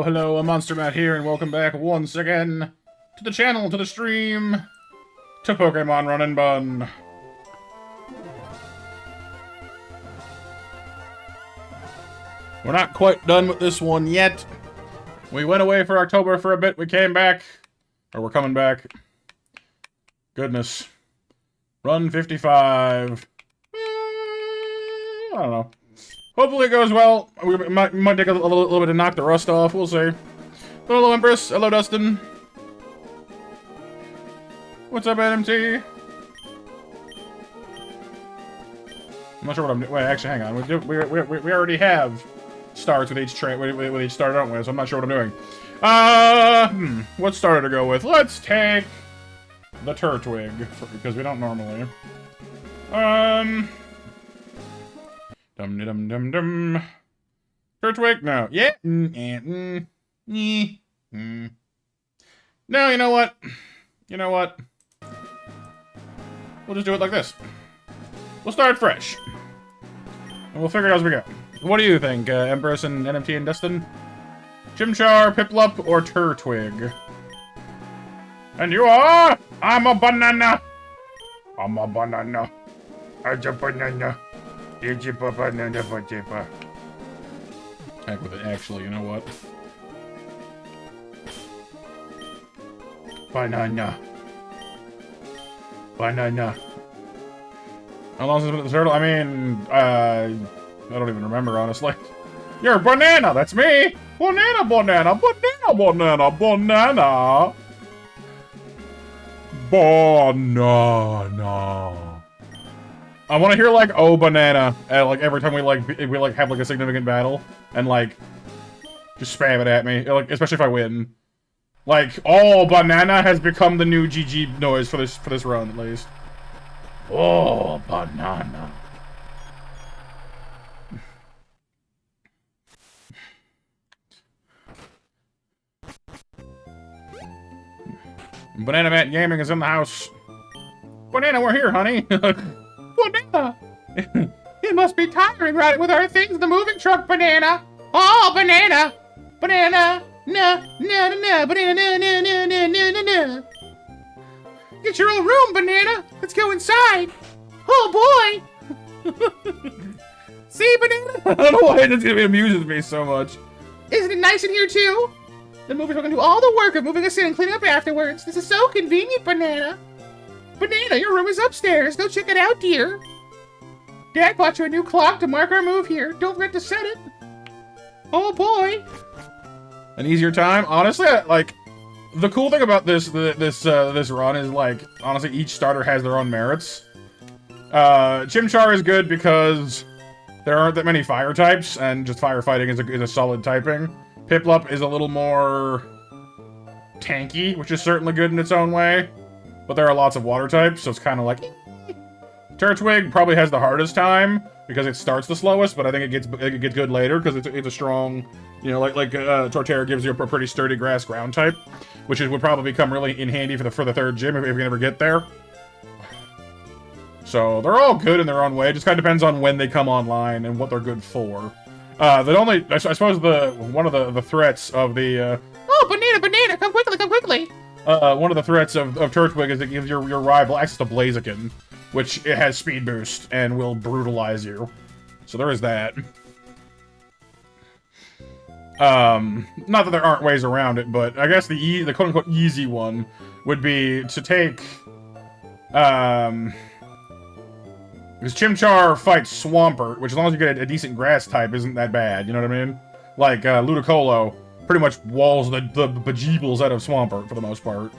Hello, a Monster Matt here, and welcome back once again to the channel, to the stream, to Pokémon Run Bun. We're not quite done with this one yet. We went away for October for a bit, we came back, or we're coming back. Goodness. Run 55. I don't know. Hopefully it goes well. We might take a little bit to knock the rust off. We'll see. Hello, Empress. Hello, Dustin. What's up, NMT? I'm not sure what I'm doing. Wait, actually, hang on. We already have starts with each with each start, don't we? So I'm not sure what I'm doing. What starter to go with? Let's take the Turtwig because we don't normally. Dum. Turtwig? No. Yeah. No, you know what? We'll just do it like this. We'll start fresh. And we'll figure it out as we go. What do you think, Empress and NMT and Dustin? Chimchar, Piplup, or Turtwig? And you are? I'm a banana. I'm a banana. I'm a banana. Heck with it, actually, you know what? Banana. How long has it been at the turtle? I mean, I don't even remember, honestly. You're a banana, that's me! Banana. I want to hear like "Oh banana" like every time we have like a significant battle, and like just spam it at me, like especially if I win. Like "Oh banana" has become the new GG noise for this run at least. Oh banana. Banana Mat Gaming is in the house. Banana, we're here, honey. Banana! It must be tiring riding with our things in the moving truck, Banana. Oh, Banana! Banana! No, no, no, no, Banana, no, no, no, no, no, no. Get your own room, Banana. Let's go inside. Oh, boy. See, Banana? I don't know why it just amuses me so much. Isn't it nice in here, too? The movers are going to do all the work of moving us in and cleaning up afterwards. This is so convenient, Banana. Banana, your room is upstairs. Go check it out, dear. Dad bought you a new clock to mark our move here. Don't forget to set it. Oh, boy. An easier time? Honestly, like, the cool thing about this run is, like, honestly, each starter has their own merits. Chimchar is good because there aren't that many fire types, and just firefighting is a solid typing. Piplup is a little more tanky, which is certainly good in its own way. But there are lots of water types, so it's kind of like... Turtwig probably has the hardest time, because it starts the slowest, but I think it gets good later, because it's a strong... You know, like Torterra gives you a pretty sturdy grass ground type, which would probably come really in handy for the third gym if we can ever get there. So they're all good in their own way. It just kind of depends on when they come online and what they're good for. I suppose one of the threats of the oh, Banana, come quickly! One of the threats of Turtwig is it gives your rival access to Blaziken, which it has speed boost and will brutalize you. So there is that. Not that there aren't ways around it, but I guess the quote-unquote easy one would be to take, because Chimchar fights Swampert, which as long as you get a decent grass type isn't that bad, you know what I mean? Like, Ludicolo pretty much walls the bejeebles out of Swampert for the most part.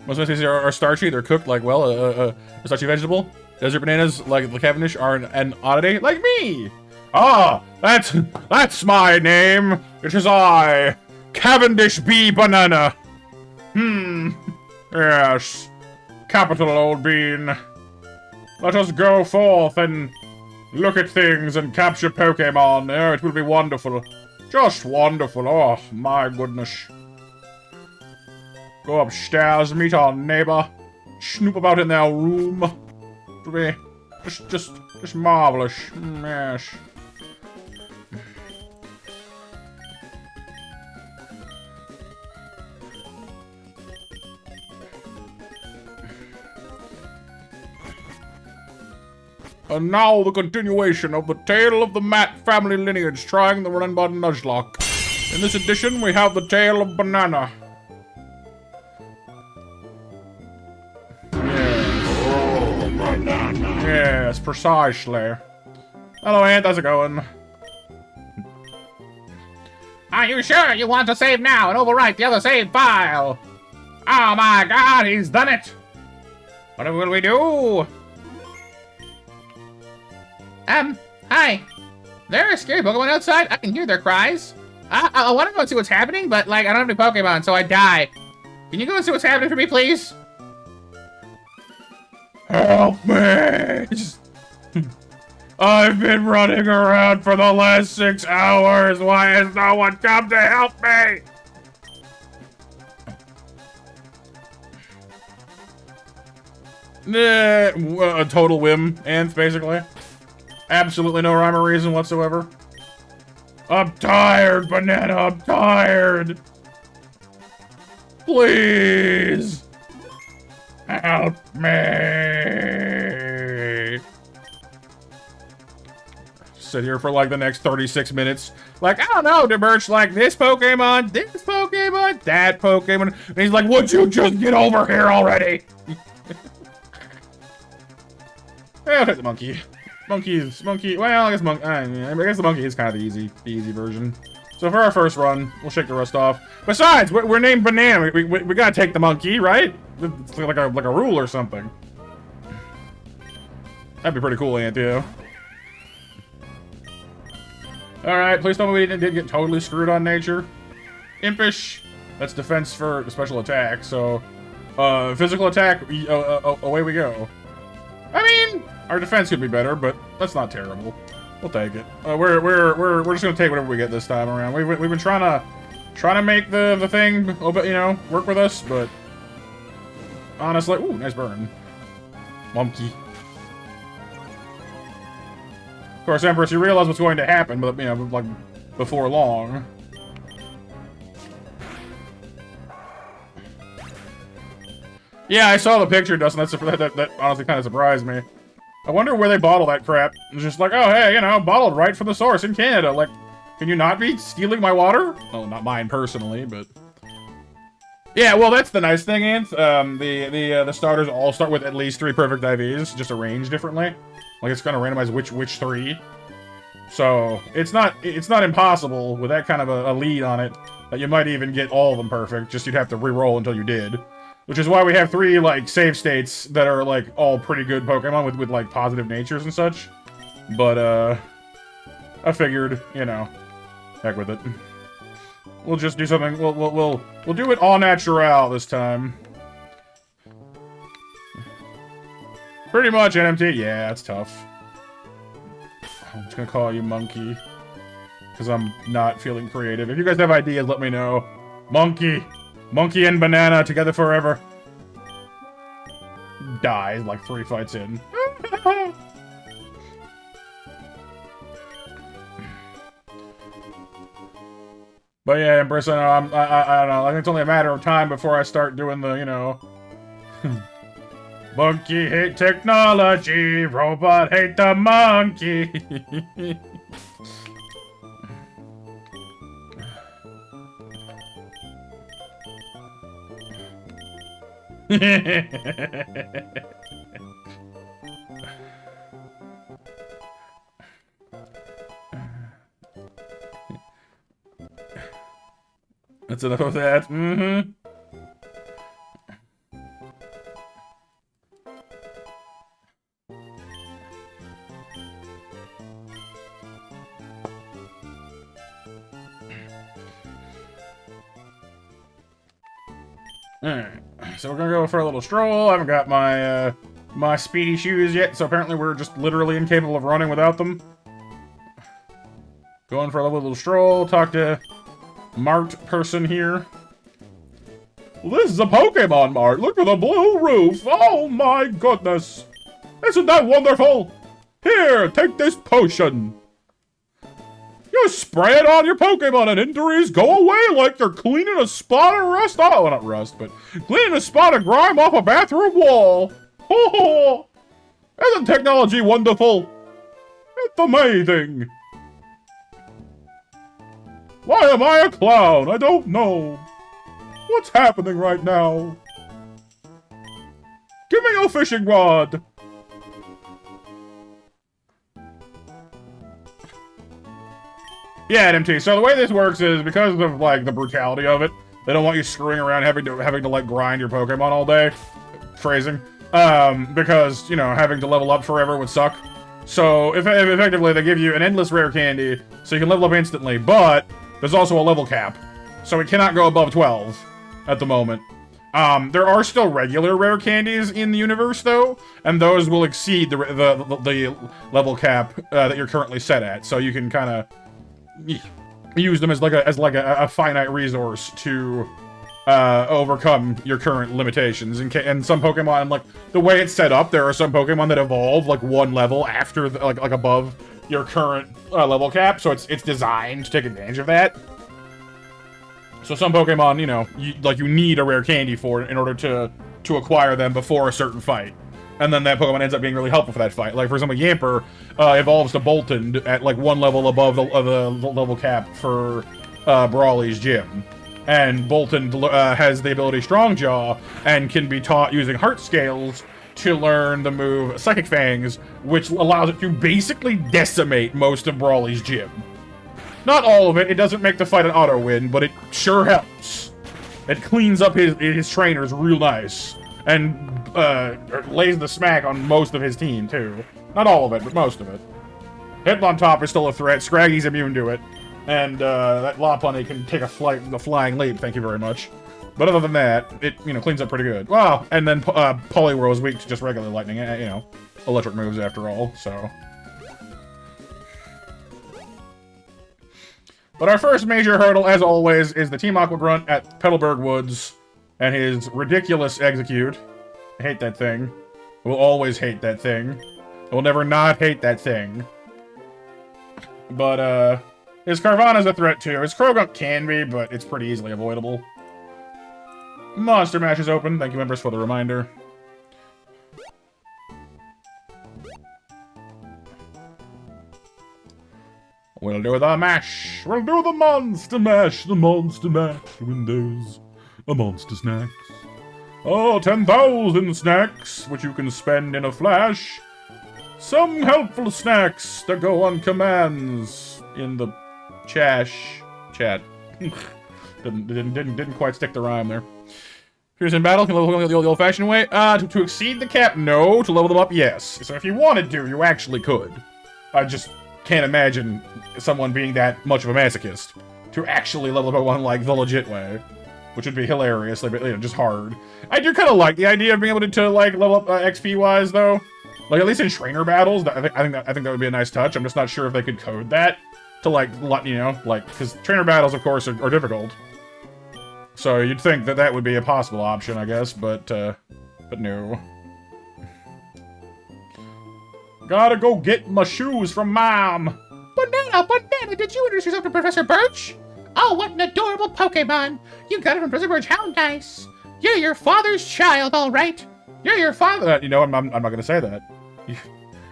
Most of these are starchy, they're cooked like, well, a starchy vegetable. Desert bananas, like the Cavendish, are an oddity, like me! Ah, that's my name. It is I, Cavendish Bee Banana. Yes, capital old bean. Let us go forth and look at things and capture Pokemon. Oh, it will be wonderful. Just wonderful. Oh, my goodness. Go upstairs, meet our neighbor, snoop about in their room. It'll be just marvelous. Yes. And now the continuation of the tale of the Matt family lineage trying the Run Bun Nuzlocke. In this edition, we have the tale of Banana. Yes, precisely. Hello, Aunt. How's it going? Are you sure you want to save now and overwrite the other save file? Oh my god, he's done it! What will we do? Hi. There are scary Pokemon outside. I can hear their cries. I want to go and see what's happening, but, like, I don't have any Pokemon, so I die. Can you go and see what's happening for me, please? Help me! I've been running around for the last 6 hours. Why has no one come to help me? A total whim, Anth, basically. Absolutely no rhyme or reason whatsoever. I'm tired, Banana, I'm tired. Please. Help me. Sit here for like the next 36 minutes. Like, I don't know, DeBurch, like this Pokemon, that Pokemon. And he's like, would you just get over here already? I'll take the monkey. Monkey, well, I guess the monkey is kind of the easy version. So for our first run, we'll shake the rust off. Besides, we're named Banana. We gotta take the monkey, right? It's like a rule or something. That'd be pretty cool, Antio. Alright, please tell me we didn't get totally screwed on nature. Impish. That's defense for special attack, so... physical attack, away we go. I mean, our defense could be better, but that's not terrible. We'll take it. We're just gonna take whatever we get this time around. We've been trying trying to make the thing, you know, work with us, but honestly, ooh, nice burn. Monkey. Of course, Empress, you realize what's going to happen, but, you know, like, before long. Yeah, I saw the picture, Dustin. That honestly kind of surprised me. I wonder where they bottle that crap. It's just like, oh, hey, you know, bottled right from the source in Canada. Like, can you not be stealing my water? Oh, not mine personally, but... Yeah, well, that's the nice thing, Ant. The starters all start with at least 3 perfect IVs, just arranged differently. Like, it's gonna randomize which 3. So, it's not impossible with that kind of a lead on it that you might even get all of them perfect, just you'd have to re-roll until you did. Which is why we have 3, like, save states that are, like, all pretty good Pokemon with like, positive natures and such. But, I figured, you know, heck with it. We'll just do something, we'll do it all natural this time. Pretty much, NMT. Yeah, that's tough. I'm just gonna call you Monkey. Because I'm not feeling creative. If you guys have ideas, let me know. Monkey! Monkey and Banana together forever. Dies like 3 fights in. But yeah, Empress, I don't know. I think it's only a matter of time before I start doing the, you know... Monkey hate technology, robot hate the monkey. That's enough of that. Mm-hmm. Alright, so we're gonna go for a little stroll. I haven't got my, my speedy shoes yet, so apparently we're just literally incapable of running without them. Going for a little stroll, talk to Mart person here. Well, this is a Pokemon Mart. Look at the blue roof. Oh my goodness. Isn't that wonderful? Here, take this potion. You spray it on your Pokemon and injuries go away like you're cleaning a spot of rust. Oh, well, not rust, but cleaning a spot of grime off a bathroom wall. Oh, isn't technology wonderful? It's amazing. Why am I a clown? I don't know. What's happening right now? Give me your fishing rod. Yeah, NMT. So the way this works is because of like the brutality of it, they don't want you screwing around having to like grind your Pokemon all day. Phrasing. Because, you know, having to level up forever would suck. So effectively they give you an endless rare candy, so you can level up instantly, but there's also a level cap. So it cannot go above 12 at the moment. There are still regular rare candies in the universe though, and those will exceed the level cap that you're currently set at. So you can kind of use them as like a finite resource to overcome your current limitations. And some Pokemon, like the way it's set up, there are some Pokemon that evolve like 1 level after like above your current level cap, so it's designed to take advantage of that. So some Pokemon, you know, you need a rare candy for it in order to acquire them before a certain fight. And then that Pokemon ends up being really helpful for that fight. Like, for example, Yamper evolves to Bolton at, like, 1 level above the level cap for Brawly's gym. And Bolton has the ability Strong Jaw and can be taught using Heart Scales to learn the move Psychic Fangs, which allows it to basically decimate most of Brawly's gym. Not all of it. It doesn't make the fight an auto win, but it sure helps. It cleans up his trainers real nice. And lays the smack on most of his team, too. Not all of it, but most of it. Hitmontop is still a threat. Scraggy's immune to it. And that Lopunny can take a flying leap, thank you very much. But other than that, it, you know, cleans up pretty good. Well, and then Poliwhirl is weak to just regular lightning, you know, electric moves after all, so. But our first major hurdle, as always, is the Team Aqua Grunt at Petalburg Woods and his ridiculous execute. I hate that thing. I will always hate that thing. I will never not hate that thing. But, his Carvana's a threat, too. His Krogunk can be, but it's pretty easily avoidable. Monster Mash is open. Thank you, members, for the reminder. We'll do the mash. We'll do the monster mash. The monster mash. When there's a monster snacks. Oh, 10,000 snacks, which you can spend in a flash. Some helpful snacks that go on commands in the chat. didn't quite stick the rhyme there. Here's in battle. Can level them the old-fashioned way. To exceed the cap, no. To level them up, yes. So if you wanted to, you actually could. I just can't imagine someone being that much of a masochist to actually level up one like the legit way, which would be hilariously, but just hard. I do kind of like the idea of being able to like level up XP wise though, like at least in trainer battles. I think that would be a nice touch. I'm just not sure if they could code that to like because trainer battles of course are difficult. So you'd think that would be a possible option, I guess, but no. Gotta go get my shoes from Mom! Banana, did you introduce yourself to Professor Birch? Oh, what an adorable Pokemon! You got it from Professor Birch, how nice! You're your father's child, all right? You're your father... I'm not gonna say that.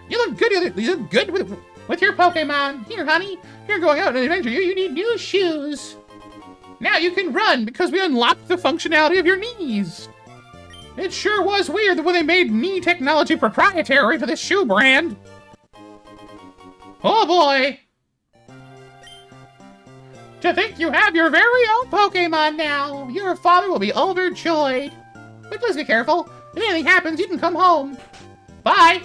You look good, you look good with your Pokemon. Here, honey, you're going out on an adventure, you need new shoes. Now you can run, because we unlocked the functionality of your knees. It sure was weird when they made knee technology proprietary for this shoe brand. Oh boy! To think you have your very own Pokemon now! Your father will be overjoyed. But please be careful. If anything happens, you can come home. Bye!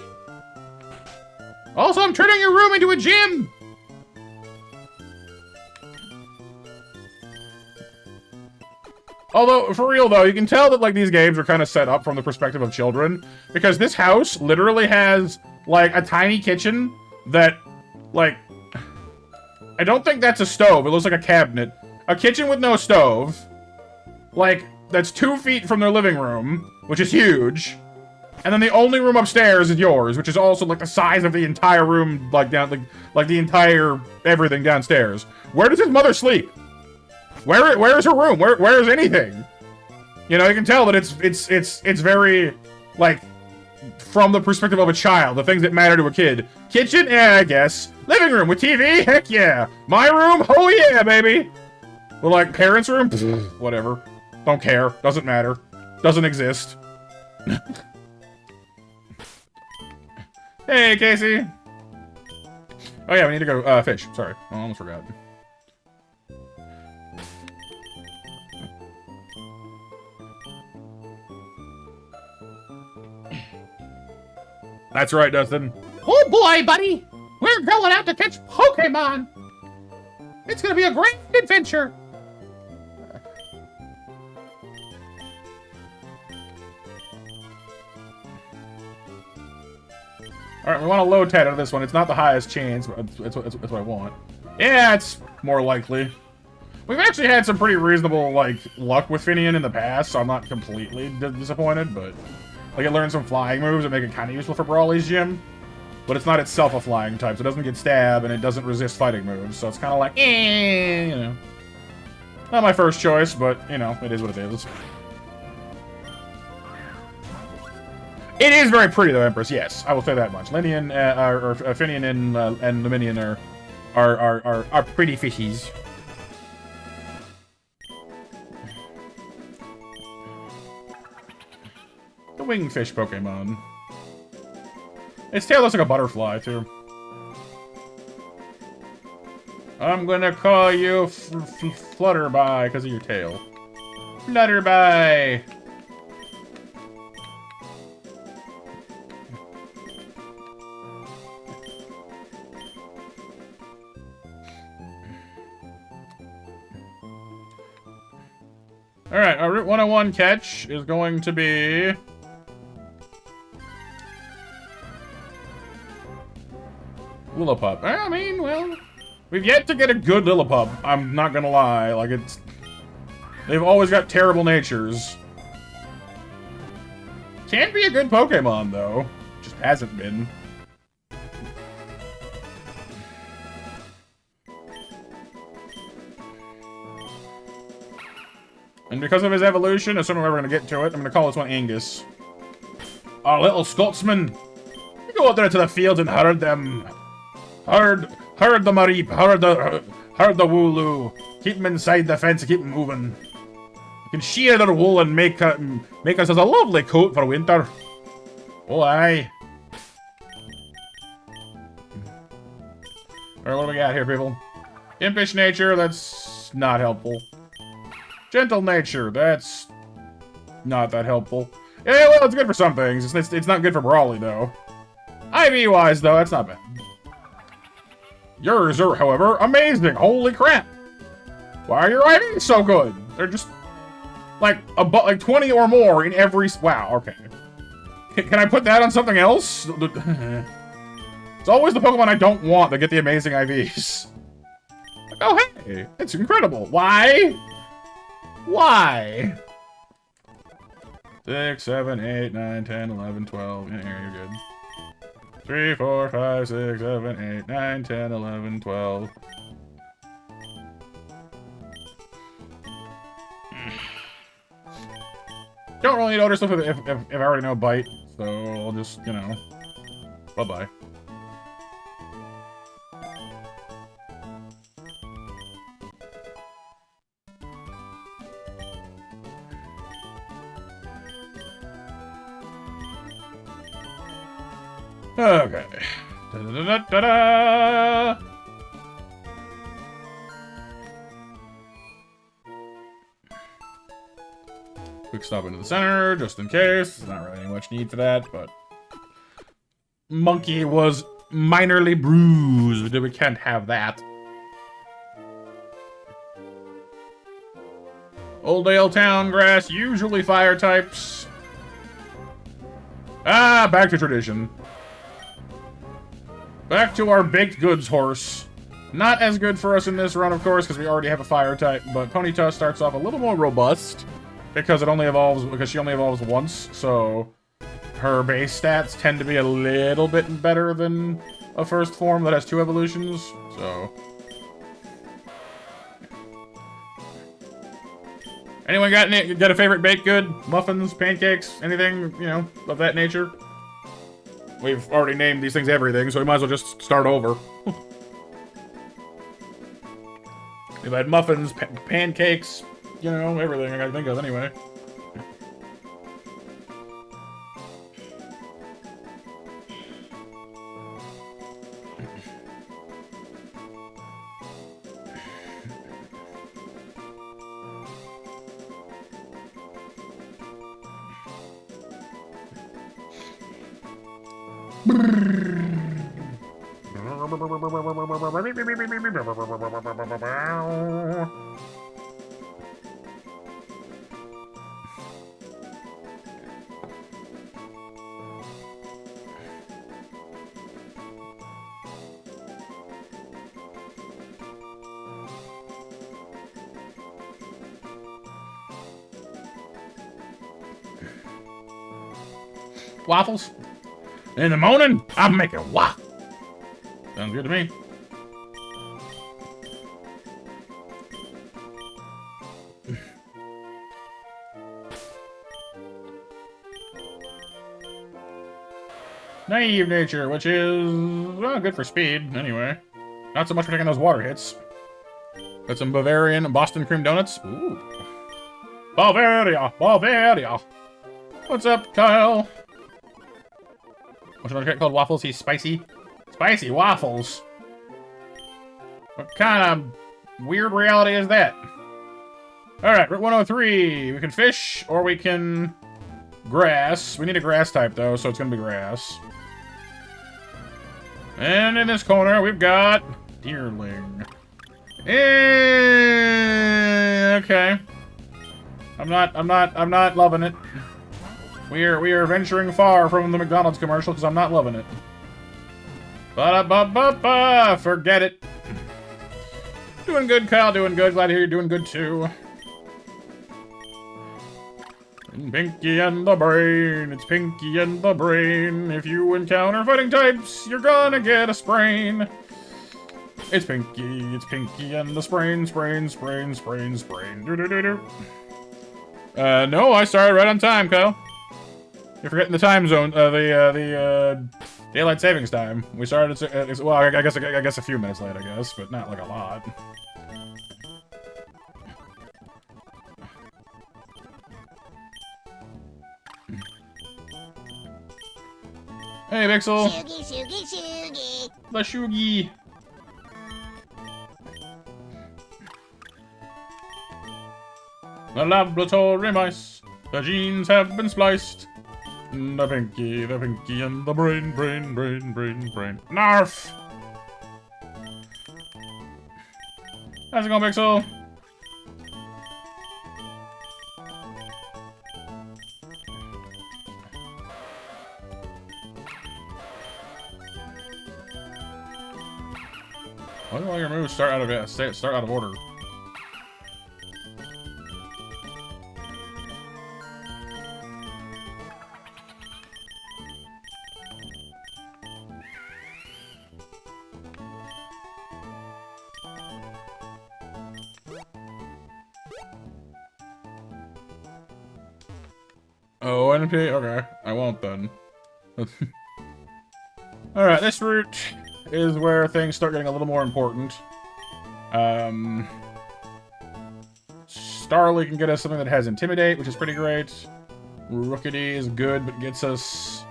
Also, I'm turning your room into a gym! Although, for real though, you can tell that like these games are kind of set up from the perspective of children, because this house literally has like a tiny kitchen that, like, I don't think that's a stove. It looks like a cabinet. A kitchen with no stove, like that's 2 feet from their living room, which is huge, and then the only room upstairs is yours, which is also like the size of the entire room, like down, like the entire everything downstairs. Where does his mother sleep? Where is her room? Where is anything? You know, you can tell that it's very, like, from the perspective of a child, the things that matter to a kid. Kitchen? Yeah, I guess. Living room with TV? Heck yeah. My room? Oh yeah, baby. Well, like, parents' room? Whatever. Don't care. Doesn't matter. Doesn't exist. Hey, Casey. Oh yeah, we need to go, fish. Sorry. I almost forgot. That's right, Dustin. Oh boy, buddy! We're going out to catch Pokemon! It's gonna be a great adventure! Alright, we want a low tat out of this one. It's not the highest chance, but it's what I want. Yeah, it's more likely. We've actually had some pretty reasonable, like, luck with Finian in the past, so I'm not completely disappointed, but... Like, it learns some flying moves that make it kind of useful for Brawly's gym. But it's not itself a flying type, so it doesn't get stab, and it doesn't resist fighting moves. So it's kind of like, you know. Not my first choice, but, you know, it is what it is. It is very pretty, though, Empress, yes. I will say that much. Linian, or Finian and Luminian are pretty fishies. The wingfish Pokemon. Its tail looks like a butterfly, too. I'm gonna call you Flutterby because of your tail. Flutterby! Alright, our Route 101 catch is going to be... Willowpup. I mean, well, We've yet to get a good Lillipup. I'm not gonna lie. Like, it's... They've always got terrible natures. Can be a good Pokemon, though. Just hasn't been. And because of his evolution, assuming we're going to get to it, I'm going to call this one Angus. Our little Scotsman. We go out there to the fields and herd them. Herd the Mareep, herd the Wooloo. Keep them inside the fence and keep them moving. We can shear their wool and make us as a lovely coat for winter. Oh, aye. Alright, what do we got here, people? Impish nature, that's not helpful. Gentle nature, that's not that helpful. Yeah, well, it's good for some things. It's not good for Brawly, though. IV-wise, though, that's not bad. Yours are, however, amazing. Holy crap. Why are your IVs so good? They're just, like 20 or more in every... Wow, okay. Can I put that on something else? It's always the Pokemon I don't want that get the amazing IVs. Oh, hey, it's incredible. Why? Why? 6, 7, 8, 9, 10, 11, 12. Yeah, you're good. 3, 4, 5, 6, 7, 8, 9, 10, 11, 12. Don't really notice if I already know Bite, so I'll just, you know, bye-bye. Okay. Da-da-da-da-da! Quick stop into the center, just in case. There's not really much need for that, but... Monkey was minorly bruised. We can't have that. Oldale Town grass, usually fire types. Ah, back to tradition. Back to our baked goods horse. Not as good for us in this run, of course, because we already have a fire type, but Ponyta starts off a little more robust because she only evolves once, so her base stats tend to be a little bit better than a first form that has 2 evolutions, so. Anyone got a favorite baked good? Muffins, pancakes, anything, you know, of that nature? We've already named these things everything, so we might as well just start over. We've had muffins, pancakes, you know, everything I gotta think of anyway. Waffles? In the morning, I'm making waffles. Sounds good to me. Naive nature, which is, well, good for speed, anyway. Not so much for taking those water hits. Got some Bavarian Boston cream donuts. Ooh. Bavaria! What's up, Kyle? What's another cat called Waffles? He's spicy. Spicy waffles? What kind of weird reality is that? Alright, Route 103. We can fish, or we can grass. We need a grass type, though, so it's gonna be grass. And in this corner, we've got Deerling. Okay. I'm not loving it. We are venturing far from the McDonald's commercial because I'm not loving it. Ba-da-ba-ba-ba! Forget it. Doing good, Kyle. Doing good. Glad to hear you're doing good, too. Pinky and the Brain. It's Pinky and the Brain. If you encounter fighting types, you're gonna get a sprain. It's Pinky and the Sprain. Do-do-do-do. No, I started right on time, Kyle. You're forgetting the time zone, the daylight savings time. We started at, well, I guess a few minutes late, I guess, but not like a lot. Hey, Vixel. Shoogie. The Shoogie. The laboratory mice. The genes have been spliced. The Pinky, and the Brain. Narf! How's it going, Pixel? Why do all your moves start out of order? Oh, NP? Okay. I won't then. Alright, this route is where things start getting a little more important. Starly can get us something that has Intimidate, which is pretty great. Rookity is good, but gets us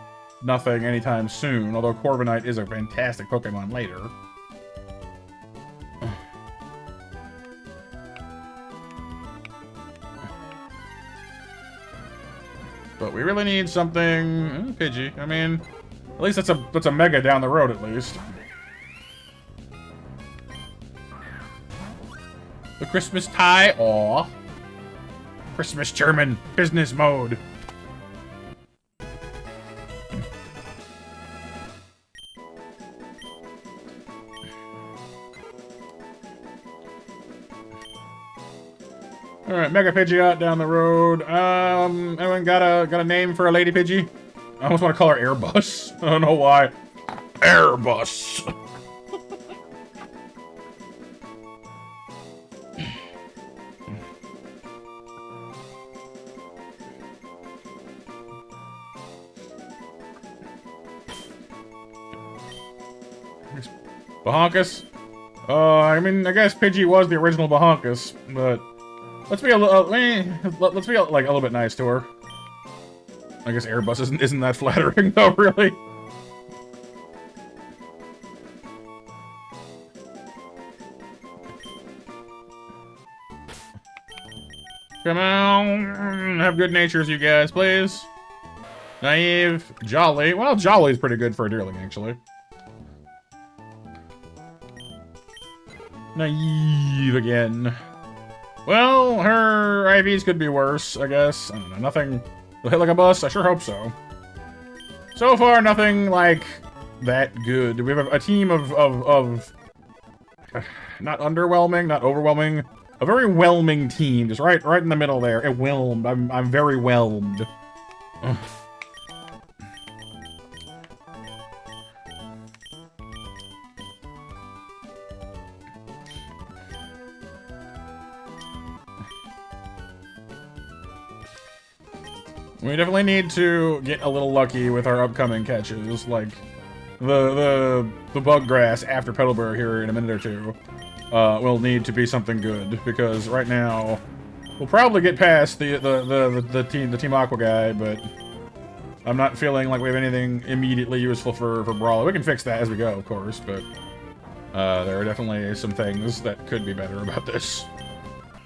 nothing anytime soon, although Corviknight is a fantastic Pokemon later. But we really need something... Pidgey. I mean, at least that's a Mega down the road, at least. The Christmas tie? Aw. Christmas German. Business mode. Alright, Mega Pidgeot down the road. Anyone got a name for a Lady Pidgey? I almost want to call her Airbus. I don't know why. Airbus. Bahonkus? I mean, I guess Pidgey was the original Bahonkus, but let's be a little, let's be like a little bit nice to her. I guess Airbus isn't that flattering though, really. Come on, have good natures, you guys, please. Naive, Jolly. Well, Jolly's pretty good for a Deerling, actually. Naive again. Well, her IVs could be worse, I guess. I don't know, nothing... Will hit like a bus? I sure hope so. So far, nothing, like, that good. We have a team of not underwhelming, not overwhelming. A very whelming team, just right in the middle there. It whelmed. I'm very whelmed. Ugh. We definitely need to get a little lucky with our upcoming catches, like the bug grass after Petalburg here in a minute or two. Will need to be something good, because right now we'll probably get past the Team Aqua guy, but I'm not feeling like we have anything immediately useful for Brawler. We can fix that as we go, of course, but there are definitely some things that could be better about this.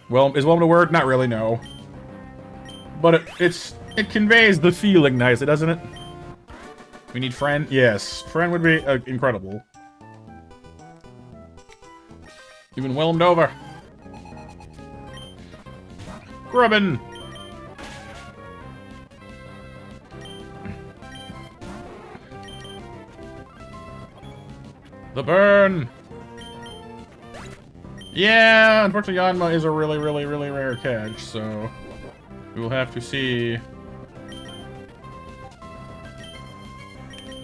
Well, is Whelmed a word? Not really, no. But it conveys the feeling nicely, doesn't it? We need Friend? Yes. Friend would be incredible. You've been whelmed over. Grubbin! The burn! Yeah, unfortunately, Yanma is a really, really, really rare catch, so we will have to see. I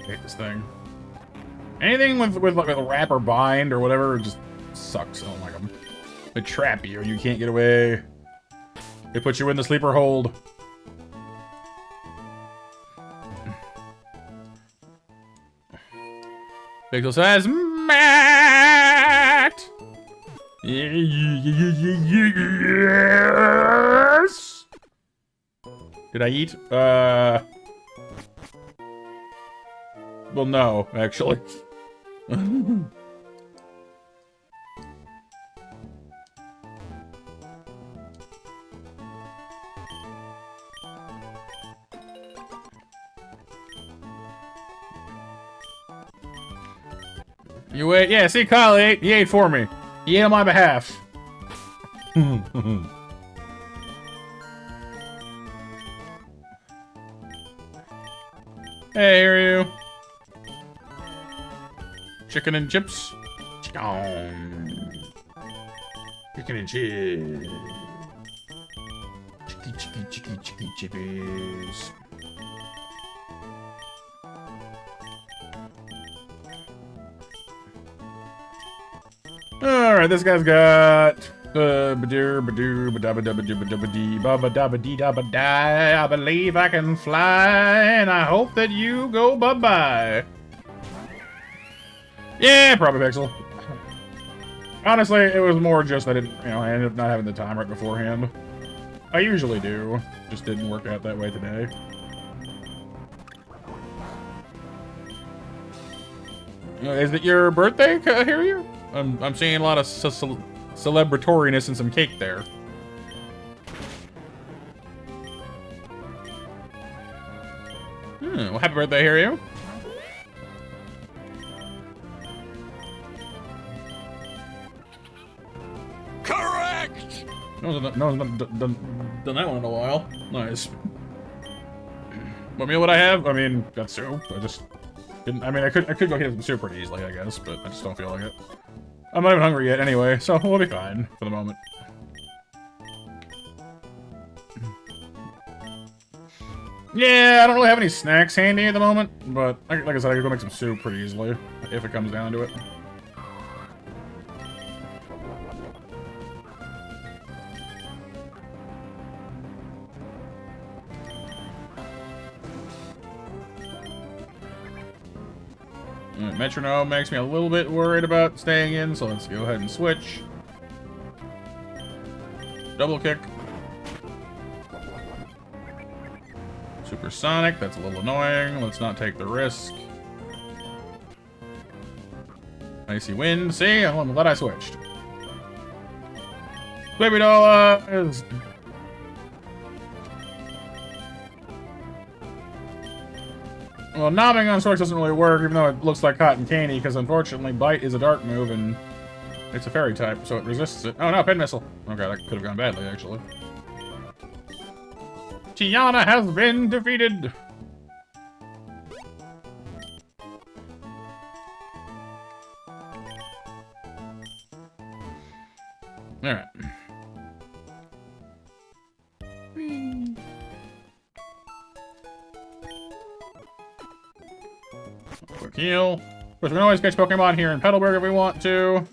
hate this thing. Anything with like a wrap or bind or whatever just sucks. I don't like them. They trap you and you can't get away. They put you in the sleeper hold. Pixel says, Matt! Yes! Did I eat? Well, no, actually. You ate? Yeah, see, Kyle ate. He ate for me. He ate on my behalf. Hey, here you. Chicken and chips. Chicken and chips. Chicky chippies. Alright, this guy's got I believe I can fly, and I hope that you go bye-bye. Yeah, probably Pixel. Honestly, it was more just I didn't, I ended up not having the time right beforehand. I usually do. Just didn't work out that way today. Is it your birthday, Hiryu? I'm seeing a lot of celebratoriness and some cake there. Well, happy birthday, Hiryu. Correct! No one's done that one in a while. Nice. What meal would I have? I mean, got soup. I just didn't. I mean, I could go get some soup pretty easily, I guess, but I just don't feel like it. I'm not even hungry yet anyway, so we'll be fine for the moment. Yeah, I don't really have any snacks handy at the moment, but like I said, I could go make some soup pretty easily, if it comes down to it. Metronome makes me a little bit worried about staying in, so let's go ahead and switch. Double kick. Supersonic, that's a little annoying. Let's not take the risk. Icy wind. See, I'm glad I switched. Baby doll is... Well, knobbing on Storks doesn't really work, even though it looks like cotton candy, because unfortunately Bite is a dark move, and it's a fairy type, so it resists it. Oh no, Pin Missile. Okay, that could have gone badly, actually. Tiana has been defeated! Alright. Quick heal. Of course, we can always catch Pokemon here in Petalburg if we want to.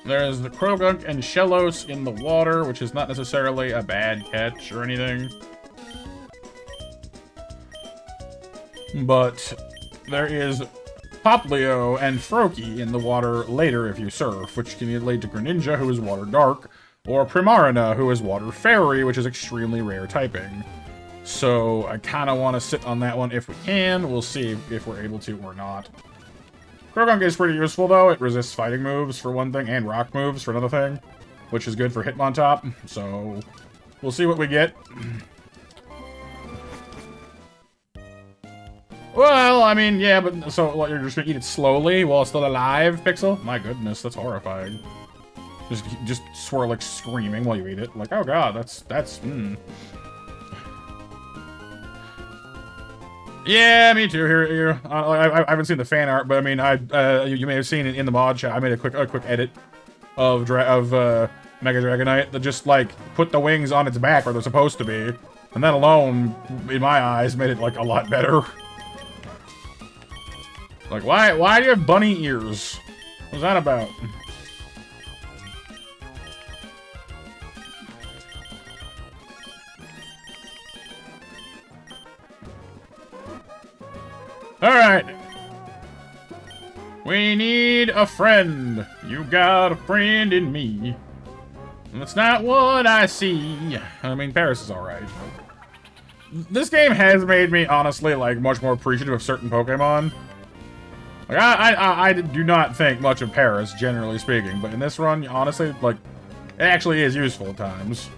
There's the Krogunk and Shellos in the water, which is not necessarily a bad catch or anything. But there is Poplio and Froakie in the water later if you surf, which can lead to Greninja, who is Water Dark, or Primarina, who is Water Fairy, which is extremely rare typing. So I kind of want to sit on that one if we can. We'll see if we're able to or not. Krogunk is pretty useful, though. It resists fighting moves, for one thing, and rock moves, for another thing, which is good for Hitmontop. So we'll see what we get. Well, I mean, yeah, but so what, you're just gonna eat it slowly while it's still alive, Pixel? My goodness, that's horrifying. Just swirl like screaming while you eat it. Like, oh god, that's Yeah, me too. Here. I haven't seen the fan art, but I mean, you may have seen it in the mod shop. I made a quick edit of Mega Dragonite that just like put the wings on its back where they're supposed to be, and that alone, in my eyes, made it like a lot better. Like, why do you have bunny ears? What's that about? Alright. We need a friend. You got a friend in me. That's not what I see. I mean, Paris is alright. This game has made me, honestly, like, much more appreciative of certain Pokemon. Like, I do not think much of Paris, generally speaking, but in this run, honestly, like, it actually is useful at times.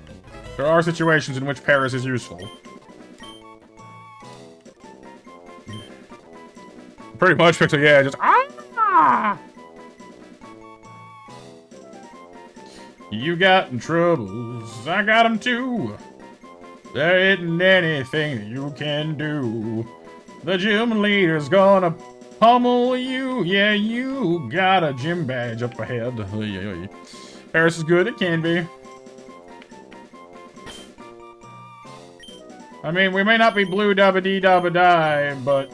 There are situations in which Paris is useful. Pretty much, Pixel, yeah, just You got in troubles, I got them too. There isn't anything that you can do. The gym leader's gonna pummel you. Yeah, you got a gym badge up ahead. Paris is good, it can be. I mean, we may not be blue dabba dee dabba die, but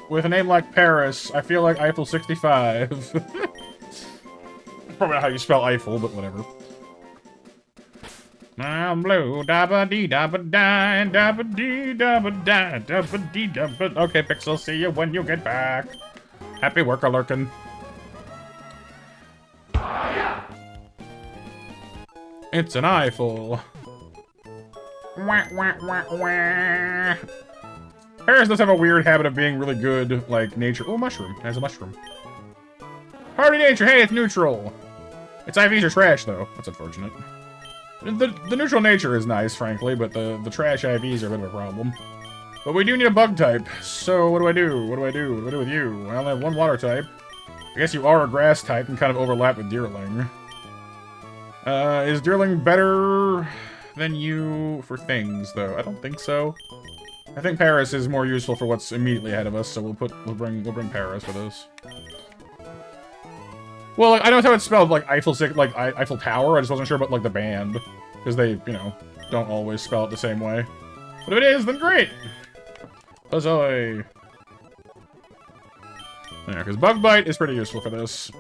with a name like Paris, I feel like Eiffel 65. Probably not how you spell Eiffel, but whatever. I'm blue, dabba dee dabba die, dabba dee dabba die, dabba dee dabba. Okay, Pixel, see you when you get back. Happy worker lurking. It's an Eiffel. Wah, wah, wah, wah. Paris does have a weird habit of being really good, like, nature. Oh, mushroom. It has a mushroom. Party nature. Hey, it's neutral. Its IVs are trash, though. That's unfortunate. The neutral nature is nice, frankly, but the trash IVs are a bit of a problem. But we do need a bug type. So what do I do? What do I do? What do I do with you? I only have one water type. I guess you are a grass type and kind of overlap with Deerling. Is Deerling better than you for things, though? I don't think so. I think Paris is more useful for what's immediately ahead of us, so we'll bring Paris with us. Well, like, I know how it's spelled, like Eiffel Tower. I just wasn't sure about like the band, because they, you know, don't always spell it the same way. But if it is, then great. Huzzah! Yeah, because Bug Bite is pretty useful for this.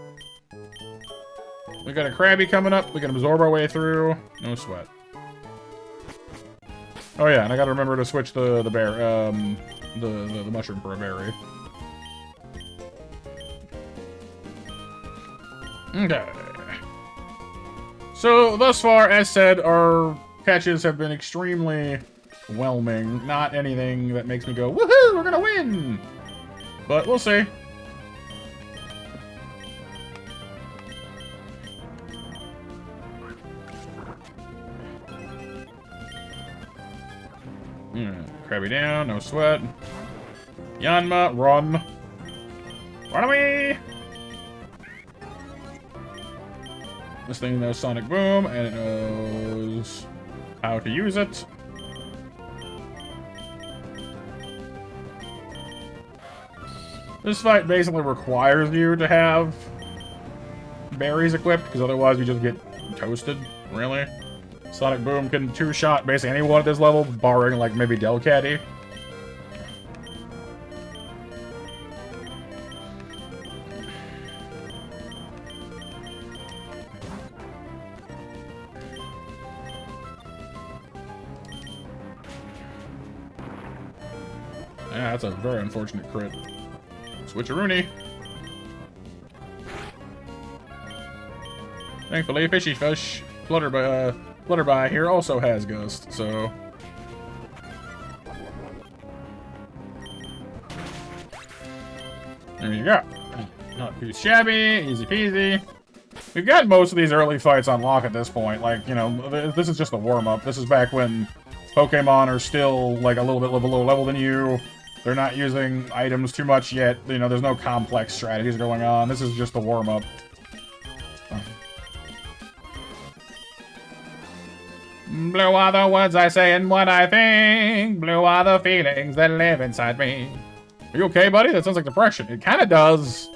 We got a Krabby coming up. We can absorb our way through. No sweat. Oh yeah, and I gotta remember to switch the mushroom for a berry. Okay. So, thus far, as said, our catches have been extremely whelming. Not anything that makes me go, woohoo, we're gonna win! But we'll see. Krabby down, no sweat. Yanma, run. Run away! This thing knows Sonic Boom, and it knows how to use it. This fight basically requires you to have berries equipped, because otherwise you just get toasted, really. Sonic Boom can two-shot basically anyone at this level, barring, like, maybe Delcatty. Yeah, that's a very unfortunate crit. Switcheroony. Thankfully, Fishy Fish, Flutterby here also has Gust, so... There you go. Not too shabby, easy peasy. We've got most of these early fights on lock at this point. Like, you know, this is just a warm-up. This is back when Pokemon are still, like, a little bit below level than you. They're not using items too much yet. You know, there's no complex strategies going on. This is just a warm-up. Blue are the words I say and what I think. Blue are the feelings that live inside me. Are you okay, buddy? That sounds like depression. It kind of does.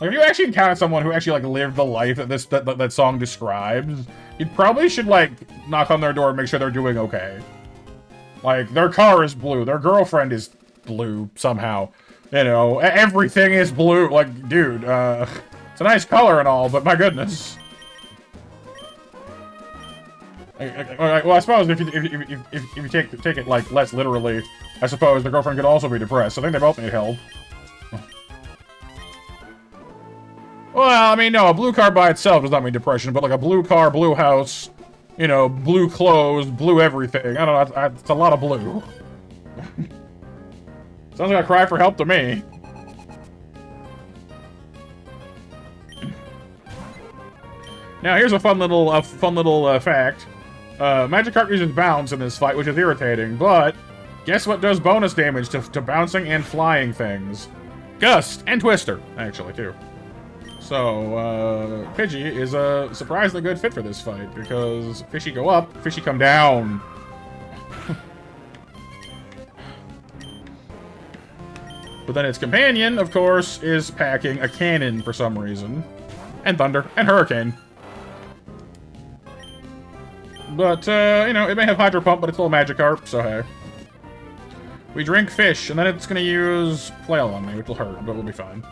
Like, if you actually encounter someone who actually, like, lived the life that that song describes, you probably should, like, knock on their door and make sure they're doing okay. Like, their car is blue. Their girlfriend is blue, somehow. You know, everything is blue. Like, dude, it's a nice color and all, but my goodness. Well, I suppose if you take it, like, less literally, I suppose the girlfriend could also be depressed. I think they both need help. Well, I mean, no, a blue car by itself does not mean depression, but like a blue car, blue house, you know, blue clothes, blue everything. I don't know, it's a lot of blue. Sounds like a cry for help to me. Now, here's a fun little fact. Magikarp uses bounce in this fight, which is irritating, but guess what does bonus damage to bouncing and flying things? Gust and Twister, actually, too. So, Pidgey is a surprisingly good fit for this fight, because Fishy go up, Fishy come down. But then its companion, of course, is packing a cannon for some reason. And Thunder, and Hurricane. But, you know, it may have Hydro Pump, but it's a little Magikarp, so hey. We drink fish, and then it's gonna use Flail on me, which will hurt, but we'll be fine.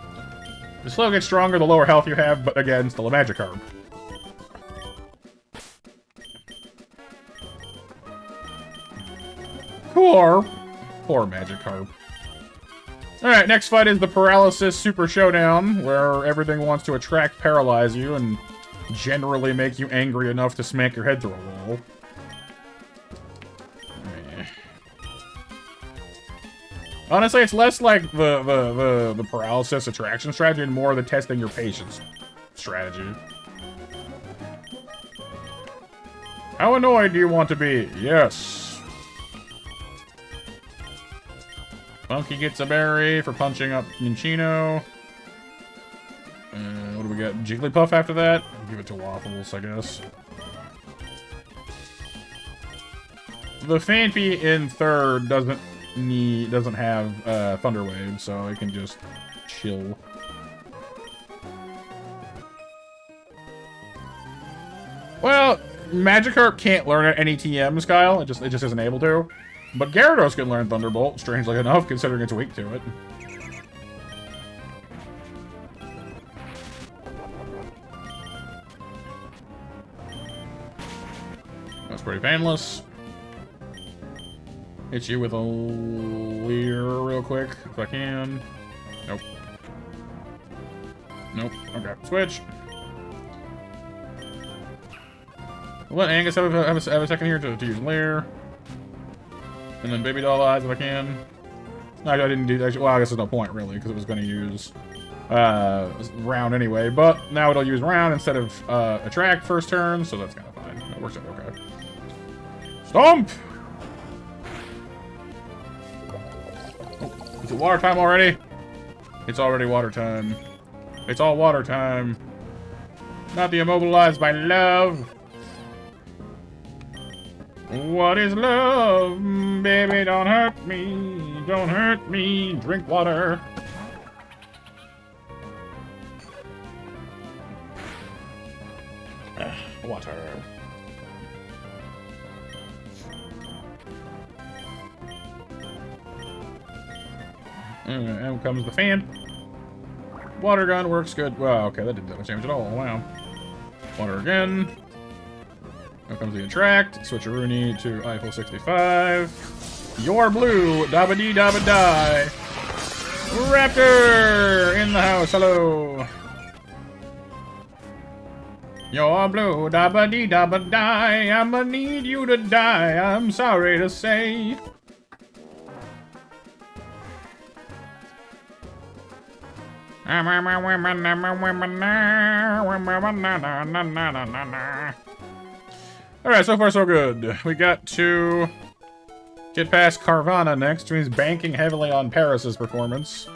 The slow gets stronger the lower health you have, but again, still a Magikarp. Poor Magikarp. Alright, next fight is the Paralysis Super Showdown, where everything wants to attract, paralyze you, and generally make you angry enough to smack your head through a wall. Honestly, it's less like the paralysis attraction strategy and more the testing your patience strategy. How annoyed do you want to be? Yes. Monkey gets a berry for punching up Minchino. What do we got? Jigglypuff after that? Give it to Waffles, I guess. The Phanpy in third doesn't have Thunder Wave, so it can just chill. Well, Magikarp can't learn any TMs, Kyle. It just isn't able to. But Gyarados can learn Thunderbolt, strangely enough, considering it's weak to it. That's pretty painless. Hit you with a Leer real quick, if I can. Nope. Nope. Okay. Switch. We'll let Angus have a second here to use Leer. And then Baby Doll Eyes if I can. No, I didn't do that. Well, I guess there's no point, really, because it was going to use Round anyway. But now it'll use Round instead of Attract first turn, so that's kind of fine. That works out okay. Stomp! Is it water time already? It's already water time. It's all water time. Not the immobilized by love. What is love? Baby, don't hurt me. Don't hurt me. Drink water. Water. And comes the fan. Water gun works good. Well, okay, that didn't do much damage at all. Wow. Water again. Now comes the Attract. Switcheroony to Eiffel 65. You're blue. Dabba dee dabba die. Raptor in the house. Hello. You're blue. Dabba dee dabba die. I'ma need you to die. I'm sorry to say. Alright, so far so good. We got to get past Carvanha next, who is banking heavily on Paris's performance.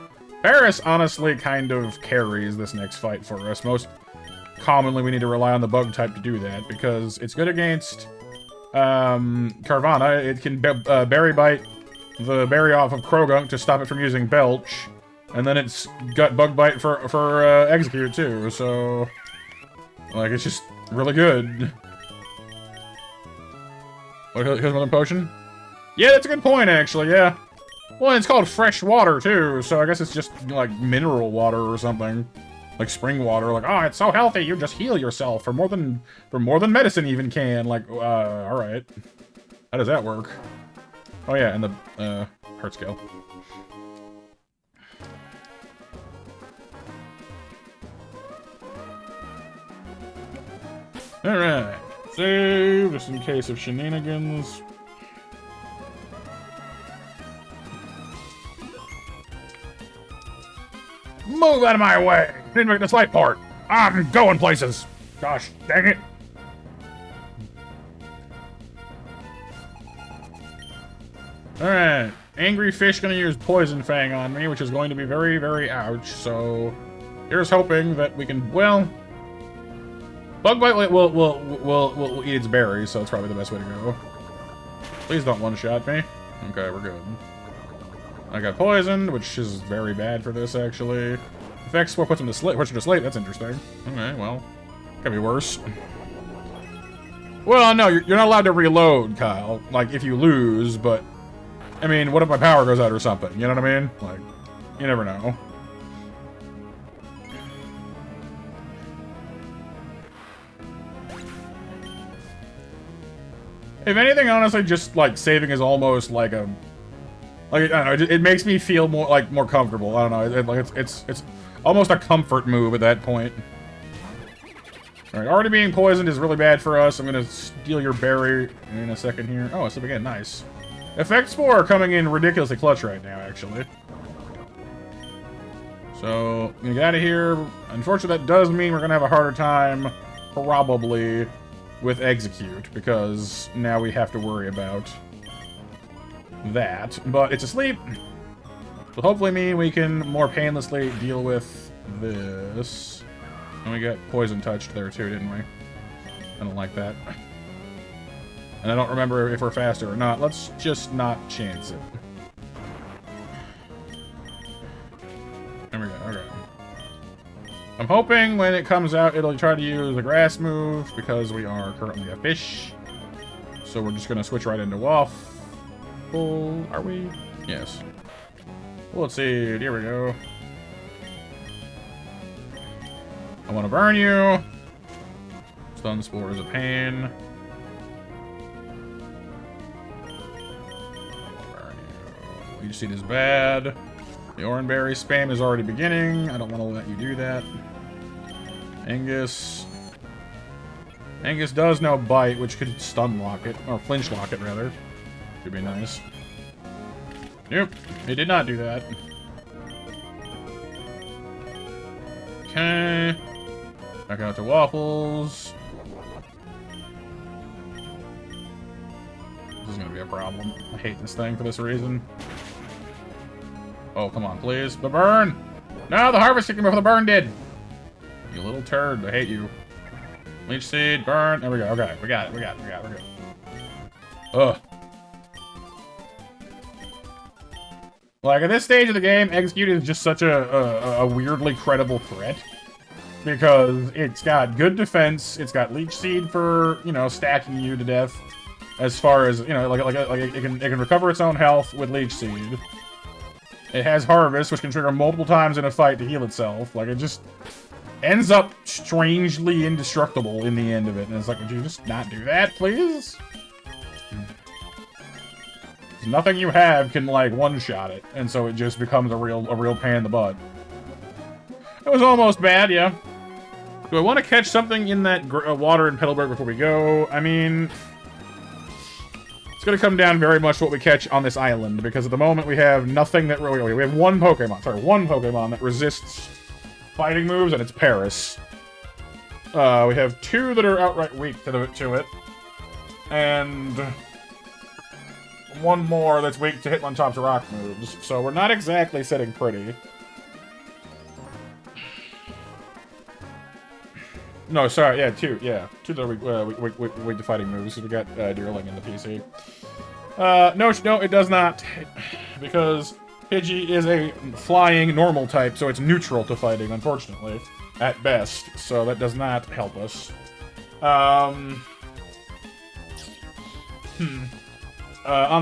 Paris honestly kind of carries this next fight for us. Most commonly we need to rely on the bug type to do that, because it's good against Carvanha. It can Berry Bite the berry off of Krogunk to stop it from using Belch. And then it's got Bug Bite for Execute, too, so... Like, it's just really good. Here's another potion? Yeah, that's a good point, actually, yeah. Well, it's called fresh water, too, so I guess it's just, like, mineral water or something. Like spring water, like, oh, it's so healthy, you just heal yourself for more than medicine even can. Like, alright. How does that work? Oh yeah, and the, heart scale. Alright. Save, just in case of shenanigans. Move out of my way! Didn't make this light part. I'm going places. Gosh, dang it. Alright. Angry Fish gonna use Poison Fang on me, which is going to be very, very ouch. So, here's hoping that we can, well... Bug Bite will eat its berries, so it's probably the best way to go. Please don't one-shot me. Okay, we're good. I got poisoned, which is very bad for this, actually. Effect Spore puts him to sleep. That's interesting. Okay, well, could be worse. Well, no, you're not allowed to reload, Kyle. Like, if you lose, but... I mean, what if my power goes out or something? You know what I mean? Like, you never know. If anything, honestly, just, like, saving is almost like a... Like, I don't know, it makes me feel more comfortable. I don't know, it's almost a comfort move at that point. Alright, already being poisoned is really bad for us. I'm gonna steal your berry in a second here. Oh, it's up again, nice. Effect Spore coming in ridiculously clutch right now, actually. So, I'm gonna get out of here. Unfortunately, that does mean we're gonna have a harder time, probably, with Execute, because now we have to worry about that. But it's asleep. So hopefully mean we can more painlessly deal with this. And we got poison touched there too, didn't we? I don't like that. And I don't remember if we're faster or not. Let's just not chance it. There we go, okay. I'm hoping when it comes out, it'll try to use the grass move, because we are currently a fish. So we're just gonna switch right into Waffle. Are we? Yes. Well, let's see. Here we go. I want to burn you. Stun Spore is a pain. Burn you. Leech Seed is bad. The Oranberry spam is already beginning. I don't want to let you do that. Angus. Angus does know Bite, which could stun lock it. Or flinch lock it, rather. Could be nice. Nope. It did not do that. Okay. Back out to Waffles. This is gonna be a problem. I hate this thing for this reason. Oh, come on, please. The burn! No, the harvest kicked me before the burn did! You little turd. I hate you. Leech Seed, burn. There we go. Okay, we got it. We're good. Ugh. Like, at this stage of the game, Execute is just such a weirdly credible threat. Because it's got good defense, it's got Leech Seed for, you know, stacking you to death. As far as, you know, like it can recover its own health with Leech Seed. It has Harvest, which can trigger multiple times in a fight to heal itself. Like, it just ends up strangely indestructible in the end of it. And it's like, would you just not do that, please? Nothing you have can, like, one-shot it, and so it just becomes a real pain in the butt. It was almost bad, yeah. Do I want to catch something in that water in Petalburg before we go? I mean, it's going to come down very much to what we catch on this island, because at the moment we have nothing that really... We have one Pokemon that resists fighting moves, and it's Paris. We have two that are outright weak to it, and one more that's weak to Hitmontop's rock moves, so we're not exactly sitting pretty. No, sorry, yeah, two that are weak to fighting moves, so we got Deerling in the PC. No, it does not. Because Pidgey is a flying normal type, so it's neutral to fighting, unfortunately. At best. So that does not help us. On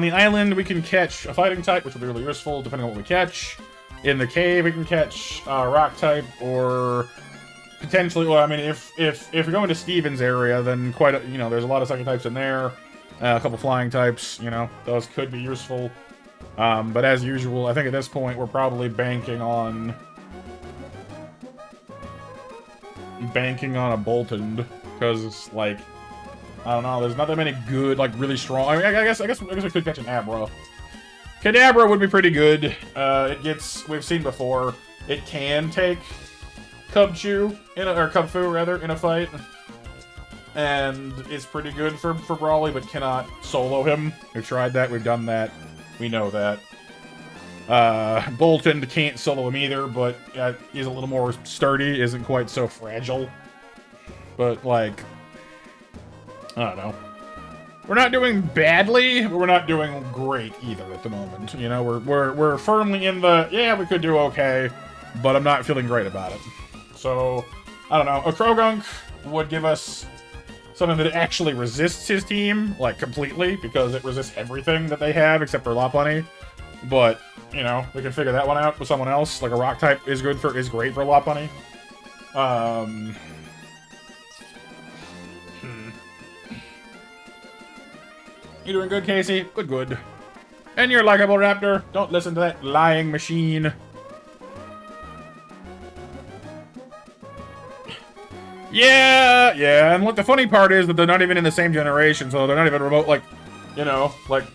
the island, we can catch a fighting type, which will be really useful, depending on what we catch. In the cave, we can catch a rock type, or potentially, well, I mean, if you're going to Steven's area, then quite a, there's a lot of second types in there. A couple flying types, those could be useful. But as usual, I think at this point, we're probably banking on a Boltund, because, like, I don't know, there's not that many good, like, really strong, I mean, I guess we could catch an Abra. Kadabra would be pretty good. We've seen before, it can take Cubchoo, or Cubfu, rather, in a fight. And it's pretty good for Brawly, but cannot solo him. We've tried that, we've done that, we know that. Boltund can't solo him either, but he's a little more sturdy, isn't quite so fragile. But, like, I don't know. We're not doing badly, but we're not doing great either at the moment. We're firmly in the, yeah, we could do okay, but I'm not feeling great about it. So, I don't know. A Krogunk would give us something that actually resists his team, like, completely, because it resists everything that they have except for Lopunny. But, we can figure that one out with someone else. Like, a rock type is great for Lopunny. You doing good, Casey? Good. And you're likable, Raptor. Don't listen to that lying machine. Yeah, and what the funny part is that they're not even in the same generation, so they're not even remote, like, like,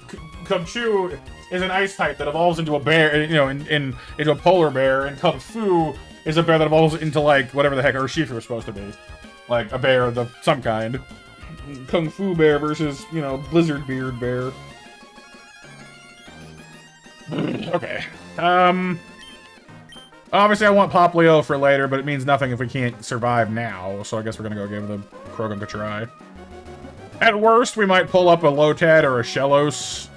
Cubchoo is an ice type that evolves into a bear, into a polar bear, and Kung Fu is a bear that evolves into, like, whatever the heck Urshifu is supposed to be. Like, a bear of some kind. Kung Fu bear versus, Blizzard Beard bear. Okay. Obviously I want Poplio for later, but it means nothing if we can't survive now, so I guess we're gonna go give the Krogunk a try. At worst, we might pull up a Lotad or a Shellos,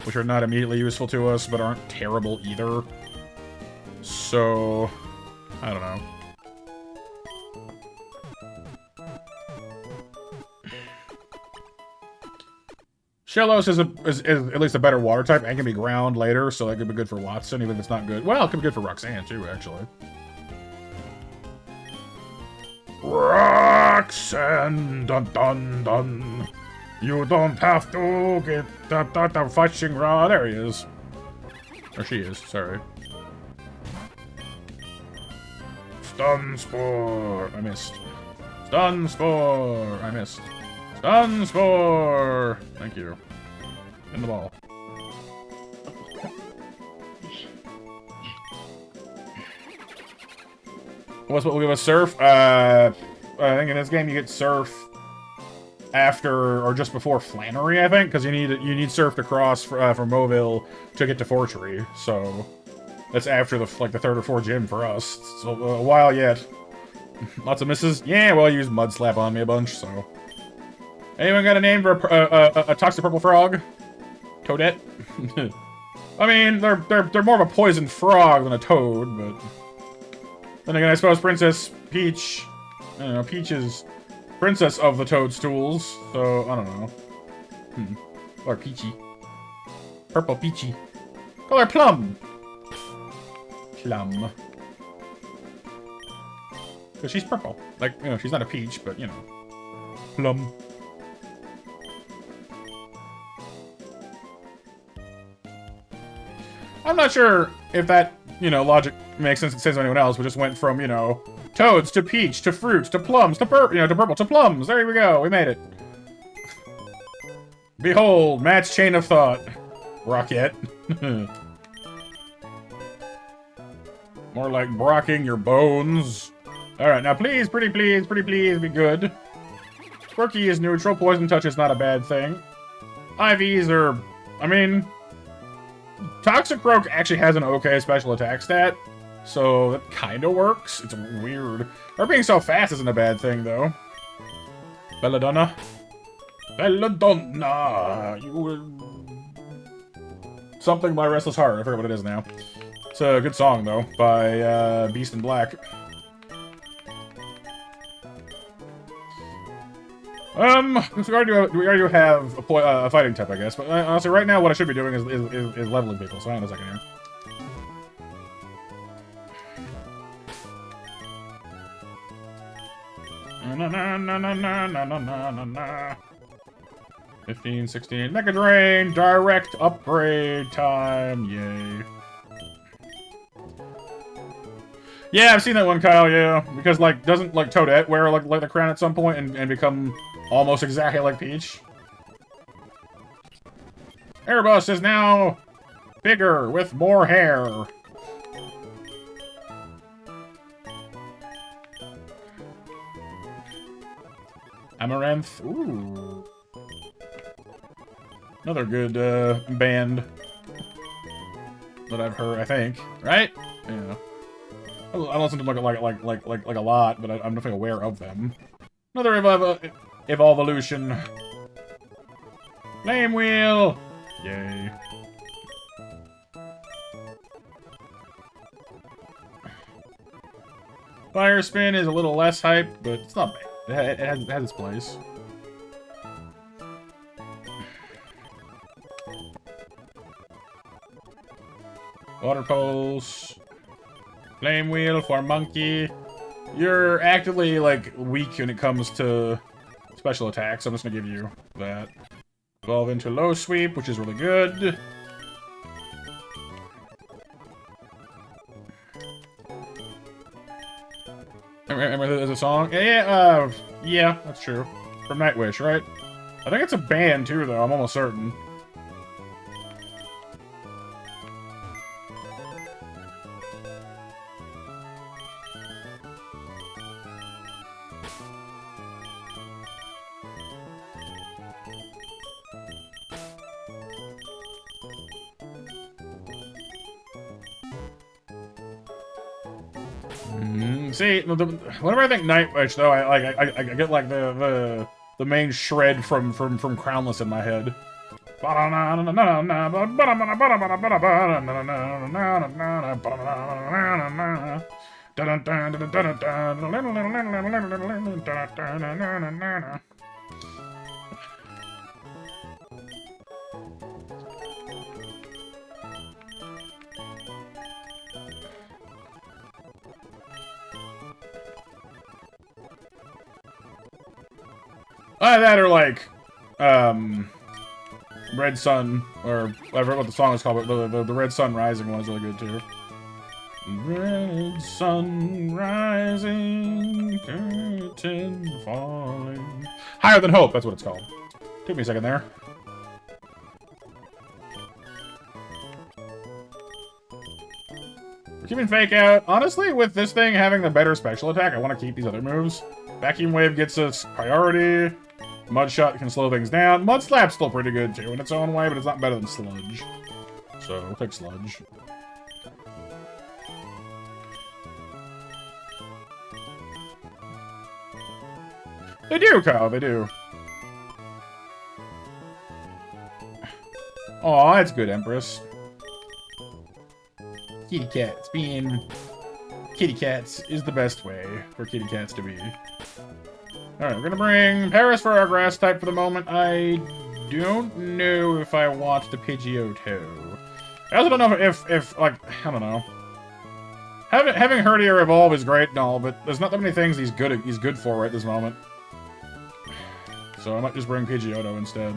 which are not immediately useful to us, but aren't terrible either. So, I don't know. Shellos is at least a better water type and can be ground later, so that could be good for Watson, even if it's not good. Well, it could be good for Roxanne, too, actually. Roxanne, dun dun dun. You don't have to get that fetching rod. There he is. Or she is, sorry. Stun Spore. I missed. Stun Spore. I missed. Stun Spore. Thank you. In the ball. What will give us Surf? I think in this game you get Surf after or just before Flannery, I think, because you need Surf to cross from Mobile to get to Fortree. So that's after the third or fourth gym for us. So a while yet. Lots of misses. Yeah, well, you used Mud Slap on me a bunch. So anyone got a name for a toxic purple frog? Toadette. I mean, they're more of a poison frog than a toad, but then again, I suppose Princess Peach. I don't know. Peach is princess of the toadstools, so I don't know. Or Peachy. Purple Peachy. Call her Plum. Plum. Because she's purple. Like, she's not a peach, but, Plum. I'm not sure if that, logic makes sense to anyone else. We just went from, toads to peach to fruits to plums to to purple to plums. There we go. We made it. Behold, match chain of thought. Rocket. More like brocking your bones. Alright, now please, pretty please, be good. Quirky is neutral. Poison touch is not a bad thing. IVs are, Toxicroak actually has an okay special attack stat, so that kind of works. It's weird. Her being so fast isn't a bad thing, though. Belladonna. Belladonna. You will... Something by Restless Heart. I forget what it is now. It's a good song, though, by Beast in Black. We already have a fighting type, I guess. But honestly, right now, what I should be doing is leveling people. So hang on a second here. Na na na na na na na na na. 15, 16, Mega Drain, direct upgrade time, yay. Yeah, I've seen that one, Kyle, yeah. Because, like, doesn't, like, Toadette wear, like the crown at some point and become almost exactly like Peach? Airbus is now bigger with more hair. Amaranth, ooh. Another good, band that I've heard, I think. Right? Yeah. I don't listen to them like a lot, but I'm definitely aware of them. Another evolution. Flame Wheel! Yay. Fire Spin is a little less hype, but it's not bad. It has its place. Water Pulse. Flame Wheel for Monkey. You're actively, like, weak when it comes to special attacks, so I'm just gonna give you that. Evolve into Low Sweep, which is really good. Remember there's a song? Yeah, that's true. From Nightwish, right? I think it's a band, too, though. I'm almost certain. See, whenever I think Nightwish, though, I get like the main shred from Crownless in my head. That or like, Red Sun, or I forget what the song is called, but the Red Sun Rising one is really good too. Red Sun Rising, curtain falling. Higher Than Hope, that's what it's called. Took me a second there. We're keeping Fake Out. Honestly, with this thing having the better special attack, I want to keep these other moves. Vacuum Wave gets us priority. Mud Shot can slow things down. Mud Slap's still pretty good, too, in its own way, but it's not better than Sludge. So, we'll take Sludge. They do, Kyle, they do. Aw, that's good, Empress. Kitty cats being... Kitty cats is the best way for kitty cats to be. Alright, we're gonna bring Paris for our grass type for the moment. I don't know if I want the Pidgeotto. I also don't know if like, I don't know. Having Herdier evolve is great and all, but there's not that many things he's good for right this moment. So I might just bring Pidgeotto instead.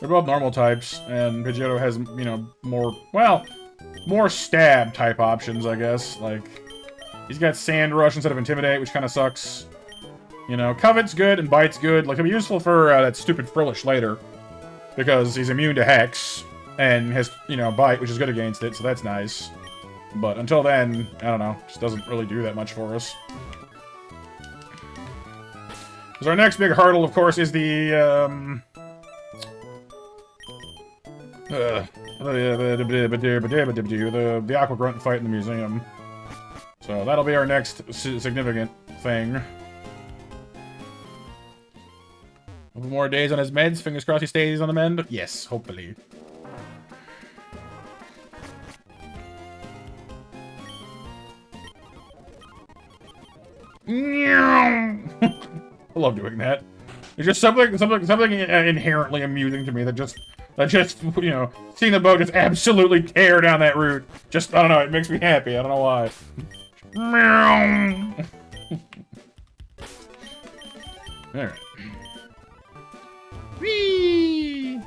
They're both normal types, and Pidgeotto has, you know, more stab type options, I guess. Like, he's got Sand Rush instead of Intimidate, which kind of sucks. You know, Covet's good and Bite's good. Like, it'll be useful for that stupid Frillish later, because he's immune to Hex and has, you know, Bite, which is good against it, so that's nice. But until then, I don't know, just doesn't really do that much for us. So our next big hurdle, of course, is the Aqua Grunt fight in the museum. So that'll be our next significant thing. couple more days on his meds. Fingers crossed he stays on the mend. Yes, hopefully. I love doing that. It's just something inherently amusing to me that just you know, seeing the boat just absolutely tear down that route. Just I don't know, it makes me happy. I don't know why. Alright. Whee!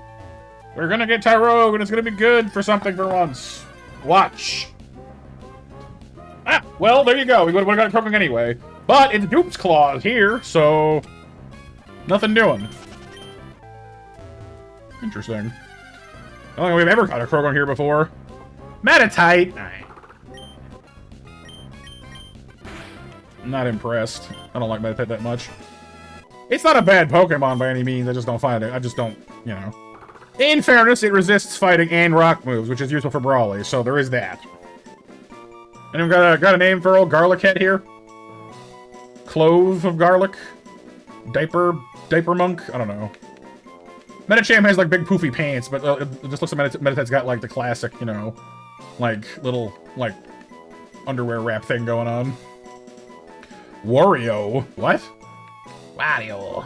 We're gonna get Tyrogue and it's gonna be good for something for once. Watch. Ah, well, there you go. We would have got it cooking anyway. But it's Dupe's Claws here, so nothing doing. Interesting. I don't think we've ever got a Krogan here before. Meditite! I'm not impressed. I don't like Meditite that much. It's not a bad Pokemon by any means, I just don't find it. I just don't, you know. In fairness, it resists fighting and rock moves, which is useful for Brawly, so there is that. Anyone got a name for old Garlic Head here? Clove of Garlic? Diaper Monk? I don't know. Medicham has like big poofy pants, but it just looks like Meditite's got like the classic, you know, like little like underwear wrap thing going on. Wario? What? Wario.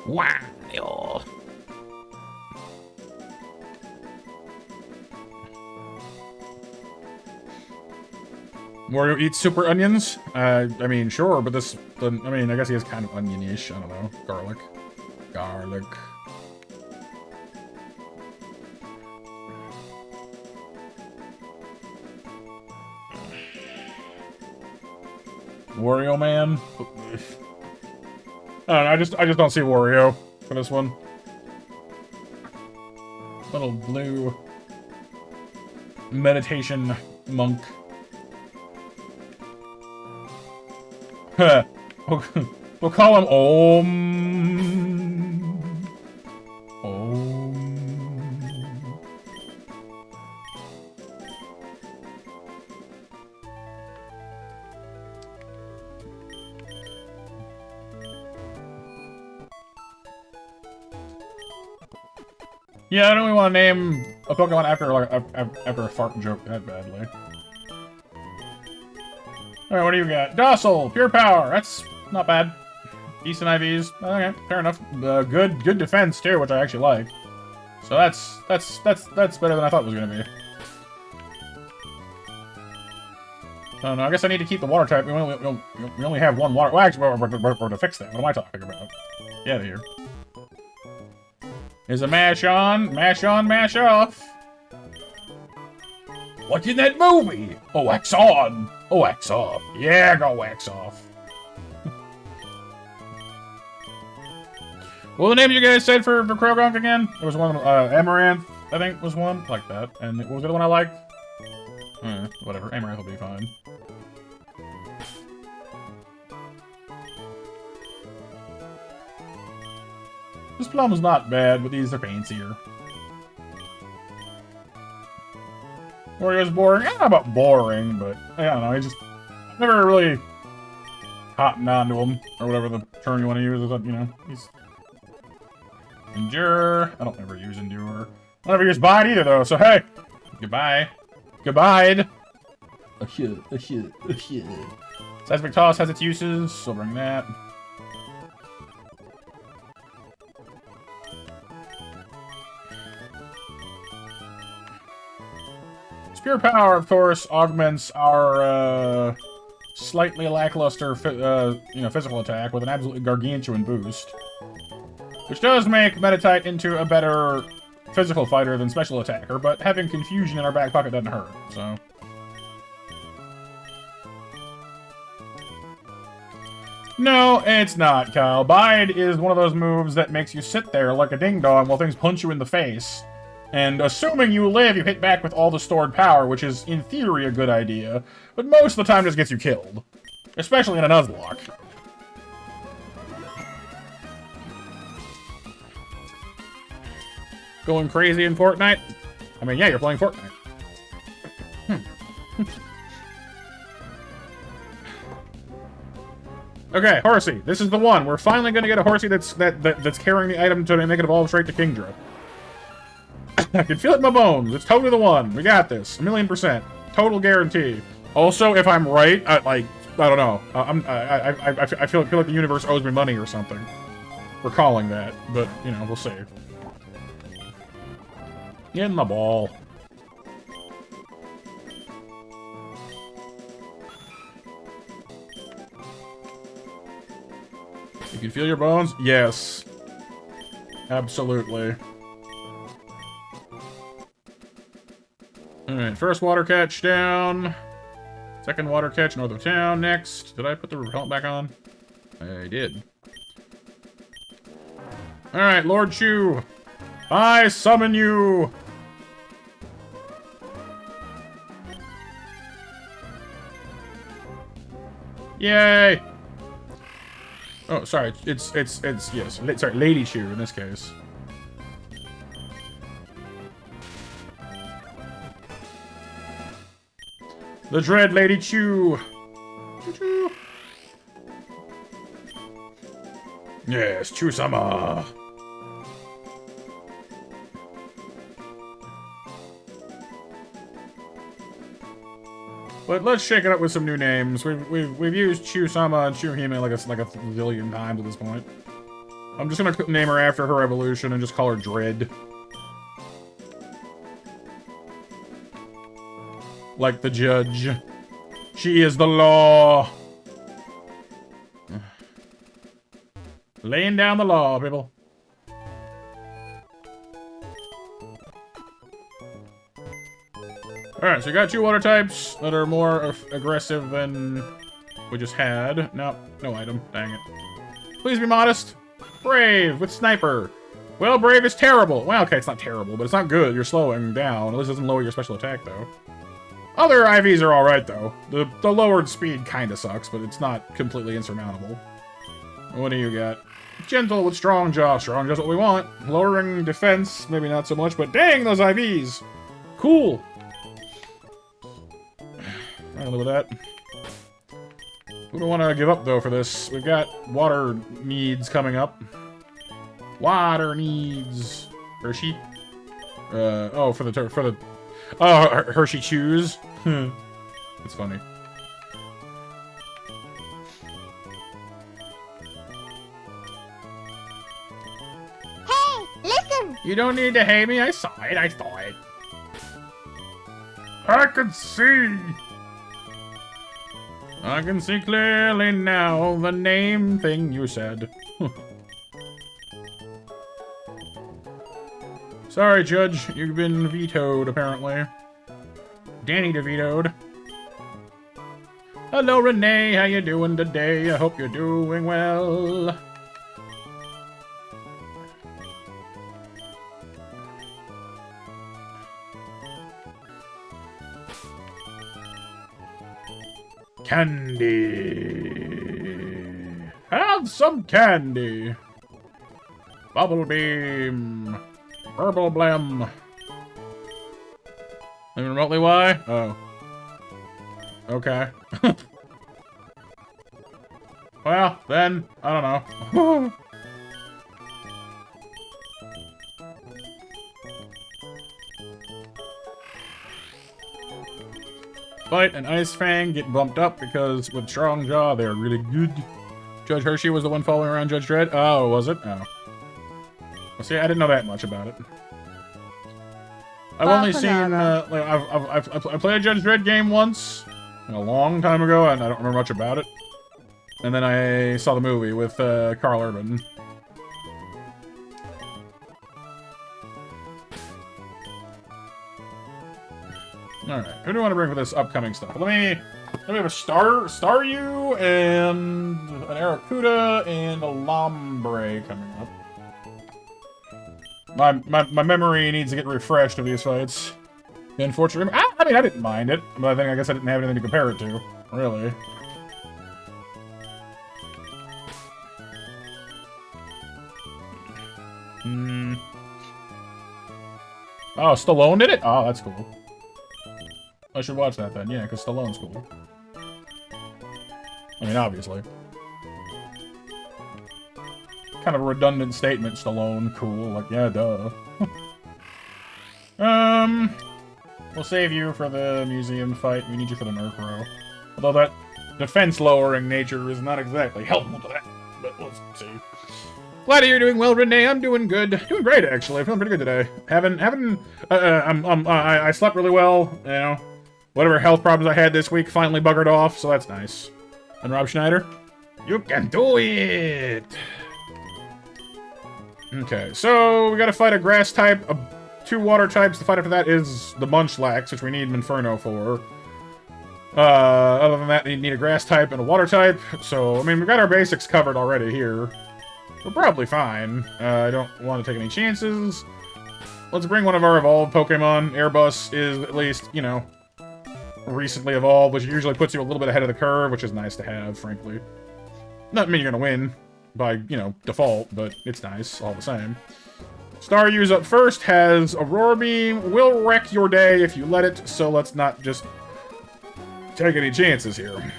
Wario. Wario eats super onions? I mean, sure, but I mean, I guess he is kind of onion-ish. I don't know. Garlic. Garlic. Wario Man? I don't know, I just don't see Wario for this one. Little blue meditation monk. We'll call him Om. Yeah, I don't really want to name a Pokemon after like after a fart joke that badly. Alright, what do you got? Docile, Pure Power, that's not bad. Decent IVs. Okay, fair enough. Good defense too, which I actually like. So that's better than I thought it was gonna be. I don't know, I guess I need to keep the water type. We only have one water. Well, actually, we're to fix that. What am I talking about? Get out of here. Is a mash on, mash off. What's in that movie? Oh, wax on. Oh, wax off. Yeah, go wax off. What were the names you guys said for Krogonk again? There was one, Amaranth, I think, was one. Like that. And what was the other one I liked? Whatever. Amaranth will be fine. This plum's not bad, but these are fancier. Wario's boring. I don't know about boring, but I don't know. I've never really cottoned onto him, or whatever the term you want to use. You know, he's Endure. I don't ever use Endure. I don't ever use Bide either, though. So hey, goodbye, goodbye. Seismic Toss has its uses, so bring that. Pure Power, of course, augments our slightly lackluster, physical attack with an absolutely gargantuan boost, which does make Meditite into a better physical fighter than special attacker. But having confusion in our back pocket doesn't hurt. So, no, it's not, Kyle. Bide is one of those moves that makes you sit there like a ding dong while things punch you in the face. And assuming you live, you hit back with all the stored power, which is, in theory, a good idea. But most of the time just gets you killed. Especially in a Nuzlocke. Going crazy in Fortnite? I mean, yeah, you're playing Fortnite. Okay, Horsey. This is the one. We're finally gonna get a Horsey that's carrying the item to make it evolve straight to Kingdra. I can feel it in my bones. It's totally the one. We got this. 1,000,000%. Total guarantee. Also, if I'm right, I don't know. I feel like the universe owes me money or something. We're calling that, but you know, we'll see. In the ball. You can feel your bones? Yes. Absolutely. Alright, first water catch down. Second water catch north of town next. Did I put the repellent back on? I did. Alright, Lord Chew. I summon you! Yay! Oh, sorry. It's yes. Sorry, Lady Chew in this case. The Dread Lady Chew. Choo-choo. Yes, Chew-sama. But let's shake it up with some new names. We've used Chew-sama and Chew-hime like a zillion times at this point. I'm just gonna name her after her evolution and just call her Dread. Like the judge. She is the law. Laying down the law, people. Alright, so you got two water types that are more aggressive than we just had. No, no item. Dang it. Please be modest. Brave with sniper. Well, brave is terrible. Well, okay, it's not terrible, but it's not good. You're slowing down. At least it doesn't lower your special attack, though. Other IVs are alright, though. The lowered speed kinda sucks, but it's not completely insurmountable. What do you got? Gentle with strong jaw. Strong jaw's what we want. Lowering defense, maybe not so much, but dang, those IVs! Cool! I don't know with that. Who do I want to give up, though, for this? We've got water needs coming up. Water needs. Hershey? Oh, for the... Oh, Hershey Chews? That's funny. Hey, listen! You don't need to hate me. I saw it. I saw it. I can see. I can see clearly now the name thing you said. Sorry, Judge. You've been vetoed, apparently. Danny DeVitoed. Hello, Renee. How you doing today? I hope you're doing well. Candy. Have some candy. Bubble beam. Herbal blam. Even remotely why? Oh. Okay. Well, then, I don't know. Bite and Ice Fang get bumped up because with Strong Jaw, they're really good. Judge Hershey was the one following around Judge Dredd? Oh, was it? Oh. Well, see, I didn't know that much about it. I've only seen, like, I played a Judge Dredd game once, a long time ago, and I don't remember much about it. And then I saw the movie with, Carl Urban. Alright, who do I want to bring for this upcoming stuff? Let me have a Staryu, and an Aracuda, and a Lombre coming up. My memory needs to get refreshed of these fights. Unfortunately, I mean, I didn't mind it, but I guess I didn't have anything to compare it to, really. Oh, Stallone did it? Oh, that's cool. I should watch that then, yeah, because Stallone's cool. I mean, obviously. Kind of a redundant statement, Stallone. Cool. Like, yeah, duh. We'll save you for the museum fight. We need you for the Nerf row. Although that defense-lowering nature is not exactly helpful to that. But we'll see. Glad you're doing well, Renee. I'm doing good. Doing great, actually. I'm feeling pretty good today. I slept really well, you know. Whatever health problems I had this week finally buggered off, so that's nice. And Rob Schneider? You can do it! Okay, so we gotta fight a grass type, 2 water types. The fight after that is the Munchlax, which we need Inferno for. Other than that, you need a grass type and a water type. So, I mean, we've got our basics covered already here. We're probably fine. I don't want to take any chances. Let's bring one of our evolved Pokemon. Airbus is at least, you know, recently evolved, which usually puts you a little bit ahead of the curve, which is nice to have, frankly. Not mean you're gonna win by, you know, default, but it's nice all the same. Staryu's up first, has Aurora Beam, will wreck your day if you let it, so let's not just take any chances here.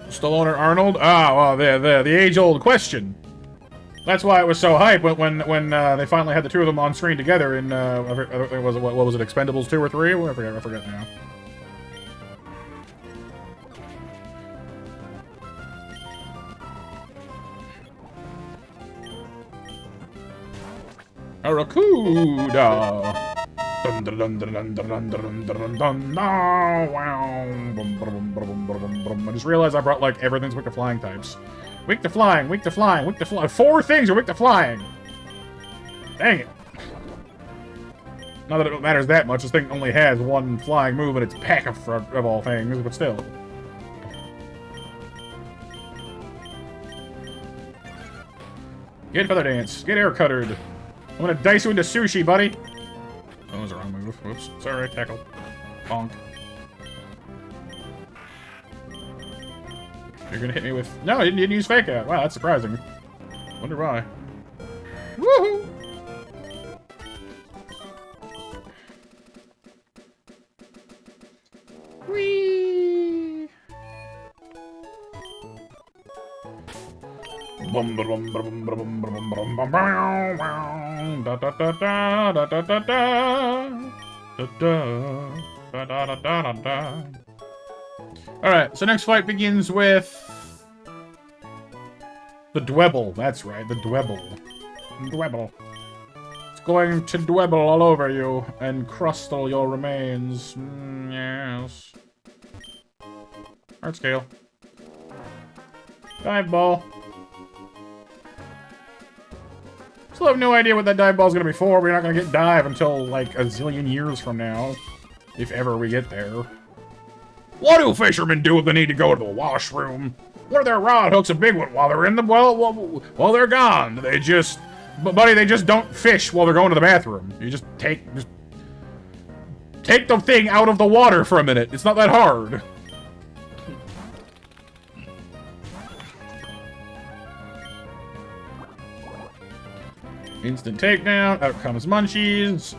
Stallone or Arnold? Ah, well, the age-old question. That's why it was so hype when they finally had the two of them on screen together in what was it, Expendables 2 or 3? I forget now. Aracuda. I just realized I brought, like, everything's weak to flying types. Weak to flying, weak to flying, weak to flying. 4 things are weak to flying! Dang it. Not that it matters that much, this thing only has 1 flying move and its pack of all things, but still. Get Feather Dance. Get Air Cuttered. I'm gonna dice you into sushi, buddy. Oh, that was the wrong move. Whoops. Sorry, tackle. Bonk. You're gonna hit me with... No, you didn't use Fake Out. Wow, that's surprising. Wonder why. Woohoo! Whee! Bum ba bum ba bum ba bum ba bum ba bum ba bum da da da da da da da da da da da da. Alright, so next fight begins with the Dwebble. That's right, the Dwebble. Dwebble. It's going to Dwebble all over you and crustle your remains. Yes. Art scale. Dive ball. Still have no idea what that dive ball's gonna be for. We're not gonna get dive until like a zillion years from now. If ever we get there. What do fishermen do if they need to go to the washroom? What are their rod hooks a big one while they're in the... Well, they're gone. They just... But, buddy, they just don't fish while they're going to the bathroom. You just take the thing out of the water for a minute. It's not that hard. Instant takedown. Out comes Munchies.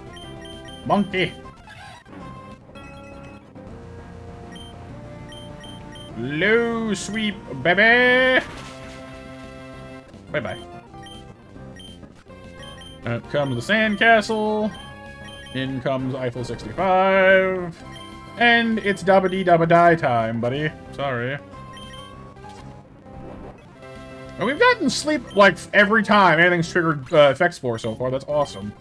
Monkey. Low sweep, baby. Bye-bye. Out comes the sandcastle. In comes Eiffel 65. And it's dabba-dee-dabba-die time, buddy. Sorry. And we've gotten sleep, like, every time anything's triggered effects for so far. That's awesome.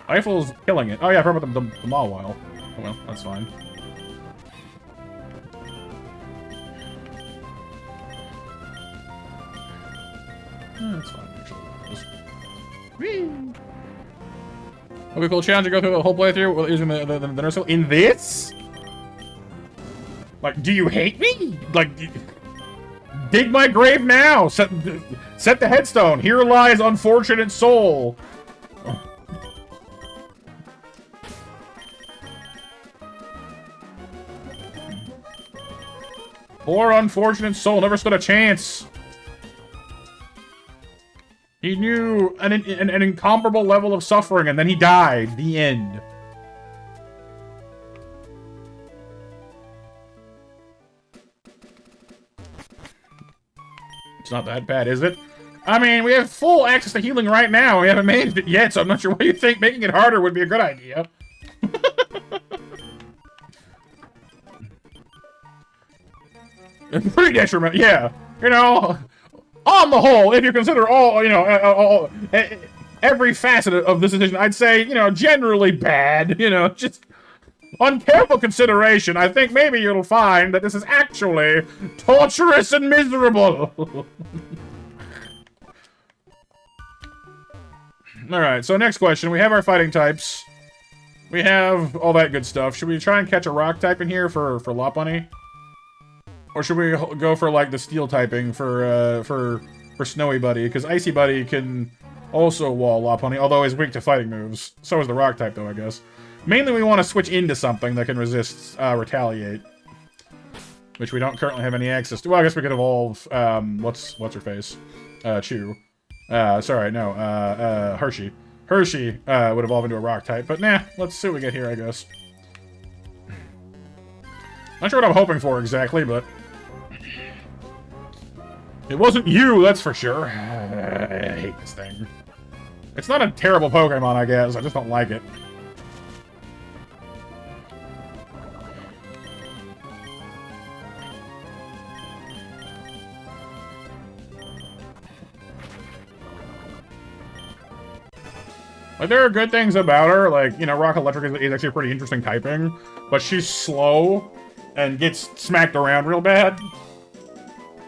Eiffel's killing it. Oh, yeah, I forgot about the Mawile. Oh, well, that's fine. That's fine, actually. Just... Whee! Okay, cool. Challenge to go through the whole playthrough using the Nuzlocke in this? Like, do you hate me? Like, dig my grave now! Set the headstone! Here lies unfortunate soul! Poor unfortunate soul never stood a chance! He knew an incomparable level of suffering, and then he died. The end. It's not that bad, is it? I mean, we have full access to healing right now. We haven't managed it yet, so I'm not sure why you think making it harder would be a good idea. Pretty detrimental, yeah. You know, on the whole, if you consider all, you know, every facet of this decision, I'd say, you know, generally bad. You know, just on careful consideration, I think maybe you'll find that this is actually torturous and miserable. Alright, so next question. We have our fighting types. We have all that good stuff. Should we try and catch a rock type in here for Lopunny? Or should we go for, like, the steel typing for Snowy Buddy? Because Icy Buddy can also wall Lopunny, although he's weak to fighting moves. So is the rock type, though, I guess. Mainly we want to switch into something that can resist Retaliate. Which we don't currently have any access to. Well, I guess we could evolve, what's her face? Chew. Sorry, no, Hershey. Hershey, would evolve into a rock type, but nah, let's see what we get here, I guess. Not sure what I'm hoping for exactly, but... It wasn't you, that's for sure. I hate this thing. It's not a terrible Pokemon, I guess, I just don't like it. Like, there are good things about her, like, you know, Rock Electric is actually a pretty interesting typing, but she's slow and gets smacked around real bad,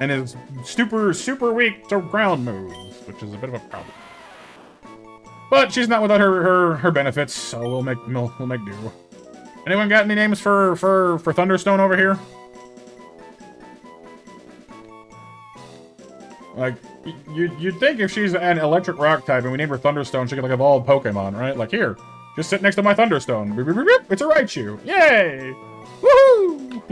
and is super weak to ground moves, which is a bit of a problem. But she's not without her benefits, so we'll make do. Anyone got any names for Thunderstone over here? Like, you'd think if she's an electric rock type and we name her Thunderstone, she could, like, evolve Pokemon, right? Like, here, just sit next to my Thunderstone. It's a Raichu. Yay! Woohoo!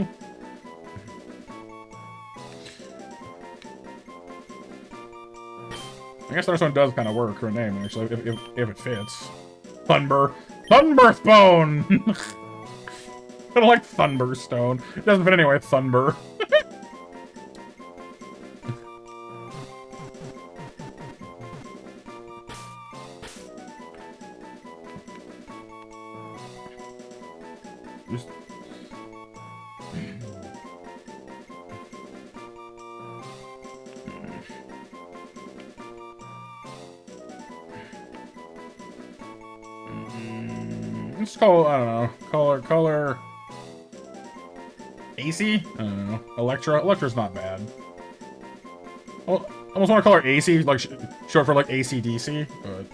I guess Thunderstone does kind of work, her name, actually, if it fits. Thunderstone! I don't like Thunderstone. It doesn't fit anyway, Thunber. Just... Let's call, I don't know, color... AC? I don't know. Electra's not bad. Well, I almost want to call her AC, like, short for, like, AC/DC, but...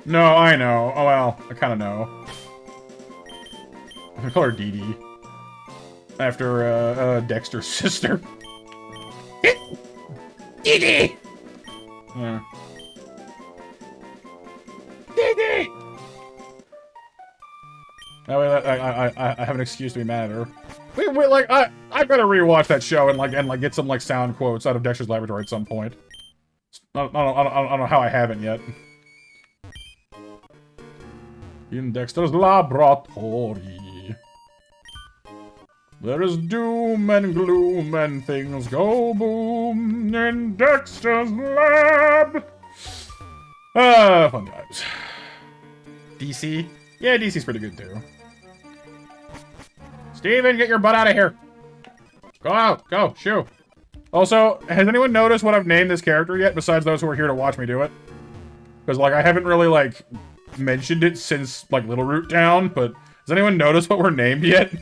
No, I know. Oh, well, I kind of know. I'm gonna call her Dee Dee. After, Dexter's sister. Dee Dee! Yeah. Dee Dee! That way, I have an excuse to be mad at her. Like, I gotta rewatch that show and get some, like, sound quotes out of Dexter's Laboratory at some point. I don't know how I haven't yet. In Dexter's laboratory, there is doom and gloom and things go boom in Dexter's lab. Fun times. DC? Yeah, DC's pretty good too. Steven, get your butt out of here. Go out, go, shoo. Also, has anyone noticed what I've named this character yet, besides those who are here to watch me do it? Because, like, I haven't really, like, mentioned it since, like, Little Root Town, but has anyone noticed what we're named yet?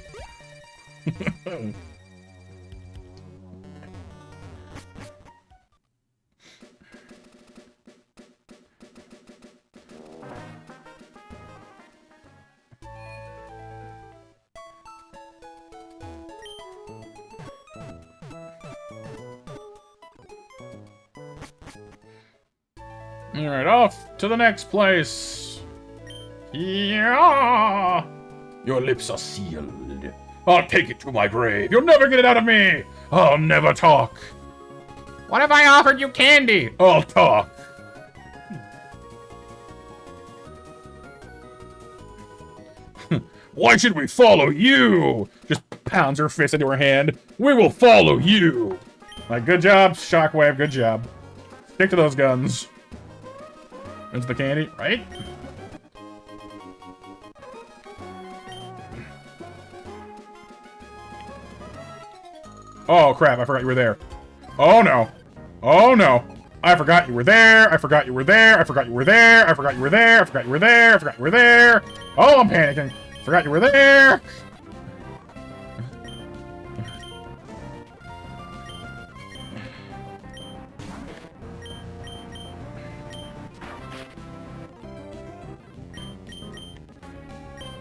Alright, off to the next place. Yeah! Your lips are sealed. I'll take it to my grave. You'll never get it out of me. I'll never talk. What if I offered you candy? I'll talk. Why should we follow you? Just pounds her fist into her hand. We will follow you. Like, good job, Shockwave. Good job. Stick to those guns. Into the candy, right? Oh, crap. I forgot you were there. Oh, no. Oh, no. I forgot you were there. I forgot you were there. I forgot you were there. I forgot you were there. I forgot you were there. I forgot you were there. Oh, I'm panicking. Forgot you were there.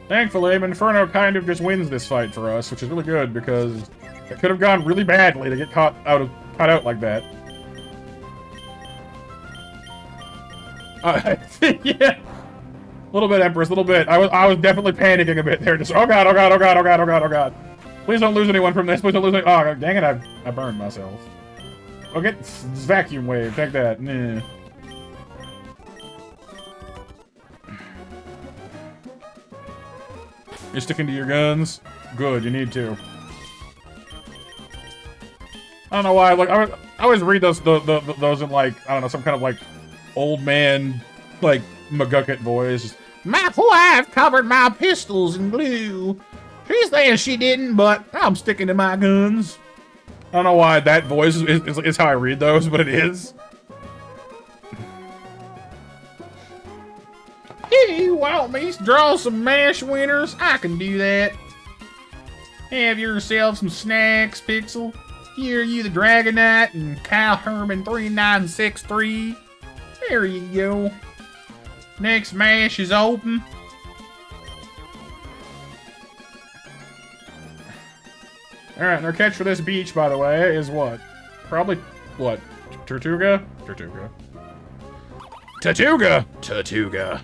Thankfully, Inferno kind of just wins this fight for us, which is really good because it could have gone really badly to get caught out like that. Yeah, a little bit, Empress, a little bit. I was definitely panicking a bit there. Just oh god, oh god, oh god, oh god, oh god, oh god. Please don't lose anyone from this. Please don't lose any. Oh dang it, I burned myself. Oh, get vacuum wave. Take that. Nah. You're sticking to your guns? Good, you need to. I don't know why, like, I always read those in, like, I don't know, some kind of, like, old man, like, McGucket voice. My wife covered my pistols in glue. She says she didn't, but I'm sticking to my guns. I don't know why that voice is how I read those, but it is. You want me to draw some mash winners? I can do that. Have yourself some snacks, Pixel. Here you the Dragonite and Kyle Herman 3963. There you go. Next mash is open. Alright, our catch for this beach, by the way, is what? Probably, what? Tortuga? Tortuga. Tortuga! Tortuga.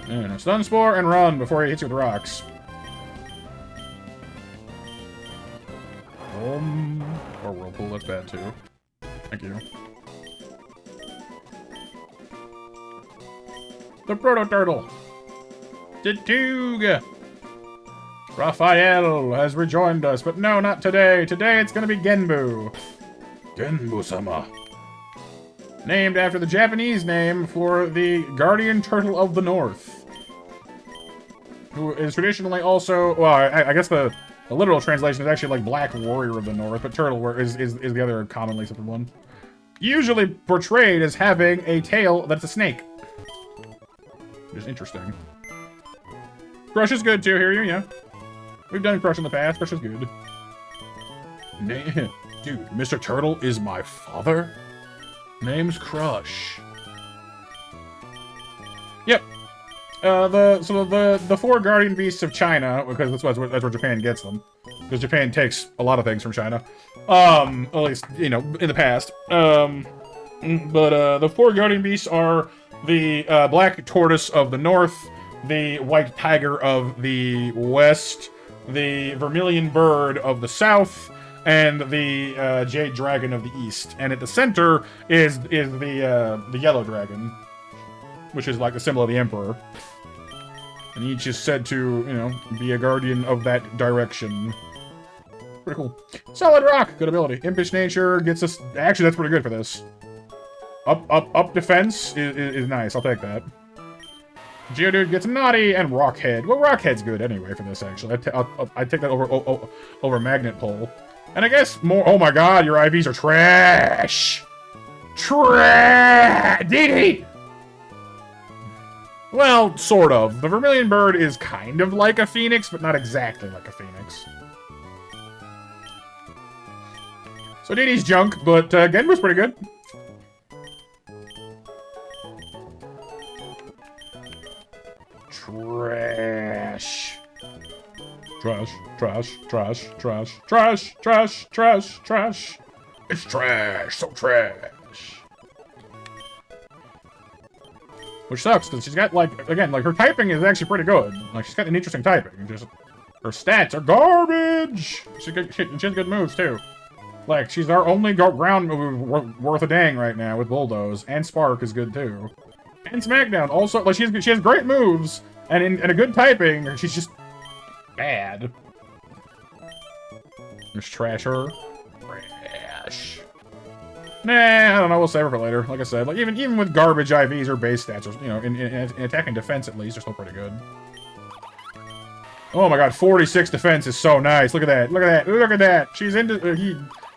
And Stun Spore and run before he hits you with rocks. Or Whirlpool, that's bad too. Thank you. The Proto Turtle! Tortuga! Raphael has rejoined us, but no, not today. Today it's gonna be Genbu. Genbu-sama. Named after the Japanese name for the Guardian Turtle of the North. Who is traditionally also, well, I guess the literal translation is actually like Black Warrior of the North, but Turtle is the other commonly accepted one. Usually portrayed as having a tail that's a snake. Which is interesting. Crush is good too, here you, yeah. We've done Crush in the past, Crush is good. Dude, Mr. Turtle is my father? Name's Crush. Yep. The four guardian beasts of China, because that's where Japan gets them. Because Japan takes a lot of things from China. At least, you know, in the past. The four guardian beasts are the black tortoise of the north, the white tiger of the west, the vermilion bird of the south, and the jade dragon of the east. And at the center is the yellow dragon, which is like the symbol of the emperor. And each is said to, you know, be a guardian of that direction. Pretty cool. Solid Rock, good ability. Impish Nature gets us. Actually, that's pretty good for this. Up defense is nice. I'll take that. Geodude gets Naughty and Rockhead. Well, Rockhead's good anyway for this. Actually, I take that over Magnet Pole. And I guess more. Oh my God, your IVs are trash. Trash. DD. Well, sort of. The Vermilion Bird is kind of like a phoenix, but not exactly like a phoenix. So DD's junk, but Genbu's pretty good. Trash. Trash, trash, trash, trash, trash, trash, trash, trash. It's trash, so trash. Which sucks, because she's got, like, again, like, her typing is actually pretty good. Like, she's got an interesting typing. Just, her stats are garbage! She has good moves, too. Like, she's our only ground move worth a dang right now with Bulldoze. And Spark is good, too. And Smackdown, also, like, she has great moves, and a good typing, she's just bad. Just trash her. Trash. Nah, I don't know. We'll save her for later. Like I said, like even with garbage IVs or base stats, or, you know, in attack and defense at least, they're still pretty good. Oh my god, 46 defense is so nice. Look at that. Look at that. Look at that. She's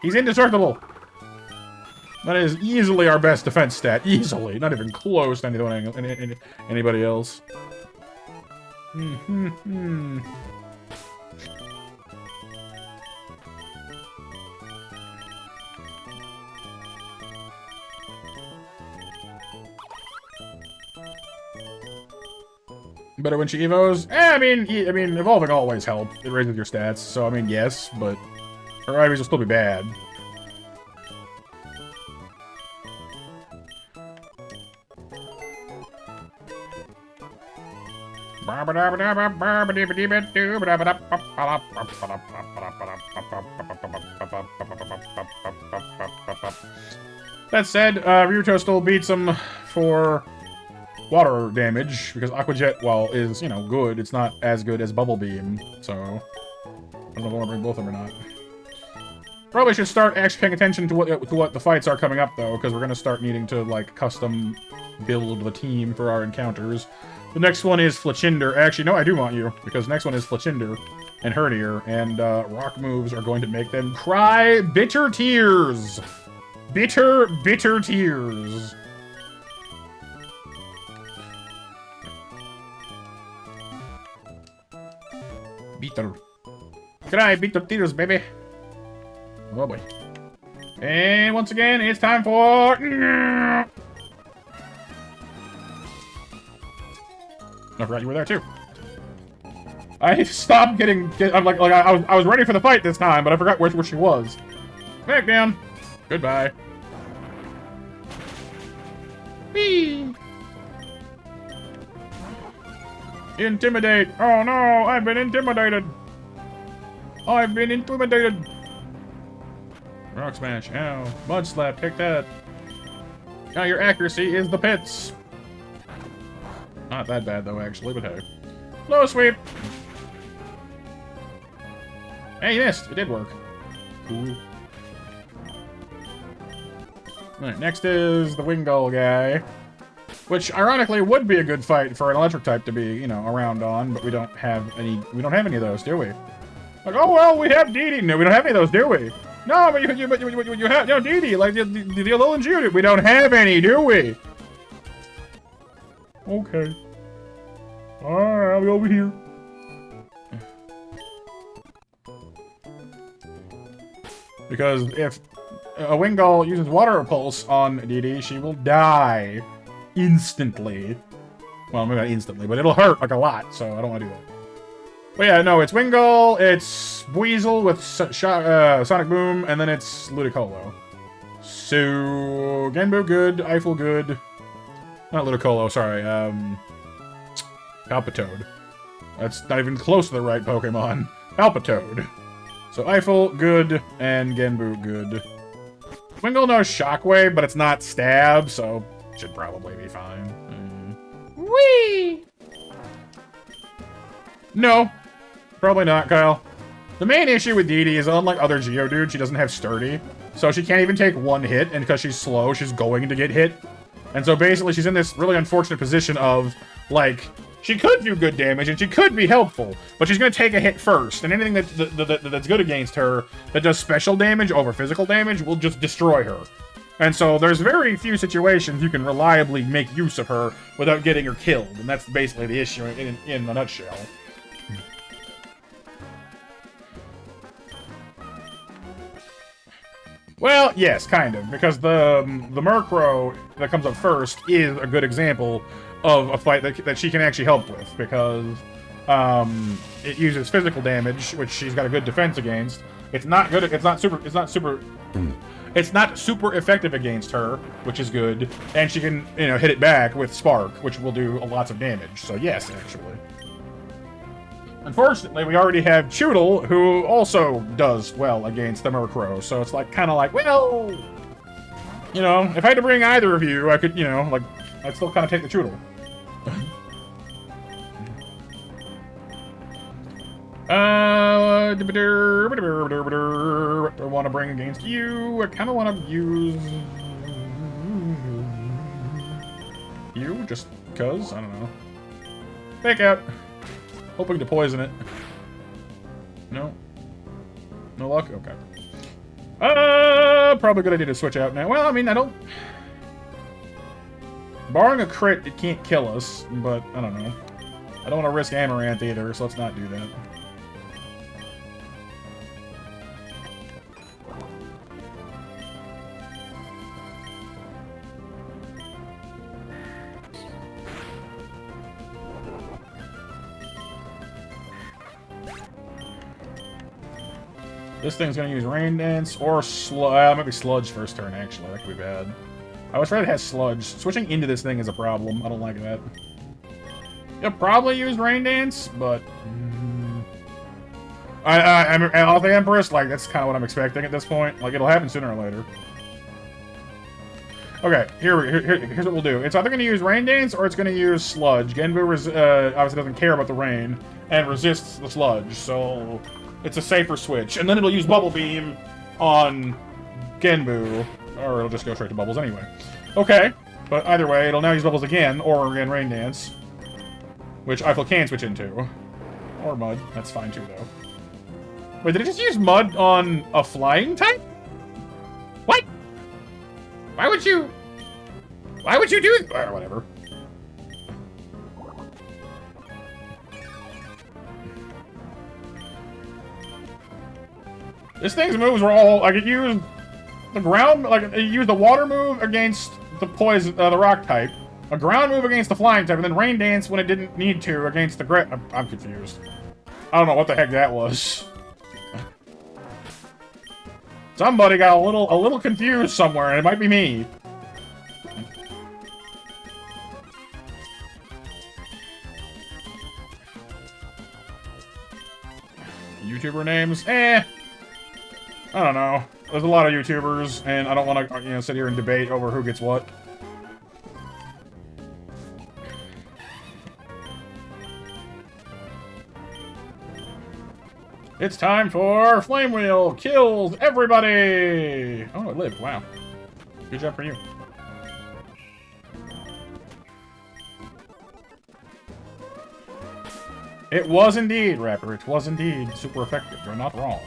he's indestructible. That is easily our best defense stat. Easily. Not even close to anybody else. Better when she evos? I mean, evolving always helps. It raises your stats, so I mean, yes, but her IVs will still be bad. That said, Ryuto still beats him for water damage, because Aqua Jet, while is, you know, good, it's not as good as Bubble Beam, so I don't know if I want to bring both of them or not. Probably should start actually paying attention to what the fights are coming up, though, because we're going to start needing to, like, custom build the team for our encounters. The next one is Fletchinder. Actually, no, I do want you, because the next one is Fletchinder and Herdier, and rock moves are going to make them cry bitter tears. Bitter, bitter tears. Bitter. Cry bitter tears, baby. Oh boy. And once again, it's time for... I forgot you were there too. I stopped I'm like I was ready for the fight this time, but I forgot where she was. Back down. Goodbye. Whee! Intimidate. Oh no, I've been intimidated. I've been intimidated. Rock smash. Ow. Mud slap. Take that. Now your accuracy is the pits. Not that bad though, actually, but hey. Low sweep. Hey, you missed. It did work. Cool. Alright, next is the Wingull guy. Which, ironically, would be a good fight for an electric type to be, you know, around on, but we don't have any of those, do we? Like, oh well, we have Dee Dee. No, we don't have any of those, do we? No, but you have, you know, Dee Dee, like the Alolan Geodude. We don't have any, do we? Okay. Alright, I'll be over here. Because if a Wingull uses Water Pulse on Dee Dee, she will die. Instantly. Well, maybe not instantly, but it'll hurt, like, a lot, so I don't want to do that. But yeah, no, it's Wingull, it's Weasel with Sonic Boom, and then it's Ludicolo. So, Genbu good, Eiffel good. Not Ludicolo, sorry, Palpitoad. That's not even close to the right Pokemon. Palpitoad. So Eiffel, good, and Genbu, good. Wingull knows Shockwave, but it's not Stab, so should probably be fine. Whee! No. Probably not, Kyle. The main issue with Dee Dee is, unlike other Geodude, she doesn't have Sturdy. So she can't even take one hit, and because she's slow, she's going to get hit. And so basically she's in this really unfortunate position of, like, she could do good damage, and she could be helpful, but she's going to take a hit first, and anything that's good against her that does special damage over physical damage will just destroy her. And so there's very few situations you can reliably make use of her without getting her killed, and that's basically the issue in a nutshell. Well, yes, kind of, because the Murkrow that comes up first is a good example of a fight that she can actually help with, because it uses physical damage, which she's got a good defense against. It's not super effective against her, which is good, and she can, you know, hit it back with Spark, which will do lots of damage. So yes, actually. Unfortunately, we already have Choodle, who also does well against the Murkrow, so it's like kind of like, well, you know, if I had to bring either of you, I could, you know, like, I'd still kind of take the Choodle. What do I want to bring against you? I kind of want to use you, just because. I don't know. Fake out. Hoping to poison it. No. No luck? Okay. Probably a good idea to switch out now. Well, I mean, I don't... Barring a crit, it can't kill us, but I don't know. I don't want to risk Amaranth either, so let's not do that. This thing's gonna use Rain Dance or maybe Sludge first turn, actually. That could be bad. I was afraid it has Sludge. Switching into this thing is a problem. I don't like that. You'll probably use Rain Dance, but... I'll the Empress, like, that's kind of what I'm expecting at this point. Like, it'll happen sooner or later. Okay, here's what we'll do. It's either going to use Rain Dance or it's going to use Sludge. Genbu obviously doesn't care about the rain and resists the Sludge, so... It's a safer switch. And then it'll use Bubble Beam on Genbu. Or it'll just go straight to Bubbles anyway. Okay. But either way, it'll now use Bubbles again, or again Rain Dance. Which Eiffel can switch into. Or Mud. That's fine too, though. Wait, did it just use Mud on a flying type? What? Why would you do... Or whatever. This thing's moves were all like it used the ground, like it used the water move against the poison, the rock type, a ground move against the flying type, and then Rain Dance when it didn't need to against the I'm confused. I don't know what the heck that was. Somebody got a little confused somewhere, and it might be me. YouTuber names? I don't know. There's a lot of YouTubers, and I don't want to, sit here and debate over who gets what. It's time for Flame Wheel kills everybody! Oh, it lived. Wow. Good job for you. It was indeed, Rapper. It was indeed super effective. You're not wrong.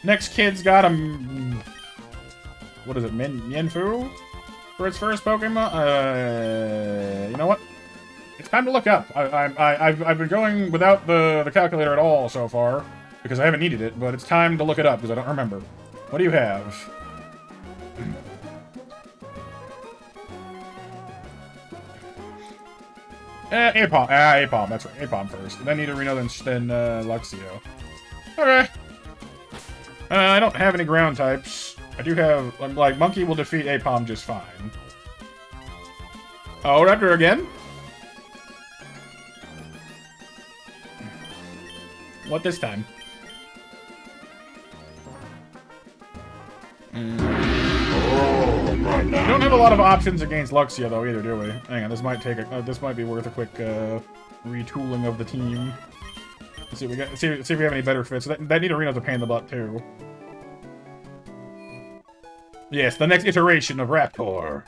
Next kid's got a... What is it? Mienfoo? For its first Pokemon? You know what? It's time to look up. I've been going without the calculator at all so far, because I haven't needed it, but it's time to look it up, because I don't remember. What do you have? Apom. Apom, that's right. Apom first. Then Nidorino, then Luxio. Okay. I don't have any ground types. I do have, like, Monkey will defeat Apom just fine. Oh, Raptor again? What this time? We don't have a lot of options against Luxia, though, either, do we? Hang on, this might take this might be worth a quick retooling of the team. Let's see if we got. See if we have any better fits. That Nidorino's a pain in the butt too. Yes, the next iteration of Raptor.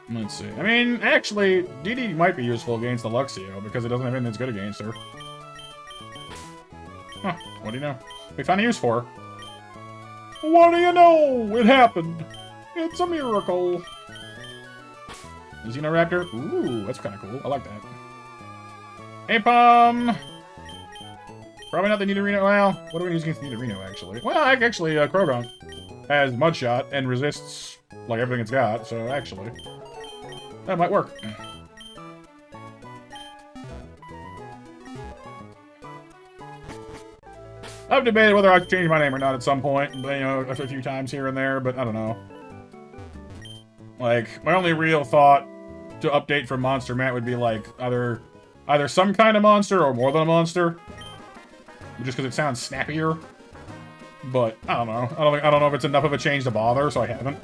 Let's see. I mean, actually, DD might be useful against the Luxio because it doesn't have anything that's good against her. Huh, what do you know? We found a use for her. What do you know? It happened. It's a miracle. Xenoraptor? Ooh, that's kind of cool. I like that. Apom! Probably not the Nidorino. Well, what do we use against Nidorino, actually? Well, actually, Krogon has Mudshot and resists, like, everything it's got, so actually, that might work. I've debated whether I should change my name or not at some point, you know, a few times here and there, but I don't know. Like, my only real thought to update from Monster Matt would be, like, either some kind of monster or more than a monster. Just because it sounds snappier. But, I don't know. I don't know if it's enough of a change to bother, so I haven't.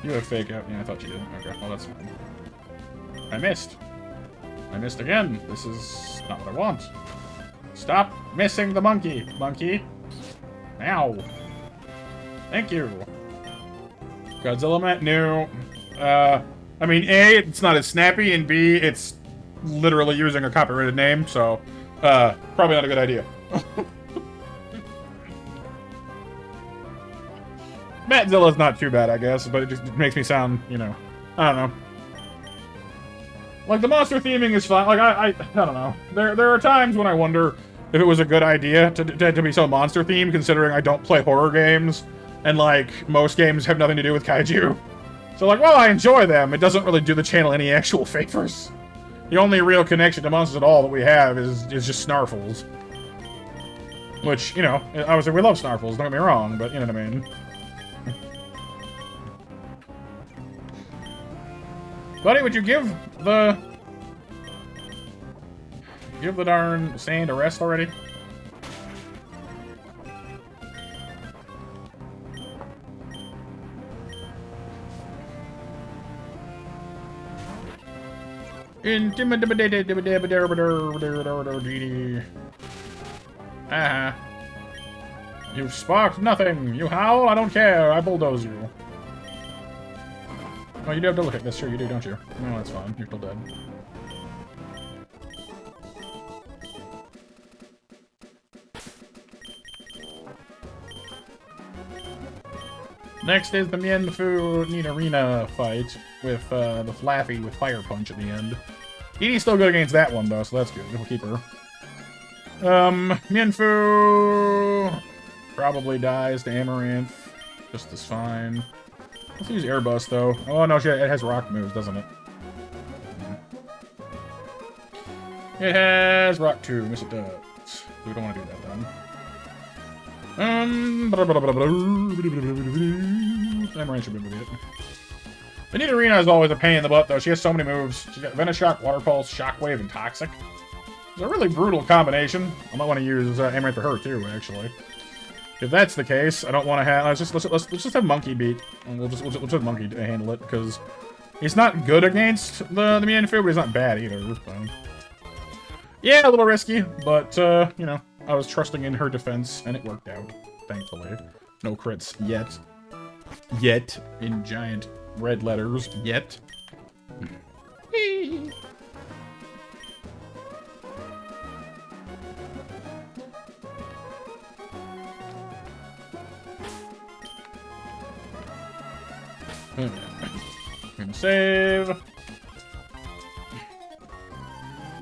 You have fake out. Yeah, I thought you did. Okay, well, that's fine. I missed. I missed again. This is not what I want. Stop missing the monkey, monkey. Ow. Thank you. Godzilla Mat? No. I mean, A, it's not as snappy, and B, it's literally using a copyrighted name, so, probably not a good idea. Matzilla's not too bad, I guess, but it just makes me sound, you know, I don't know. Like, the monster theming is fine. Like, I don't know. There are times when I wonder if it was a good idea to be so monster themed, considering I don't play horror games, and, like, most games have nothing to do with kaiju. So, like, while I enjoy them, it doesn't really do the channel any actual favors. The only real connection to monsters at all that we have is just Snarfles. Which, you know, obviously we love Snarfles, don't get me wrong, but you know what I mean. Buddy, would you give the darn sand a rest already? You've sparked nothing. You howl? I don't care. I bulldoze you. Oh, you do have double kick. That's true. You do, don't you? No, that's fine. You're still dead. Next is the Mienfu Nidorina fight with the Flaffy with Fire Punch at the end. Edie's still good against that one, though, so that's good. We'll keep her. Mienfu probably dies to Amaranth. Just as fine. Let's use Air Bust, though. Oh, no, shit, it has rock moves, doesn't it? It has rock too. Yes, it does. So we don't want to do that, then. Amaranth should be able to get it. The Nidorina is always a pain in the butt, though. She has so many moves. She's got Venoshock, Water Pulse, Shockwave, and Toxic. It's a really brutal combination. I might want to use Amaranth for her, too, actually. If that's the case, I don't want to have... let's just have Monkey beat. We'll just have Monkey handle it, because he's not good against the Mienfoo, but he's not bad either. So. Yeah, a little risky, but, you know, I was trusting in her defense, and it worked out, thankfully. No crits yet. Yet. In giant red letters. Yet. Gonna save.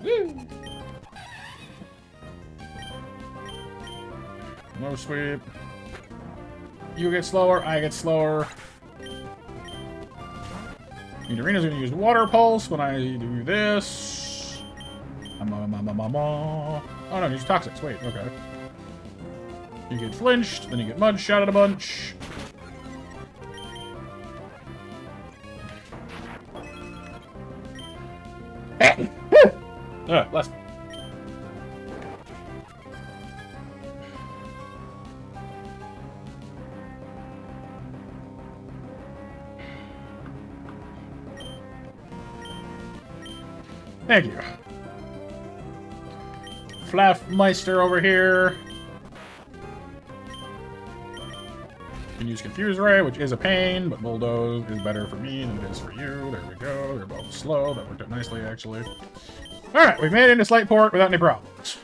Woo. No sweep. You get slower, I get slower. Nidorina's gonna use Water Pulse when I do this. Oh no, use Toxics. Wait, okay. You get flinched, then you get Mud Shot at a bunch. Last. Thank you. Flaffmeister over here. You can use Confuse Ray, which is a pain, but Bulldoze is better for me than it is for you. There we go. They're both slow. That worked out nicely, actually. Alright, we've made it into Slightport without any problems.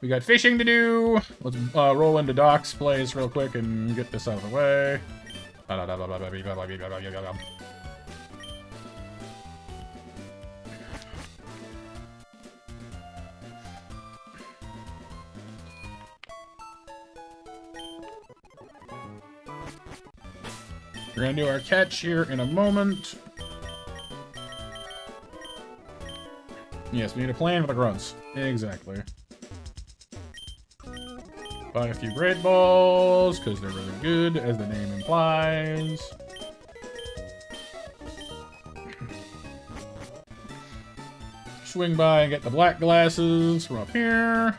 We got fishing to do. Let's roll into Doc's place real quick and get this out of the way. We're gonna do our catch here in a moment. Yes, we need a plan for the grunts. Exactly. Buy a few Great Balls, because they're really good, as the name implies. Swing by and get the black glasses from up here.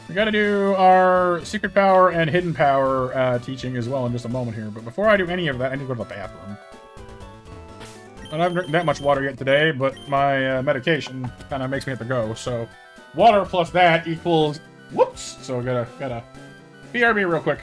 We gotta do our secret power and hidden power teaching as well in just a moment here. But before I do any of that, I need to go to the bathroom. I haven't drank that much water yet today, but my medication kind of makes me have to go. So water plus that equals whoops. So gotta BRB real quick.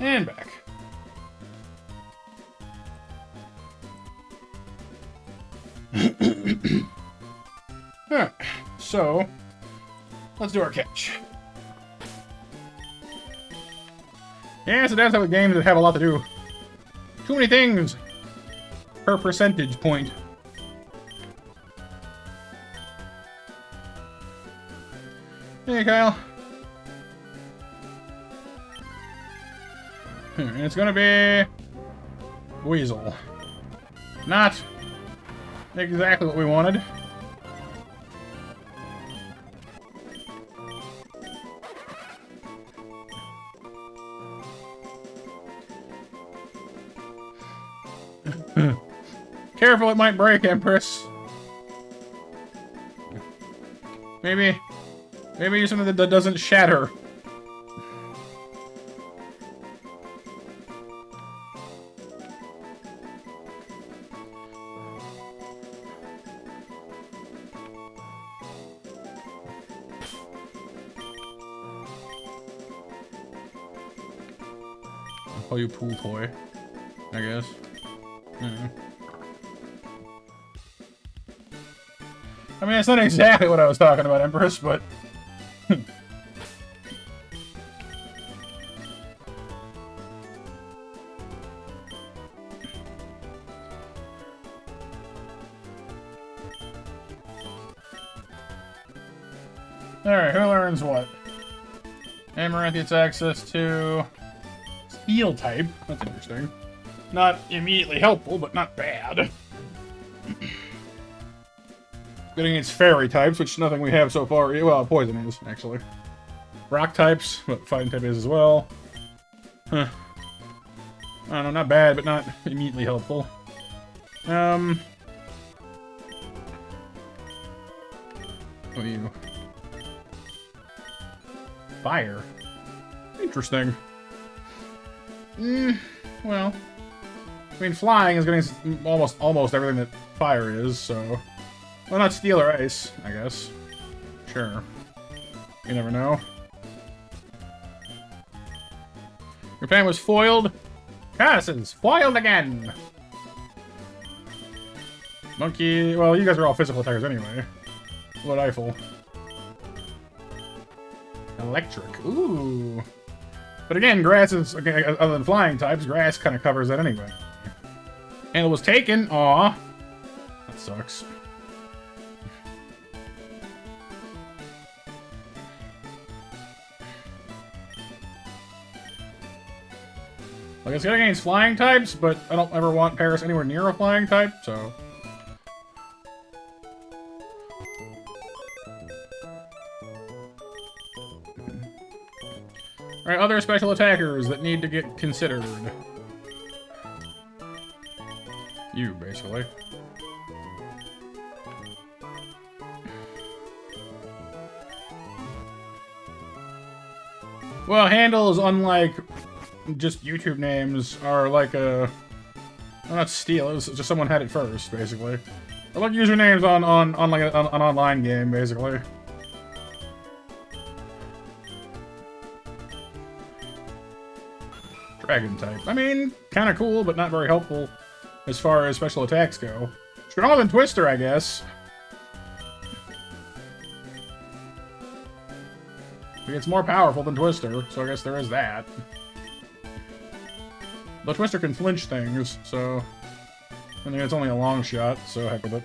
And back. Alright, so let's do our catch. Yeah, so that's how the games that have a lot to do. Too many things per percentage point. Hey, Kyle. And it's gonna be Weasel. Not exactly what we wanted. Careful, it might break, Empress. Maybe something that doesn't shatter. I'll call you pool toy, I guess. I mean, it's not exactly what I was talking about, Empress, but... Alright, who learns what? Amaranth gets access to... Steel type. That's interesting. Not immediately helpful, but not bad. Getting its fairy types, which nothing we have so far. Well, poison is, actually. Rock types, but fighting type is as well. Huh. I don't know, not bad, but not immediately helpful. What are you? Fire. Interesting. Well, I mean, flying is getting almost everything that fire is, so... Well, not steel or ice, I guess. Sure. You never know. Your plan was foiled. Curses! Foiled again! Monkey... Well, you guys are all physical attackers anyway. What Eiffel? Electric. Ooh. But again, grass is... Okay, other than flying types, grass kind of covers that anyway. And it was taken. Aw. That sucks. Like, it's good against flying types, but I don't ever want Paris anywhere near a flying type, so... Alright, other special attackers that need to get considered. You, basically. Well, handles, unlike just YouTube names, are like a... Well, not steal, it was just someone had it first, basically. Or like usernames on like an online game, basically. Dragon type. I mean, kind of cool, but not very helpful as far as special attacks go. Stronger than Twister, I guess. It's more powerful than Twister, so I guess there is that. Though Twister can flinch things, so... I mean, it's only a long shot, so heck with it.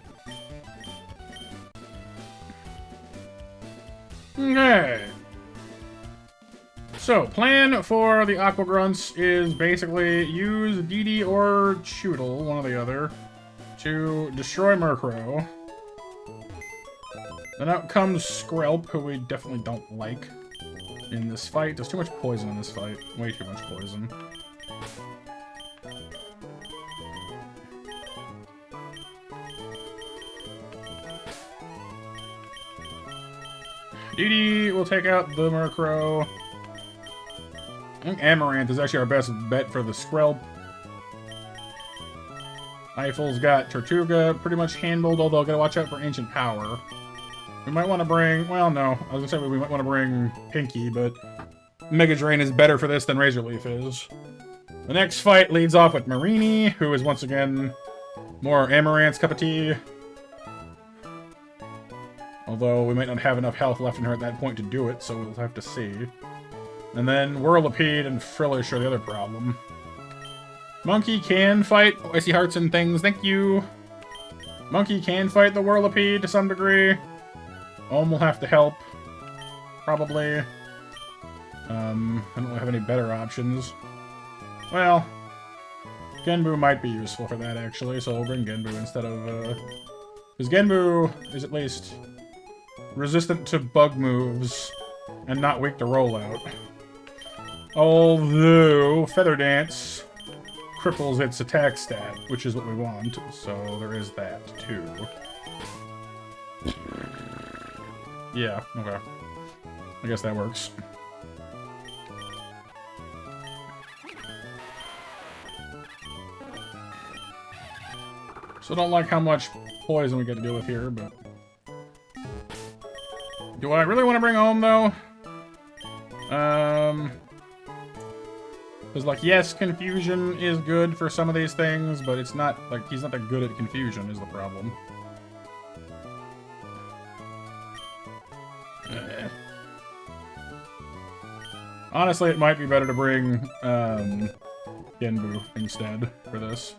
Okay. So, plan for the Aqua Grunts is basically use Dee or Choodle, one or the other, to destroy Murkrow. Then out comes Skrelp, who we definitely don't like in this fight. There's too much poison in this fight. Way too much poison. Dee will take out the Murkrow. I think Amaranth is actually our best bet for the Skrelp. Eiffel's got Tortuga pretty much handled, although gotta watch out for Ancient Power. We might want to bring... Well, no. I was gonna say we might want to bring Pinky, but... Mega Drain is better for this than Razor Leaf is. The next fight leads off with Marini, who is once again more Amaranth's cup of tea. Although we might not have enough health left in her at that point to do it, so we'll have to see. And then Whirlipede and Frillish are the other problem. Monkey can fight Icy Hearts and things, thank you. Monkey can fight the Whirlipede to some degree. Ohm will have to help, probably. I don't really have any better options. Well, Genbu might be useful for that, actually, so we'll bring Genbu instead of, because Genbu is at least resistant to bug moves and not weak to rollout. Although, Feather Dance cripples its attack stat, which is what we want, so there is that, too. Yeah, okay. I guess that works. So I don't like how much poison we get to deal with here, but... Do I really want to bring Ohm, though? Because, like, yes, Confusion is good for some of these things, but it's not, like, he's not that good at Confusion is the problem. Honestly, it might be better to bring, Genbu instead for this.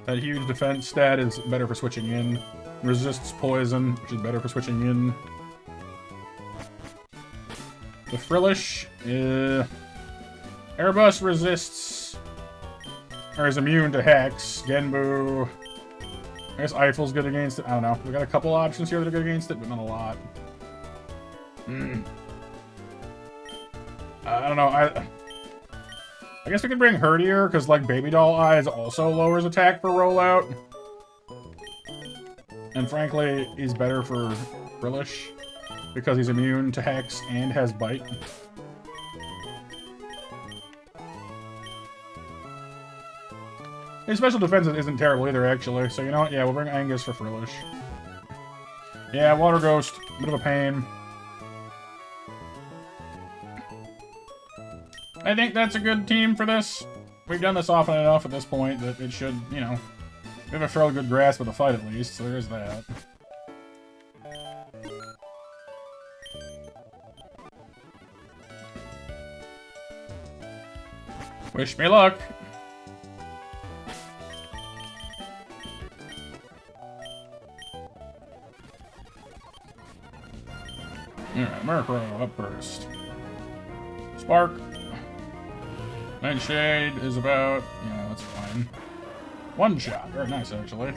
That huge defense stat is better for switching in. Resists poison, which is better for switching in. The Frillish, Airbus resists, or is immune to Hex. Genbu, I guess Eiffel's good against it. I don't know. We got a couple options here that are good against it, but not a lot. I don't know. I guess we could bring Herdier, because, like, Baby Doll Eyes also lowers attack for rollout. And frankly, he's better for Frillish, because he's immune to Hex and has Bite. His special defense isn't terrible either, actually. So, you know what? Yeah, we'll bring Angus for Frillish. Yeah, Water Ghost, bit of a pain. I think that's a good team for this. We've done this often enough at this point that it should, you know, we have a fairly good grasp of the fight at least, so there's that. Wish me luck. Alright, Murkrow up first. Spark. Nightshade is about... yeah, that's fine. One shot. Very nice, actually.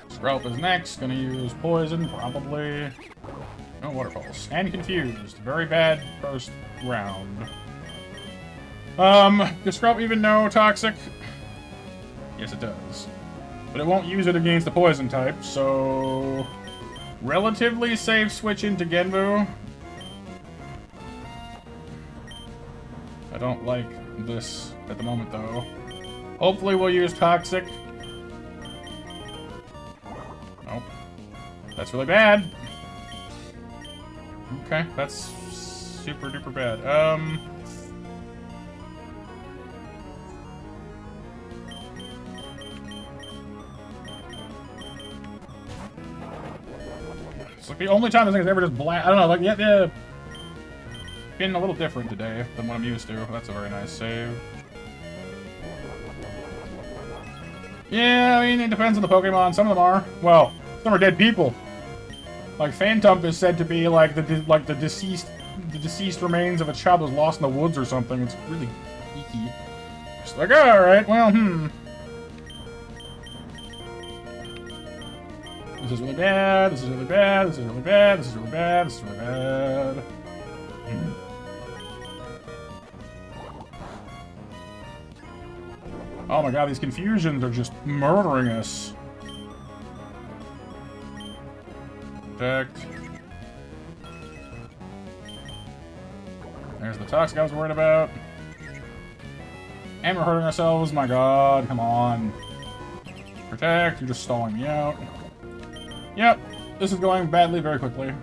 Skrelp is next. Gonna use Poison, probably. No Waterfalls. And Confused. Very bad first round. Does Skrelp even know Toxic? Yes, it does. But it won't use it against the Poison type, so... relatively safe switch into Genbu. I don't like this at the moment, though. Hopefully we'll use Toxic. Nope. That's really bad. Okay, that's super duper bad. It's like the only time this thing is ever just black. I don't know, like, yeah. Being a little different today than what I'm used to. That's a very nice save. Yeah, I mean, it depends on the Pokemon. Some of them are. Well, some are dead people. Like, Phantump is said to be like the deceased remains of a child that was lost in the woods or something. It's really geeky. Just like, alright, well, This is really bad, this is really bad, this is really bad, this is really bad, this is really bad. Oh my god, these confusions are just murdering us. Protect. There's the Toxic I was worried about. And we're hurting ourselves, my god, come on. Protect, you're just stalling me out. Yep, this is going badly very quickly.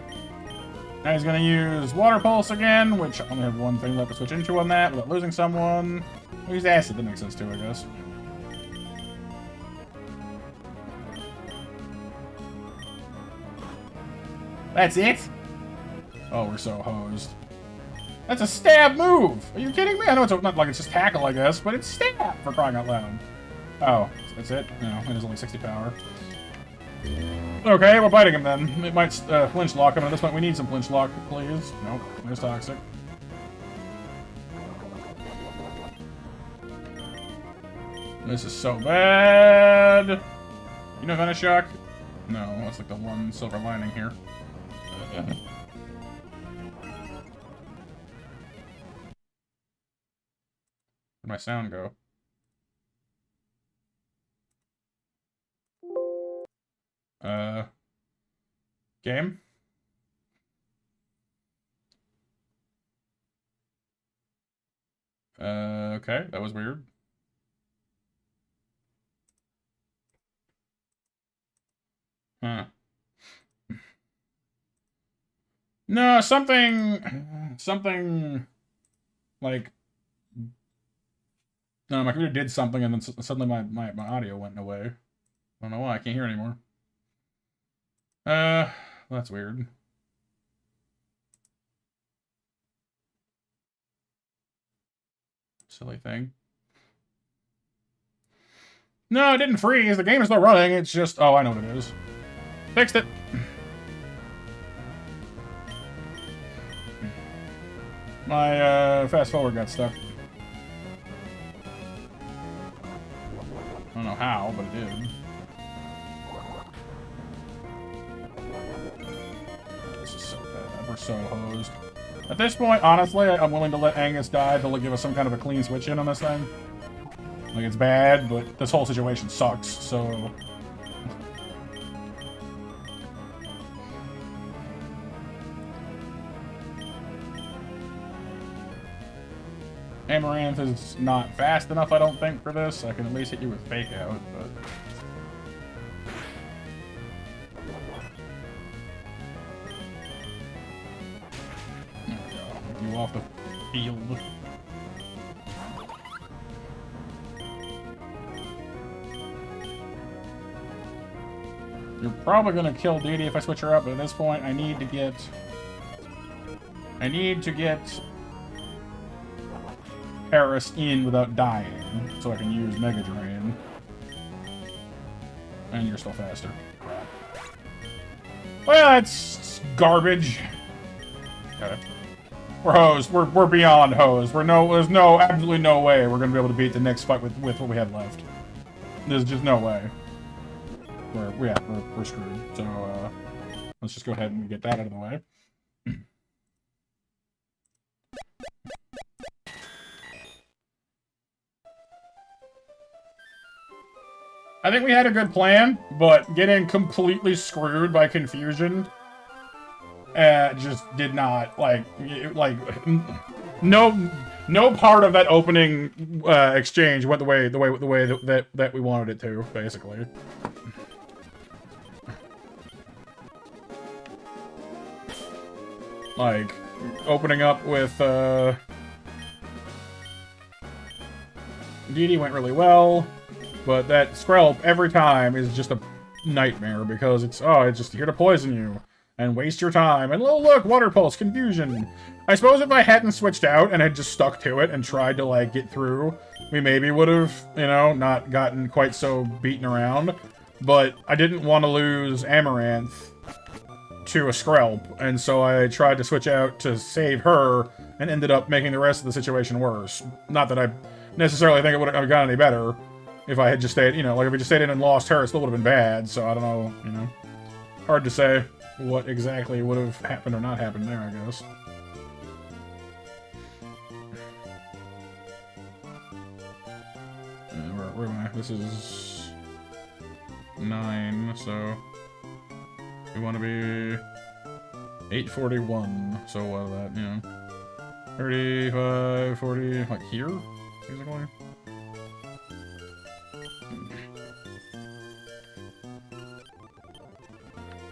Now he's gonna use Water Pulse again, which I only have one thing left to switch into on that without losing someone. We'll use Acid, that makes sense too, I guess. That's it? Oh, we're so hosed. That's a stab move! Are you kidding me? I know it's not like it's just tackle, I guess, but it's stab for crying out loud. Oh, that's it? No, it is only 60 power. Okay, we're biting him then. It might flinch lock him, and at this point we need some flinch lock, please. Nope, there's Toxic. This is so bad! You know Venom Shock? No, that's like the one silver lining here. Where'd my sound go? Game? Okay, that was weird. Huh. No, something, like, no, my computer did something and then suddenly my audio went away. I don't know why, I can't hear anymore. That's weird. Silly thing. No, it didn't freeze. The game is still running. It's just... Oh, I know what it is. Fixed it. My, fast forward got stuck. I don't know how, but it did. This is so bad. We're so hosed. At this point, honestly, I'm willing to let Angus die to give us some kind of a clean switch in on this thing. Like, it's bad, but this whole situation sucks, so... Amaranth is not fast enough, I don't think, for this. I can at least hit you with Fake Out, but... There we go. Get you off the field. You're probably gonna kill Dee Dee if I switch her up, but at this point, I need to get Paris in without dying, so I can use Mega Drain. And you're still faster. Well, that's garbage. Okay. We're hosed. We're beyond hosed. There's absolutely no way we're gonna be able to beat the next fight with what we have left. There's just no way. We're screwed. So let's just go ahead and get that out of the way. I think we had a good plan, but getting completely screwed by confusion just did not no part of that opening exchange went the way that we wanted it to, basically. Like opening up with Dee Dee went really well. But that Skrelp every time is just a nightmare because it's just here to poison you and waste your time. And oh look, Water Pulse, confusion. I suppose if I hadn't switched out and had just stuck to it and tried to like get through, we maybe would have, you know, not gotten quite so beaten around. But I didn't want to lose Amaranth to a Skrelp, and so I tried to switch out to save her and ended up making the rest of the situation worse. Not that I necessarily think it would have gotten any better. If I had just stayed, you know, like if we just stayed in and lost her, it still would have been bad, so I don't know, you know. Hard to say what exactly would have happened or not happened there, I guess. Where am I? This is 9, so we want to be 841, so what is that, you know, 35, 40, like here, basically.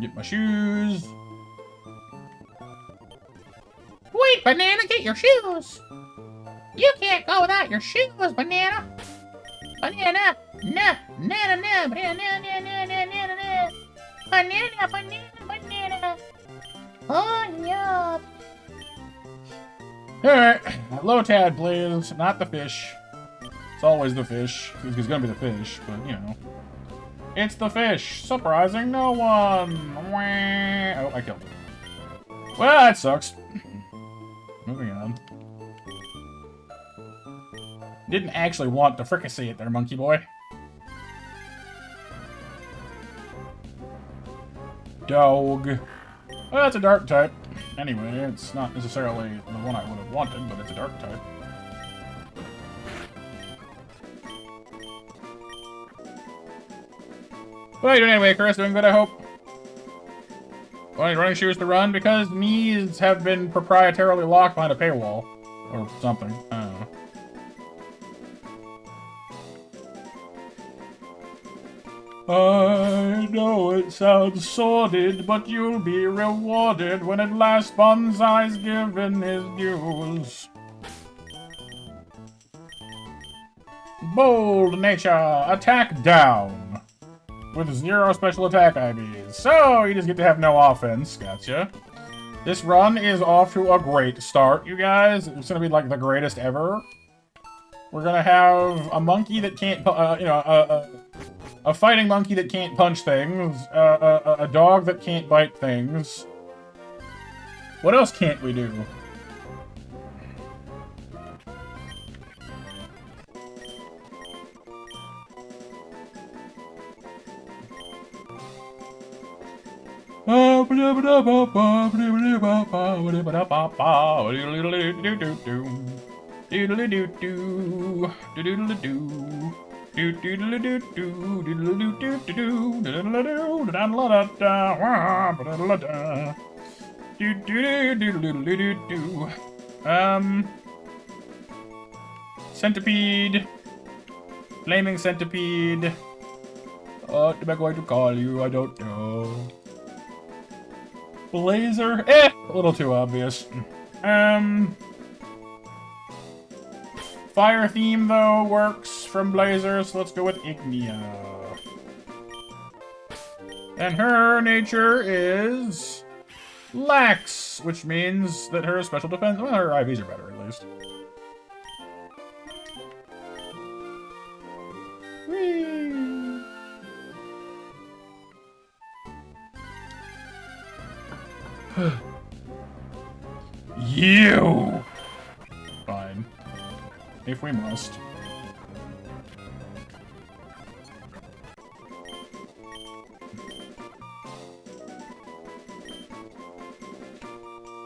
Get my shoes. Wait, Banana, get your shoes. You can't go without your shoes, Banana. Banana, banana, banana, banana, banana, banana. Oh, yeah. Alright, low tad, please. Not the fish. It's always the fish. It's gonna be the fish, but you know. It's the fish. Surprising no one. Wah. Oh, I killed it. Well, that sucks. Moving on. Didn't actually want to fricassee it there, monkey boy. Dog. Well, that's a dark type. Anyway, it's not necessarily the one I would have wanted, but it's a dark type. What are you doing anyway, Chris? Doing good, I hope? Running shoes to run because knees have been proprietarily locked behind a paywall. Or something. I don't know. I know it sounds sordid, but you'll be rewarded when at last Bonsai's given his dues. Bold nature, attack down. With 0 special attack IVs. So, you just get to have no offense. Gotcha. This run is off to a great start, you guys. It's gonna be like the greatest ever. We're gonna have a monkey that can't, a fighting monkey that can't punch things. A dog that can't bite things. What else can't we do? Centipede. Flaming centipede. What am I going to call you? I don't know. Blazer? A little too obvious. Fire theme, though, works from Blazer, so let's go with Ignia. And her nature is Lax, which means that her special defense, well, her IVs are better, at least. Whee! You! Fine. If we must.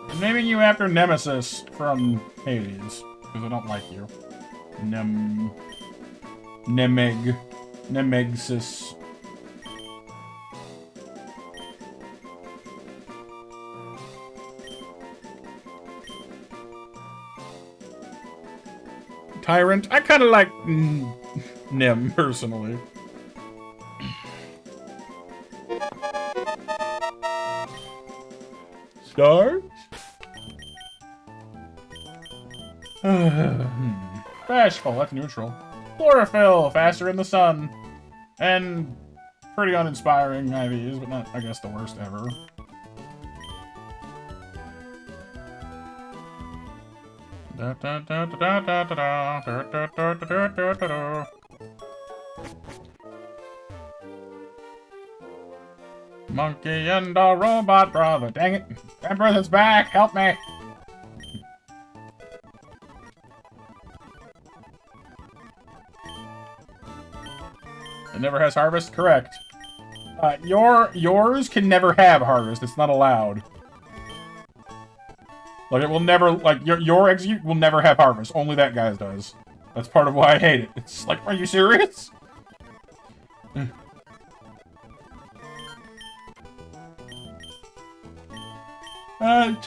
I'm naming you after Nemesis from Hades, because I don't like you. Nemegsis. Tyrant. I kind of like Nem, personally. Stars? Bashful, that's neutral. Chlorophyll, faster in the sun. And pretty uninspiring IVs, but not, I guess, the worst ever. Monkey and a robot brother. Dang it. That brother's back. Help me. It never has harvest? Correct. Yours can never have harvest. It's not allowed. Like, it will never, like, your execute will never have harvest. Only that guy's does. That's part of why I hate it. It's like, are you serious?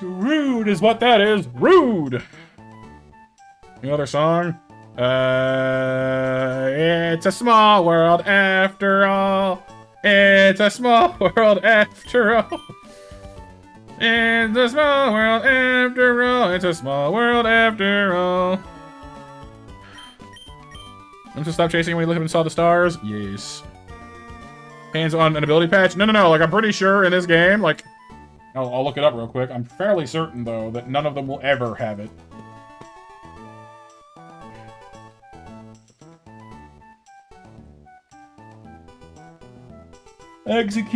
Rude is what that is. Rude. Any other song? It's a small world after all. It's a small world after all. It's a small world after all. It's a small world after all. I'm to stop chasing when you look up and saw the stars? Yes. Hands on an ability patch? No, no, no. Like, I'm pretty sure in this game, like... I'll look it up real quick. I'm fairly certain, though, that none of them will ever have it. Execute.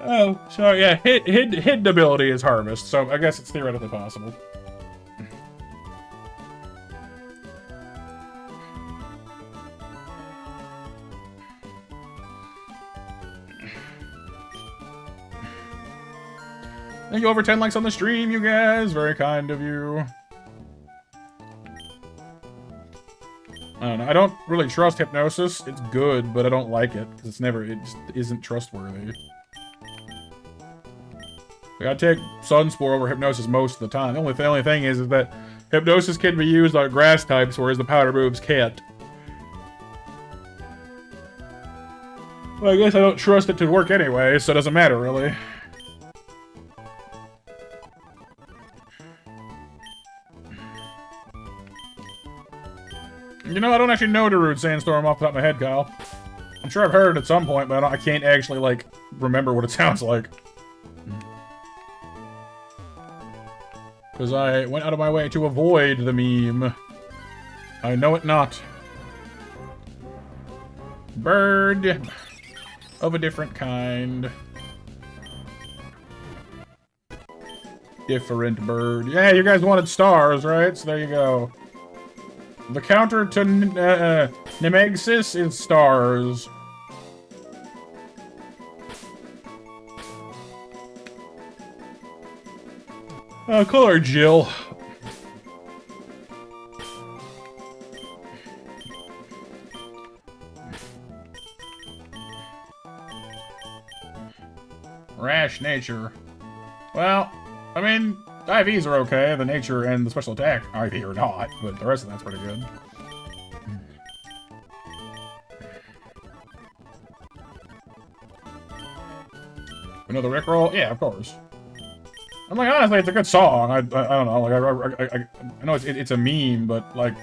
Oh, sorry. Yeah, hidden ability is harvest, so I guess it's theoretically possible. Thank you over 10 likes on the stream, you guys. Very kind of you. I don't know. I don't really trust hypnosis. It's good, but I don't like it because it just isn't trustworthy. I gotta take Sunspore over hypnosis most of the time. The only thing is that hypnosis can be used on grass types, whereas the powder moves can't. Well, I guess I don't trust it to work anyway, so it doesn't matter really. You know, I don't actually know Darude Sandstorm off the top of my head, Kyle. I'm sure I've heard it at some point, but I can't actually, like, remember what it sounds like. Because I went out of my way to avoid the meme. I know it not. Bird of a different kind. Different bird. Yeah, you guys wanted stars, right? So there you go. The counter to Nemegsis is stars. Call her Jill. Rash nature. Well, I mean, IVs are okay. The nature and the special attack IV are not, but the rest of that's pretty good. Another Rickroll? Yeah, of course. I'm like, honestly, it's a good song. I don't know. Like, I know it's a meme, but like,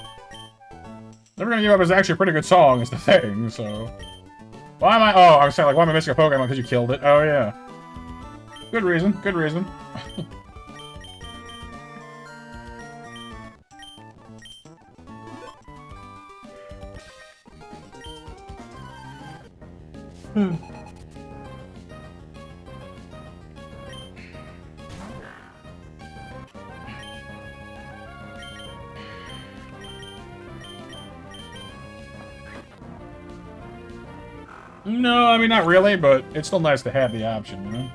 Never Gonna Give Up is actually a pretty good song. Is the thing. So, why am I? Oh, I was saying like, why am I missing a Pokemon? Because you killed it. Oh yeah. Good reason. Good reason. No, I mean, not really, but it's still nice to have the option, you know?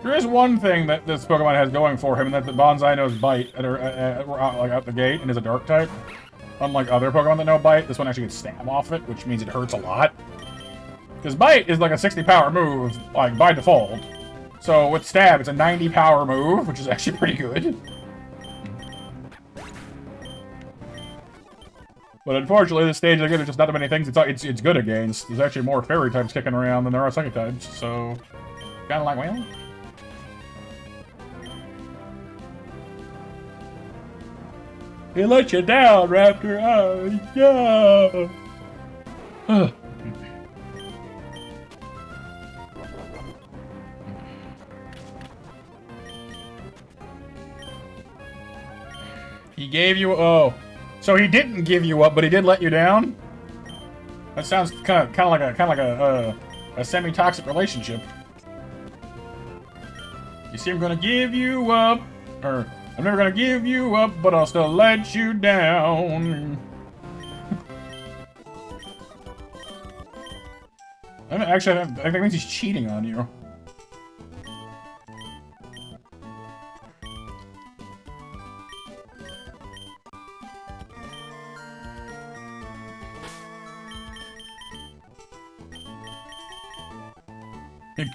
There is one thing that this Pokemon has going for him, and that's that Bonsai knows Bite like out the gate and is a Dark type. Unlike other Pokemon that know Bite, this one actually gets Stab off it, which means it hurts a lot. Because Bite is like a 60 power move, like, by default. So with Stab, it's a 90 power move, which is actually pretty good. But unfortunately, this stage of the game, there's just not that many things it's good against. There's actually more Fairy types kicking around than there are Psychic types, so... Kinda like, well... He let you down, Raptor! Oh, yeah! He gave you... Oh. So he didn't give you up, but he did let you down? That sounds kind of like a semi-toxic relationship. You see, I'm gonna give you up, or I'm never gonna give you up, but I'll still let you down. Actually, I think that means he's cheating on you.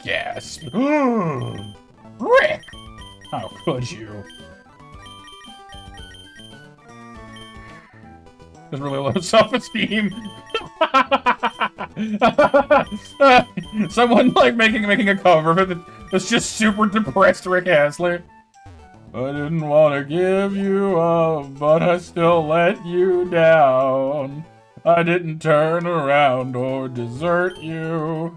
Gasp. Rick! How could you? There's really low self-esteem. Someone like making a cover that's just super depressed Rick Astley. I didn't want to give you up, but I still let you down. I didn't turn around or desert you.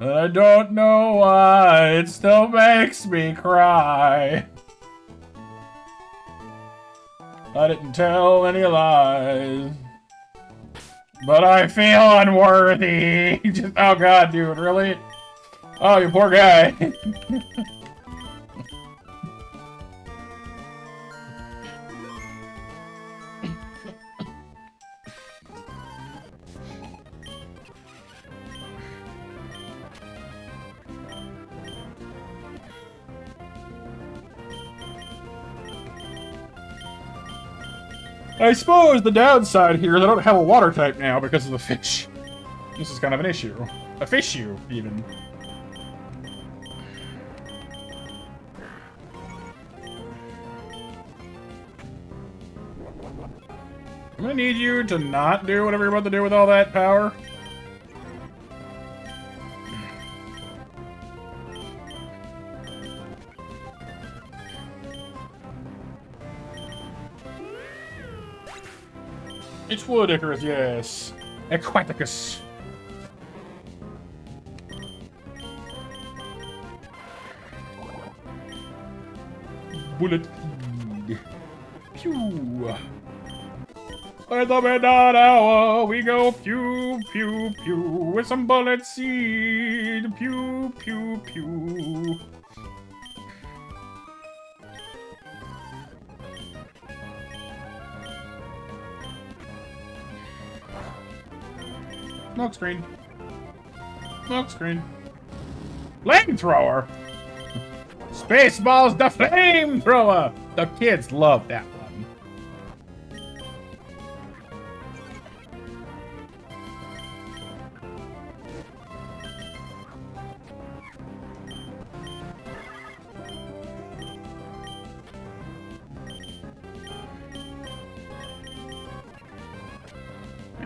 I don't know why, it still makes me cry. I didn't tell any lies, but I feel unworthy. Just, oh god, dude, really? Oh, you poor guy. I suppose the downside here is I don't have a water type now because of the fish. This is kind of an issue. A fish-ue, even. I'm gonna need you to not do whatever you're about to do with all that power. It's wood, Icarus, yes. Aquaticus. Bullet. Pew. At the midnight hour, we go pew, pew, pew. With some bullet seed. Pew, pew, pew. Smoke screen. Smoke screen. Flamethrower! Spaceballs the flamethrower! The kids love that one.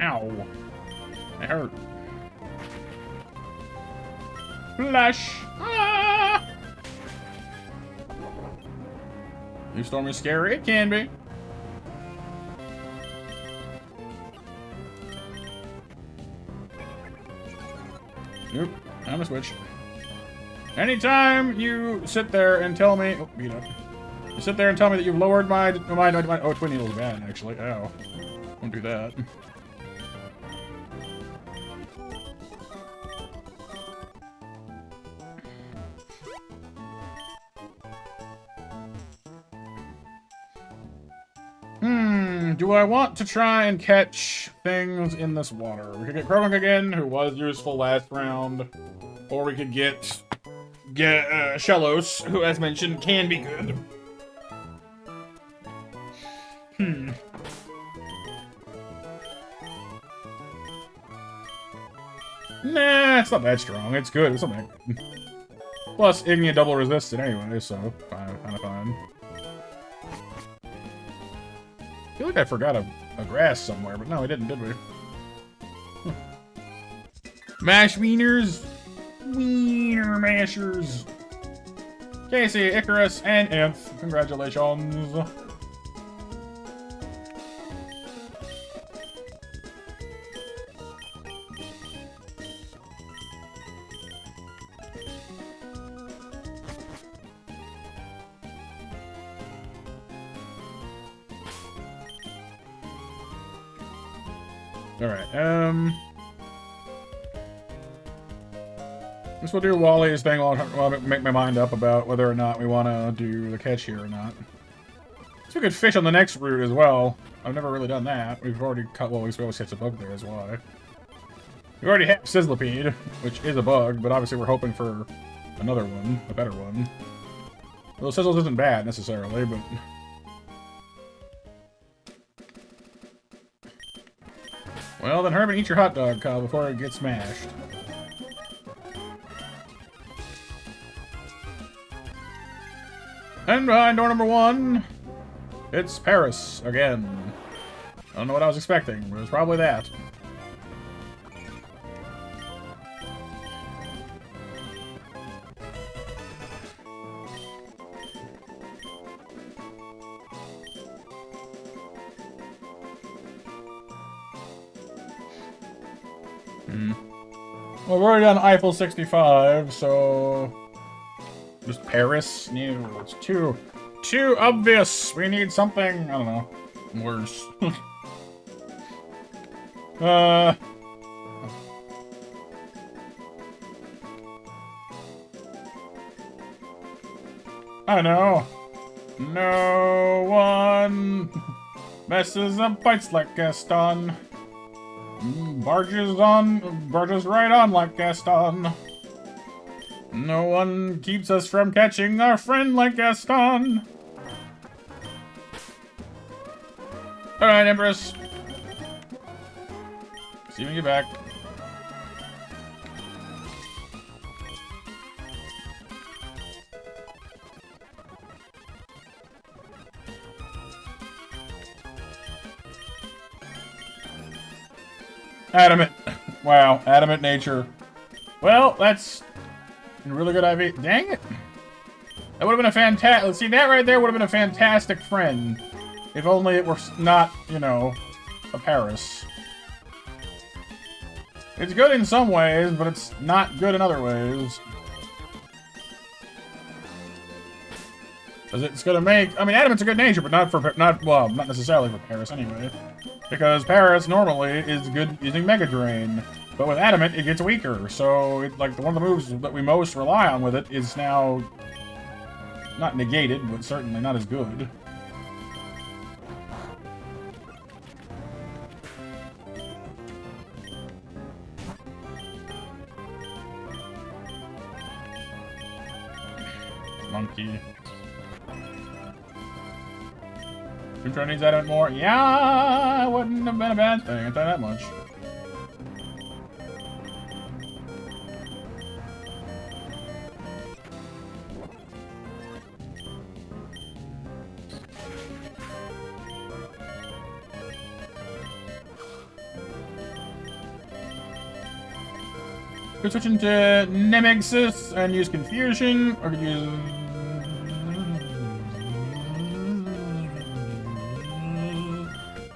Ow. That hurt. Flash! Ah! New storm is scary. It can be. Nope. I'm a switch. Anytime you sit there and tell me... Oh, beat up. You sit there and tell me that you've lowered my... Oh, Twin Needle's bad, actually. Ow. Don't do that. Do I want to try and catch things in this water? We could get Krogunk again, who was useful last round. Or we could get Shellos, who, as mentioned, can be good. Nah, it's not that strong. It's good. It's something. Plus, Ignia double resisted anyway, so kind of fine. I feel like I forgot a grass somewhere, but no, we didn't, did we? Mash wieners! Wiener mashers! Casey, Icarus, and Inf. Congratulations! Alright, guess we'll do Wally's thing while I make my mind up about whether or not we want to do the catch here or not. So we could fish on the next route as well. I've never really done that. We've already cut, well, we always hit a bug there as well. We already have Sizzlipede, which is a bug, but obviously we're hoping for another one, a better one. Well, Sizzles isn't bad necessarily, but... Well, then hurry and eat your hot dog, Kyle, before it gets smashed. And behind door number 1, it's Paris again. I don't know what I was expecting, but it was probably that. Well, we've already done Eiffel 65, so... Just Paris? No, it's too obvious. We need something, I don't know, worse. I know. No one messes up fights like Gaston. Barges right on like Gaston. No one keeps us from catching our friend like Gaston. Alright, Empress. See you when you get back. Adamant. Wow, adamant nature. Well, that's a really good IV. Dang it. That would have been a fantastic... See, that right there would have been a fantastic friend. If only it were not, you know, a Paris. It's good in some ways, but it's not good in other ways. Because it's gonna make... I mean, Adamant's a good nature, but not necessarily for Paris anyway. Because Paris normally is good using Mega Drain. But with Adamant, it gets weaker. So, like, one of the moves that we most rely on with it is now... not negated, but certainly not as good. Monkey. Control needs Adamant more. Yeah, it wouldn't have been a bad thing. I'll tell you that much. Could switch into Nemesis and use Confusion, or could use...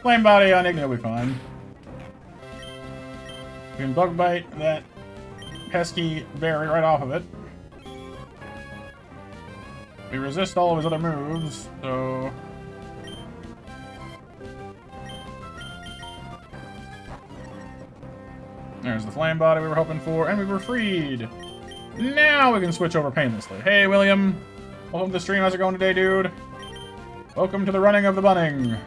Flame Body on Igni will be fine. We can Bug Bite that pesky berry right off of it. We resist all of his other moves, so... There's the Flame Body we were hoping for, and we were freed! Now we can switch over painlessly. Hey, William! Welcome to the stream. How's it going today, dude? Welcome to the running of the bunning.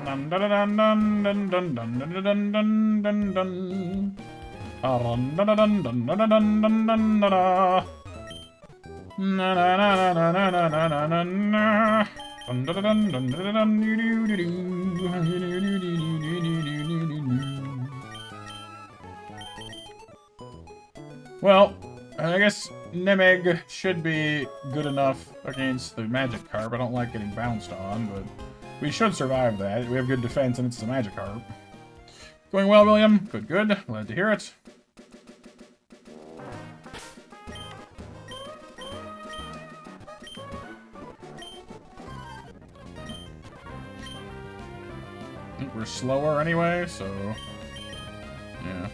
Dun dun dun dun dun dun dun dun dun dun dun dun. Dun dun dun dun dun dun dun dun dun dun. Na na na na na na na na na na. Dun dun dun dun dun dun doo doo doo. Well, I guess Nemeg should be good enough against the Magic Carp. I don't like getting bounced on, but we should survive that. We have good defense, and it's the Magic Carp. Going well, William? Good, good. Glad to hear it. I think we're slower anyway, so... yeah.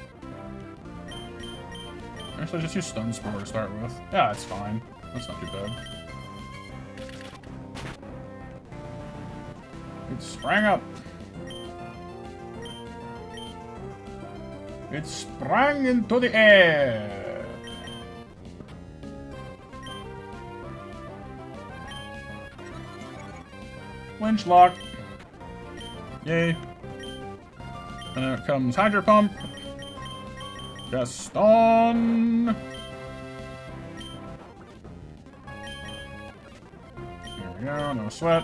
Actually, just use Stun Spore to start with. Yeah, that's fine. That's not too bad. It sprang up. It sprang into the air. Winch lock. Yay. And there comes Hydro Pump. Gaston. There we we go, no sweat.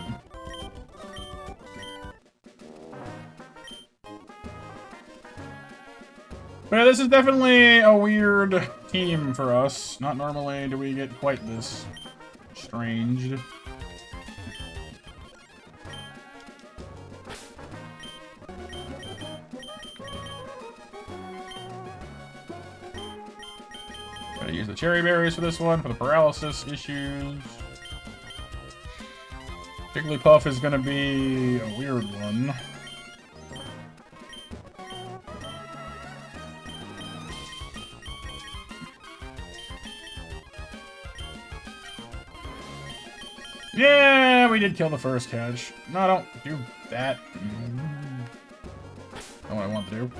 But this is definitely a weird team for us. Not normally do we get quite this strange. Gotta use the cherry berries for this one, for the paralysis issues. Jigglypuff is gonna be a weird one. Yeah, we did kill the first catch. No, don't do that. Not what I want to do.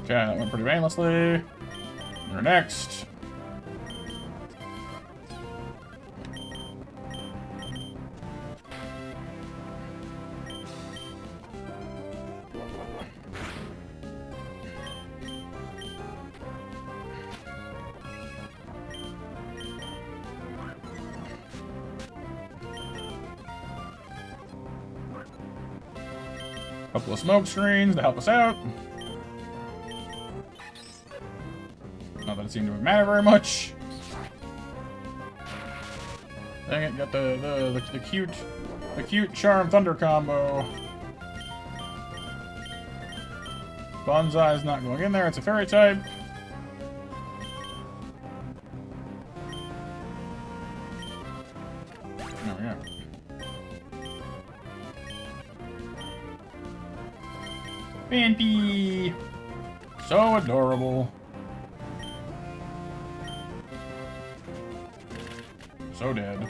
Okay, that went pretty painlessly. You're next. Couple of smoke screens to help us out. Not that it seemed to matter very much. Dang it, got the cute Charm Thunder combo. Bonsai's not going in there, it's a fairy type. There we go. Fanty! So adorable. So dead.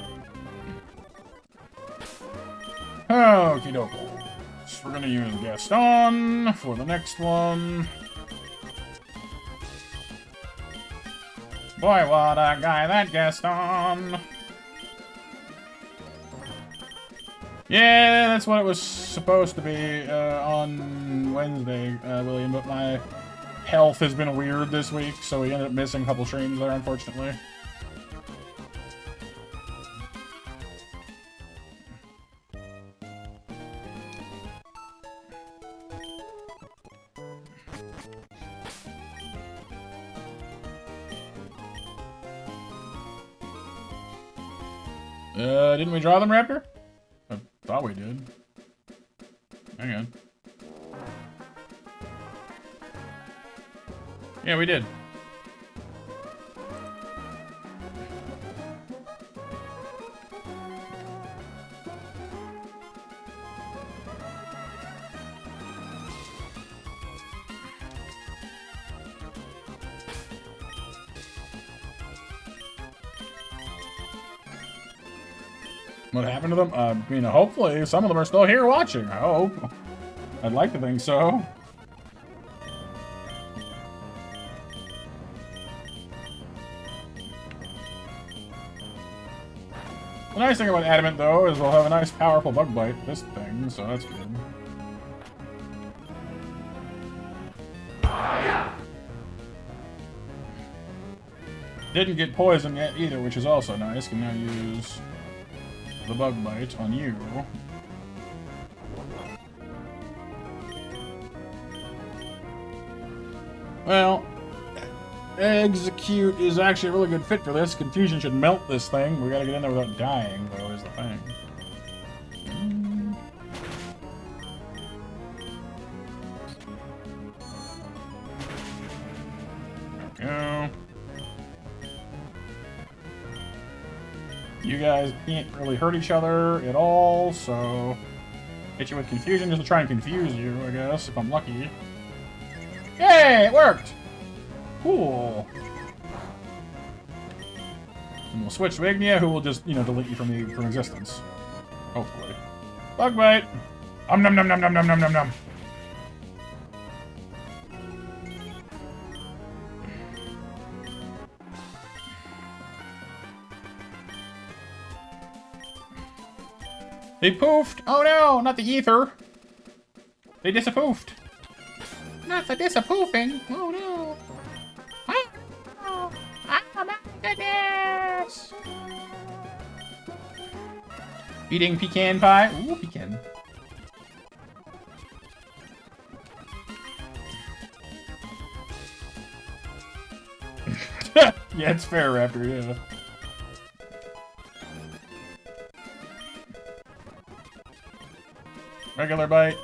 Okie dokie. So we're gonna use Gaston for the next one. Boy, what a guy, that Gaston! Yeah, that's what it was supposed to be on Wednesday, William, but my health has been weird this week, so we ended up missing a couple streams there, unfortunately. Didn't we draw them, Raptor? I thought we did. Hang on. Yeah, we did. What happened to them? I mean, hopefully some of them are still here watching. I hope. I'd like to think so. The nice thing about Adamant, though, is we'll have a nice, powerful bug bite, this thing, so that's good. Didn't get poisoned yet either, which is also nice. Can now use the bug bite on you. Well, Execute is actually a really good fit for this. Confusion should melt this thing. We gotta get in there without dying, though, is the thing. There we go. You guys can't really hurt each other at all, so hit you with confusion just to try and confuse you, I guess, if I'm lucky. Yay, it worked! Cool. And we'll switch to Ignia, who will just, delete you from existence. Hopefully. Bug bite! Nom nom nom nom nom nom nom nom nom. They poofed! Oh no, not the ether! They disappoofed! Not the disappoofing. Oh no. Oh my goodness. Eating pecan pie? Ooh, pecan. Yeah, it's fair, Raptor, yeah. Regular bite.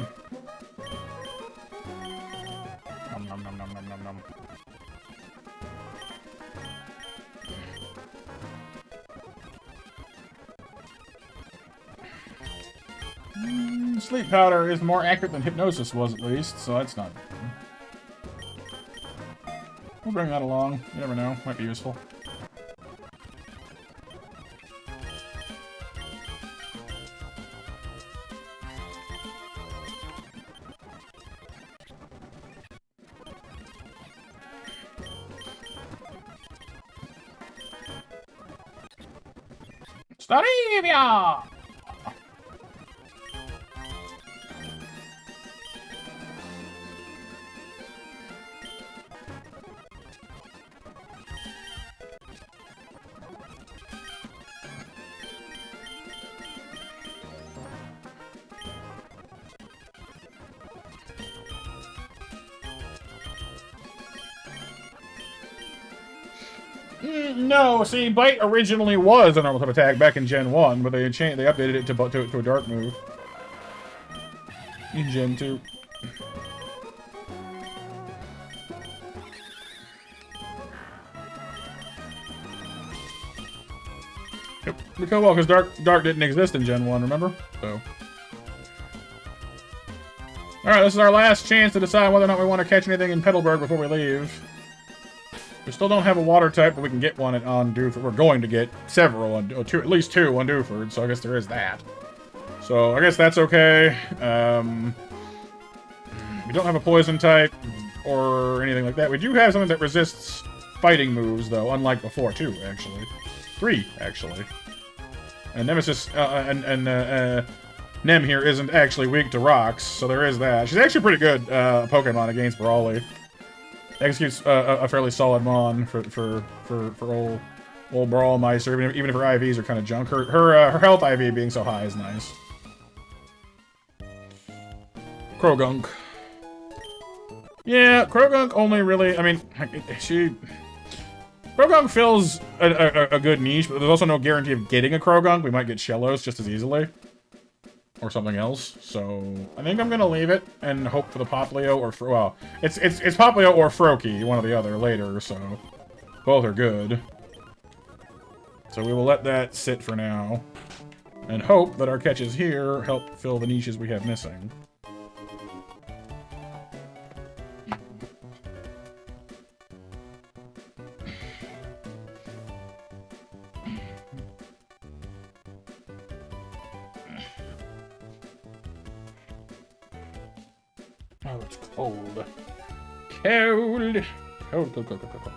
Nom nom nom nom nom nom nom. Sleep powder is more accurate than hypnosis was, at least, so that's not good. We'll bring that along. You never know. Might be useful. Starivia! No, see, Bite originally was a normal type attack back in Gen 1, but they updated it to a dark move. In Gen 2. Yep, because dark didn't exist in Gen 1, remember? So. Alright, this is our last chance to decide whether or not we want to catch anything in Petalburg before we leave. We still don't have a water type, but we can get one on Dewford. We're going to get several, at least two on Dewford, so I guess there is that. So I guess that's okay. We don't have a poison type or anything like that. We do have something that resists fighting moves, though, unlike before, too, actually. 3, actually. And Nemesis, Nem here isn't actually weak to rocks, so there is that. She's actually pretty good Pokemon against Brawly. Executes a fairly solid mon for old Brawlmeister, even if her IVs are kind of junk. Her health IV being so high is nice. Krogunk. Yeah, Krogunk only really, I mean, Krogunk fills a good niche, but there's also no guarantee of getting a Krogunk. We might get Shellos just as easily. Or something else, so I think I'm gonna leave it and hope for the Poplio or well, it's Poplio or Froakie, one or the other later, so both are good. So we will let that sit for now, and hope that our catches here help fill the niches we have missing. Oh, it's cold. Cold. Cold, cold, cold, cold, cold.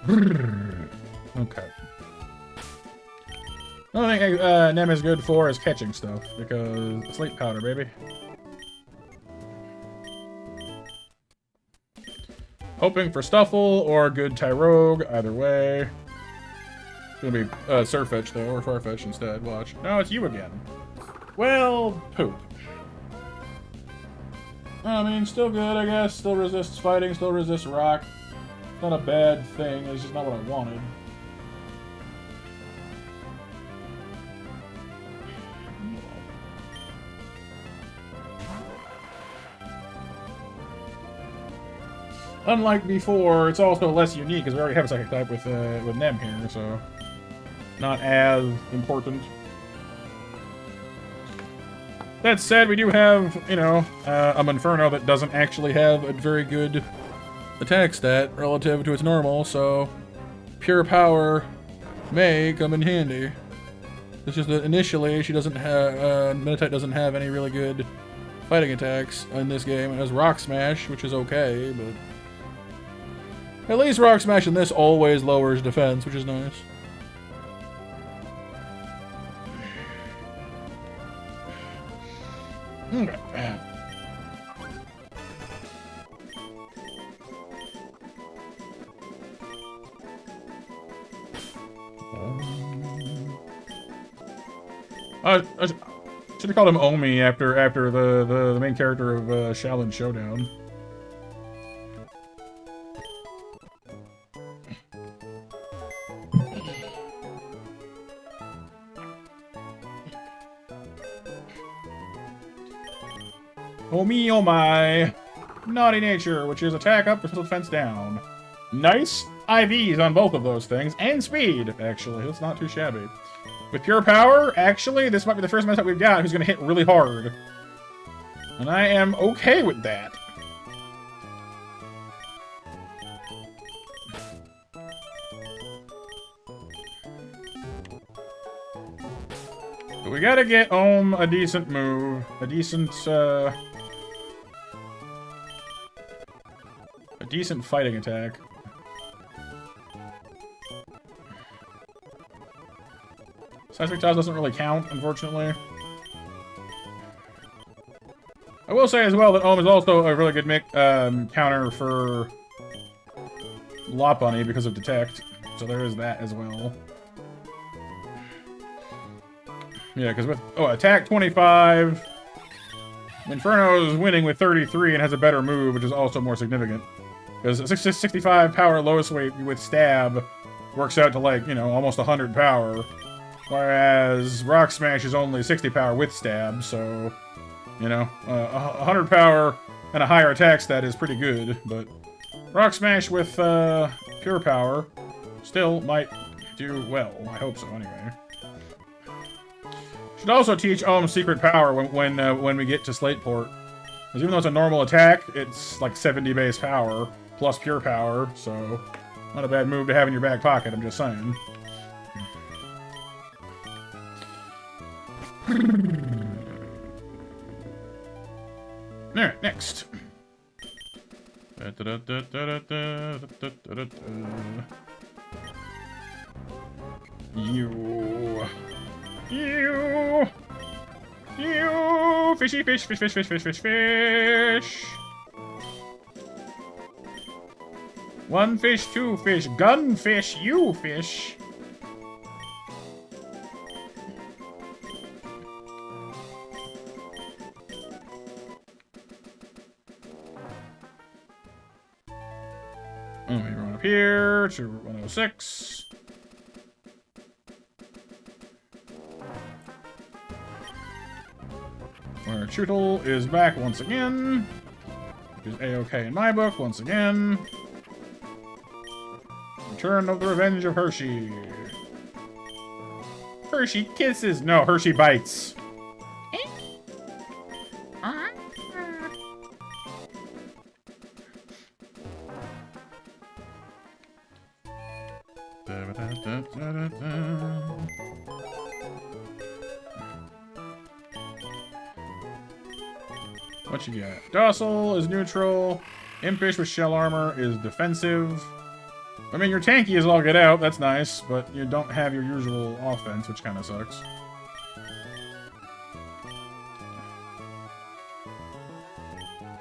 Brrr. Okay. The only thing Nem is good for is catching stuff, because sleep powder, baby. Hoping for Stuffle or good Tyrogue, either way. It's gonna be Surfetch, though, or Farfetch instead. Watch. No, it's you again. Well, poop. I mean, still good, I guess. Still resists fighting, still resists rock. Not a bad thing, it's just not what I wanted. Unlike before, it's also less unique, because we already have a second type with Nem here, so... not as important. That said, we do have, you know, a Monferno that doesn't actually have a very good attack stat relative to its normal, so pure power may come in handy. It's just that initially she doesn't have, Meditite doesn't have any really good fighting attacks in this game. It has Rock Smash, which is okay, but at least Rock Smash in this always lowers defense, which is nice. I should have called him Omi after the main character of Shaolin Showdown. Oh me, oh my. Naughty Nature, which is attack up, defense down. Nice IVs on both of those things, and speed, actually. It's not too shabby. With Pure Power, actually, this might be the first mess that we've got who's going to hit really hard. And I am okay with that. But we gotta get Ohm a decent move. A decent fighting attack. Seismic Toss doesn't really count, unfortunately. I will say as well that Ohm is also a really good counter for Lopunny because of Detect. So there is that as well. Yeah, because with attack 25, Inferno's winning with 33 and has a better move, which is also more significant. Because 65 power lowest weight with Stab works out to like, almost 100 power. Whereas Rock Smash is only 60 power with Stab, so, 100 power and a higher attack stat is pretty good, but Rock Smash with Pure Power still might do well. I hope so, anyway. Should also teach Ohm's Secret Power when we get to Slateport. Because even though it's a normal attack, it's like 70 base power plus Pure Power, so not a bad move to have in your back pocket, I'm just saying. Alright, next. You, fishy fish, fish, fish, fish, fish, fish, fish. One fish, two fish, gunfish, you fish. Let me run up here to 106. Where Chootle is back once again. Which is A-okay in my book once again. Return of the Revenge of Hershey. Hershey kisses. No, Hershey bites. What you got? Docile is neutral. Impish with shell armor is defensive. I mean, your tanky is all get out. That's nice, but you don't have your usual offense, which kind of sucks.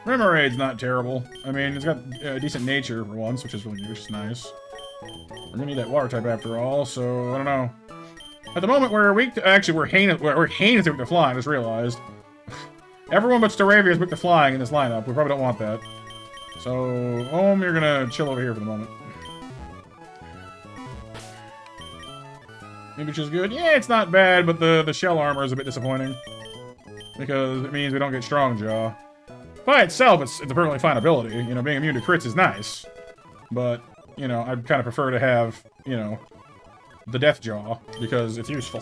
Remoraid's not terrible. I mean, it's got a decent nature for once, which is really good, which is nice. We're gonna need that water type after all, so I don't know. At the moment, we're weak to... Actually, we're heinous weak to flying, I just realized. Everyone but Staravia is weak to flying in this lineup. We probably don't want that. So, Ohm, you're gonna chill over here for the moment. Which is good. Yeah, it's not bad, but the shell armor is a bit disappointing. Because it means we don't get Strong Jaw. By itself, it's a perfectly fine ability. Being immune to crits is nice. But, I'd kind of prefer to have, the Death Jaw, because it's useful.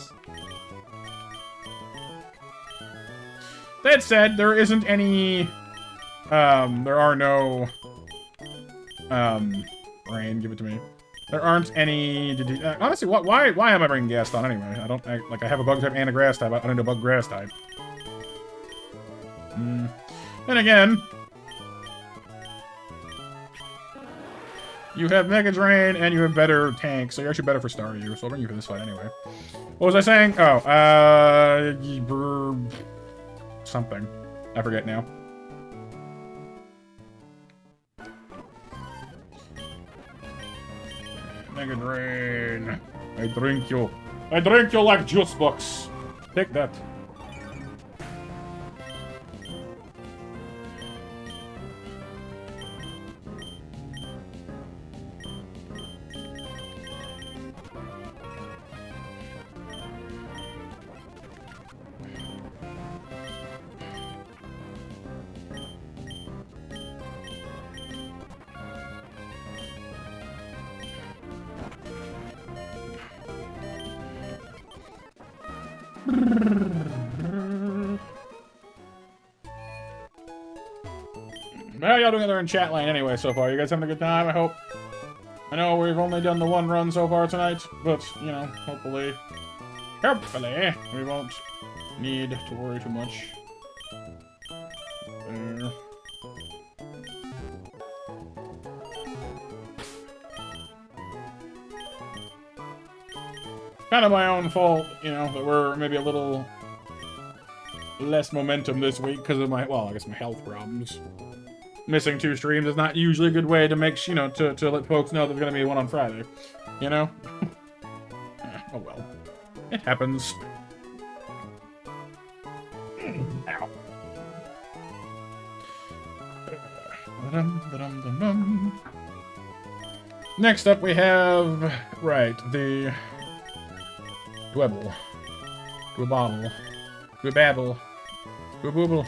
That said, there isn't any... there are no... Rain, give it to me. There aren't any... honestly, why am I bringing Gaston anyway? I have a bug type and a grass type. I don't need a bug grass type. And again... You have Mega Drain, and you have better tanks, so you're actually better for Staryu, so I'll bring you for this fight anyway. What was I saying? Oh, something. I forget now. Mega Drain. I drink you. I drink you like juice box. Take that. How y'all doing there in chat line anyway so far? You guys having a good time, I hope? I know we've only done the one run so far tonight, but, you know, hopefully we won't need to worry too much. There. Kind of my own fault, you know, that we're maybe a little less momentum this week because of my, well, I guess my health problems. Missing 2 streams is not usually a good way to make, you know, to let folks know there's gonna be one on Friday. You know? Oh well. It happens. Ow. Next up we have, right, the Dwebble. Dwebble. Dwebabble. Dwebooble.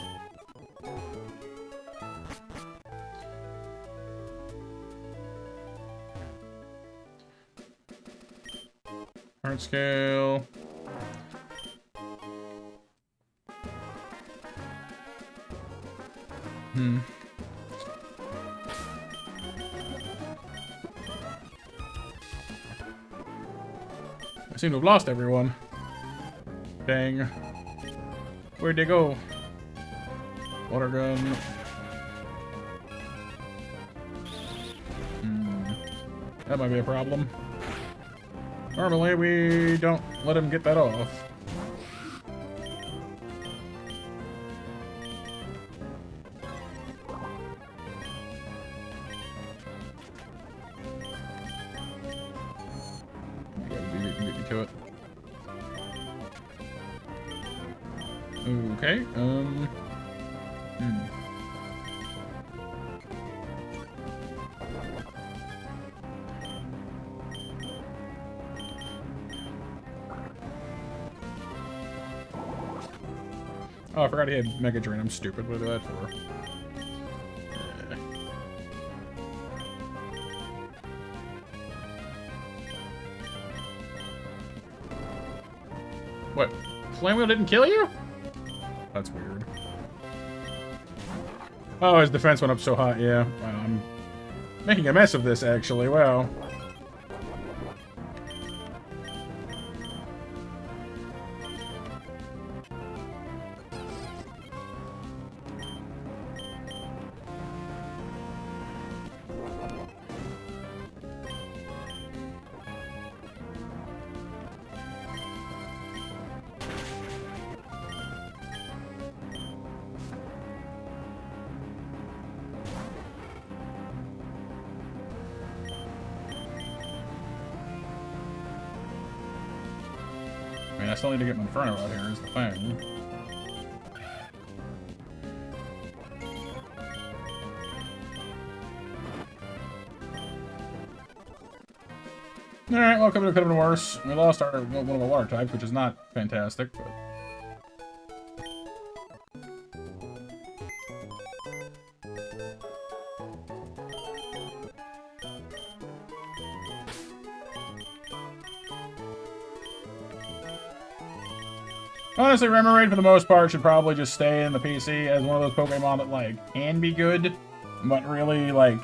Heart scale. I seem to have lost everyone. Dang. Where'd they go? Water gun. That might be a problem. Normally, we don't let him get that off. Beat me to it. Okay, Oh, I forgot he had Mega Drain. I'm stupid. What did I do that for? What? Flame Wheel didn't kill you? That's weird. Oh, his defense went up so high. Yeah. Wow, I'm making a mess of this, actually. Wow. I still need to get my Inferno out here, is the thing. Alright, well, could have been worse. We lost our one of our water types, which is not fantastic, but... Honestly, Remoraid, for the most part, should probably just stay in the PC as one of those Pokemon that, like, can be good, but really, like,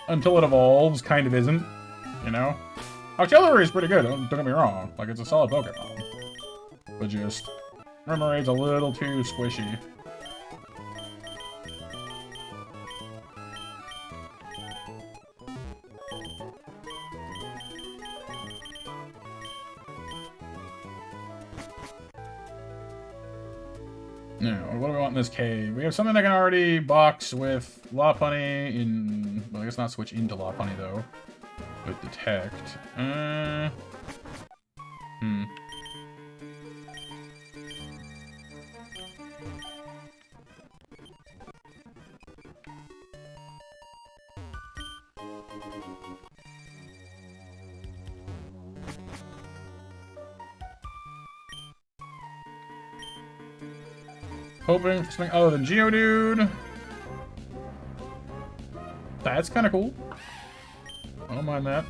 until it evolves, kind of isn't. You know? Octillery is pretty good, don't get me wrong. Like, it's a solid Pokemon. But just... Remoraid's a little too squishy. Now, what do we want in this cave? We have something that can already box with Lopunny in... Well, I guess not switch into Lopunny, though. With Detect. Hoping for something other than Geodude. That's kind of cool. I don't mind that.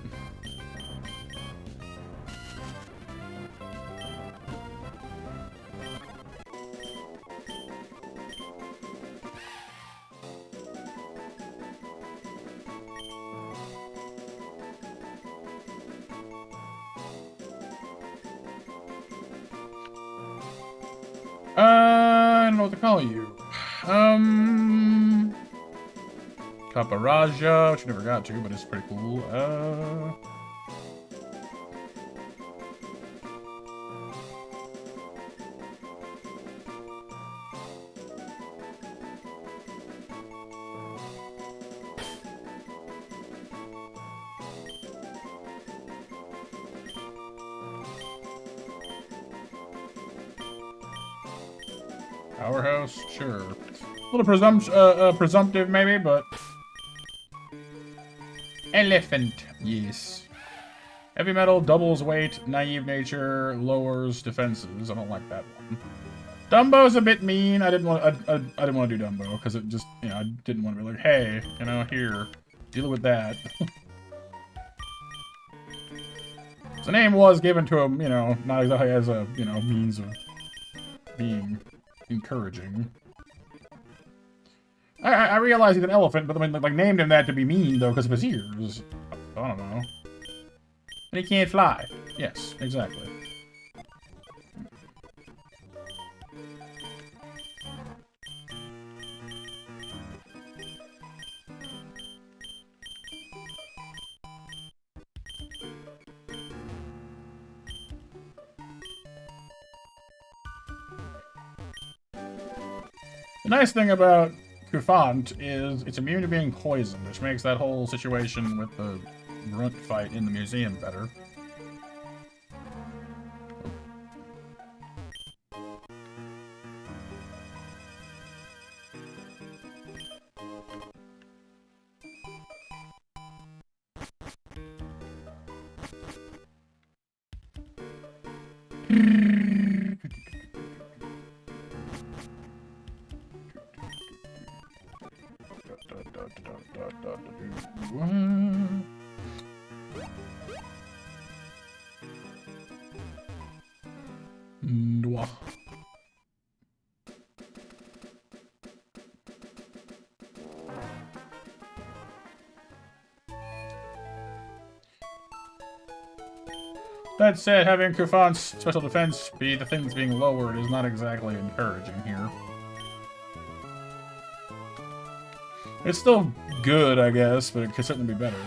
I don't know what to call you. Caparaja, which you never got to, but it's pretty cool. Powerhouse, sure. A little presumptive, maybe, but... Elephant, yes. Heavy metal, doubles weight, naive nature, lowers defenses. I don't like that one. Dumbo's a bit mean. I didn't want to do Dumbo, because it just, you know, I didn't want to be like, hey, you know, here, deal with that. The name was given to him, you know, not exactly as a, you know, means of being encouraging. I realize he's an elephant, but I mean, like, named him that to be mean, though, because of his ears. I don't know. And he can't fly. Yes, exactly. The nice thing about Cufant is it's immune to being poisoned, which makes that whole situation with the grunt fight in the museum better. That said, having Cufant's special defense be the things being lowered is not exactly encouraging here. It's still good, I guess, but it could certainly be better.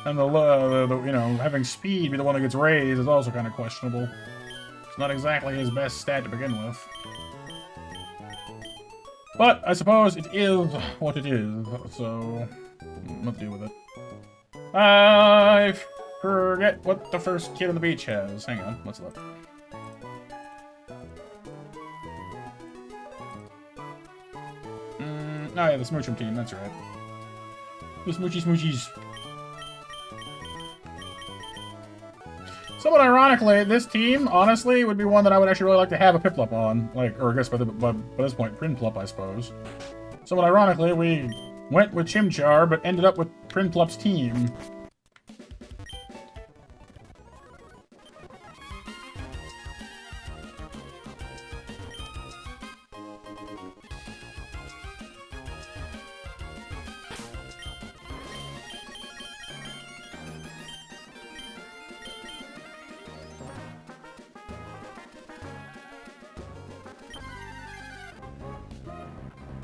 And the you know, having speed be the one that gets raised is also kind of questionable. It's not exactly his best stat to begin with. But I suppose it is what it is, so let's deal with it. I forget what the first kid on the beach has. Hang on, let's look. Oh yeah, the Smoochum team, that's right. The Smoochy Smoochies. Somewhat ironically, this team, honestly, would be one that I would actually really like to have a Piplup on. Like, or I guess by this point, Prinplup, I suppose. Somewhat ironically, we went with Chimchar, but ended up with Prinplup's team.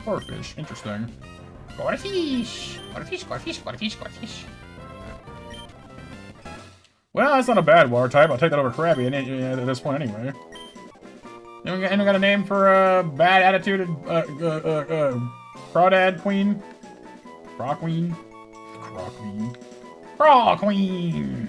Corfish. Interesting. Got a fish. Got a fish, got a fish, got a fish, got a fish. Well, that's not a bad water type. I'll take that over Krabby at this point anyway. Anyone got a name for a bad attitude Crawdad Queen? Craw Queen? Craw Queen. Craw Queen!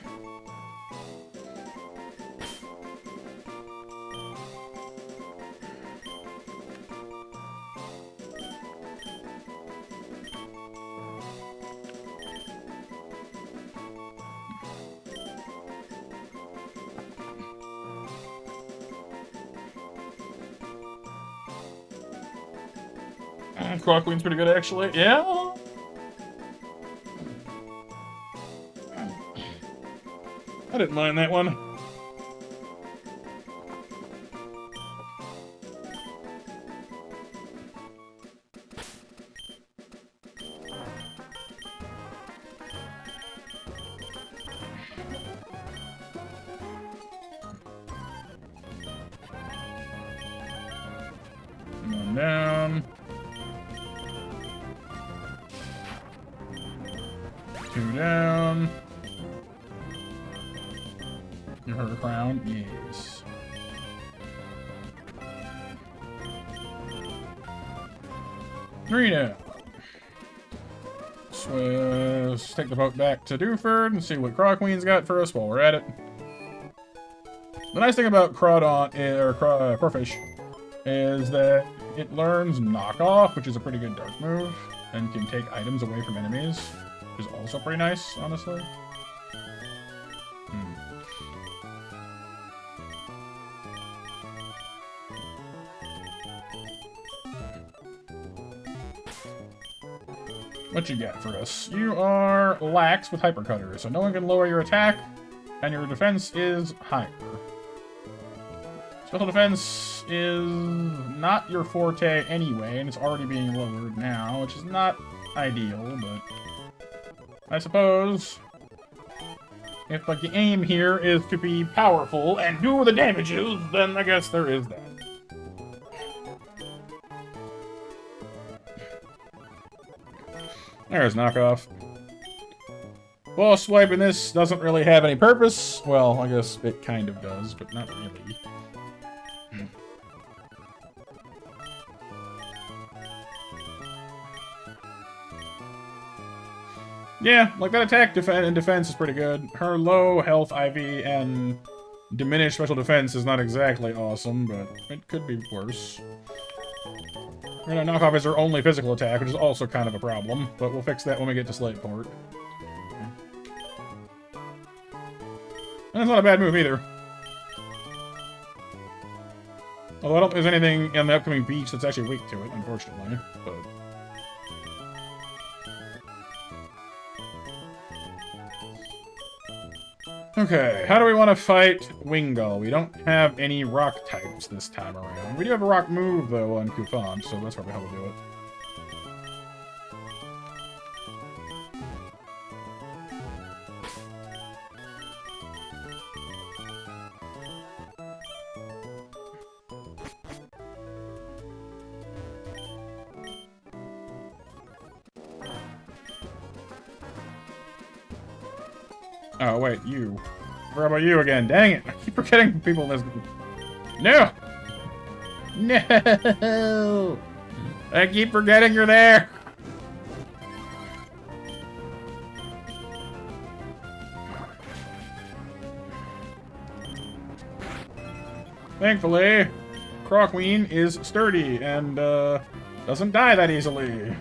Craw Queen's pretty good, actually. Yeah? I didn't mind that one. One down. 2 down. Give her a crown. Yes. Three down. So let's take the boat back to Dewford and see what Craw Queen's got for us while we're at it. The nice thing about Crawfish is that it learns Knock Off, which is a pretty good dark move, and can take items away from enemies, which is also pretty nice, honestly. What you got for us? You are lax with Hypercutter, so no one can lower your attack, and your defense is higher. Special defense is not your forte anyway, and it's already being lowered now, which is not ideal, but I suppose if like the aim here is to be powerful and do the damages, then I guess there is that. There's knockoff. Boss swiping this doesn't really have any purpose. Well, I guess it kind of does, but not really. Yeah, like that attack and defense is pretty good. Her low health IV and diminished special defense is not exactly awesome, but it could be worse. We're gonna knock off as her only physical attack, which is also kind of a problem, but we'll fix that when we get to Slateport. And that's not a bad move either. Although I don't think there's anything in the upcoming beach that's actually weak to it, unfortunately. But okay, how do we want to fight Wingull? We don't have any rock types this time around. We do have a rock move, though, on Kufan, so that's probably how we'll do it. Oh, wait, you. Where about you again? Dang it! I keep forgetting people in this. No! No! I keep forgetting you're there! Thankfully, Craw Queen is sturdy and, doesn't die that easily.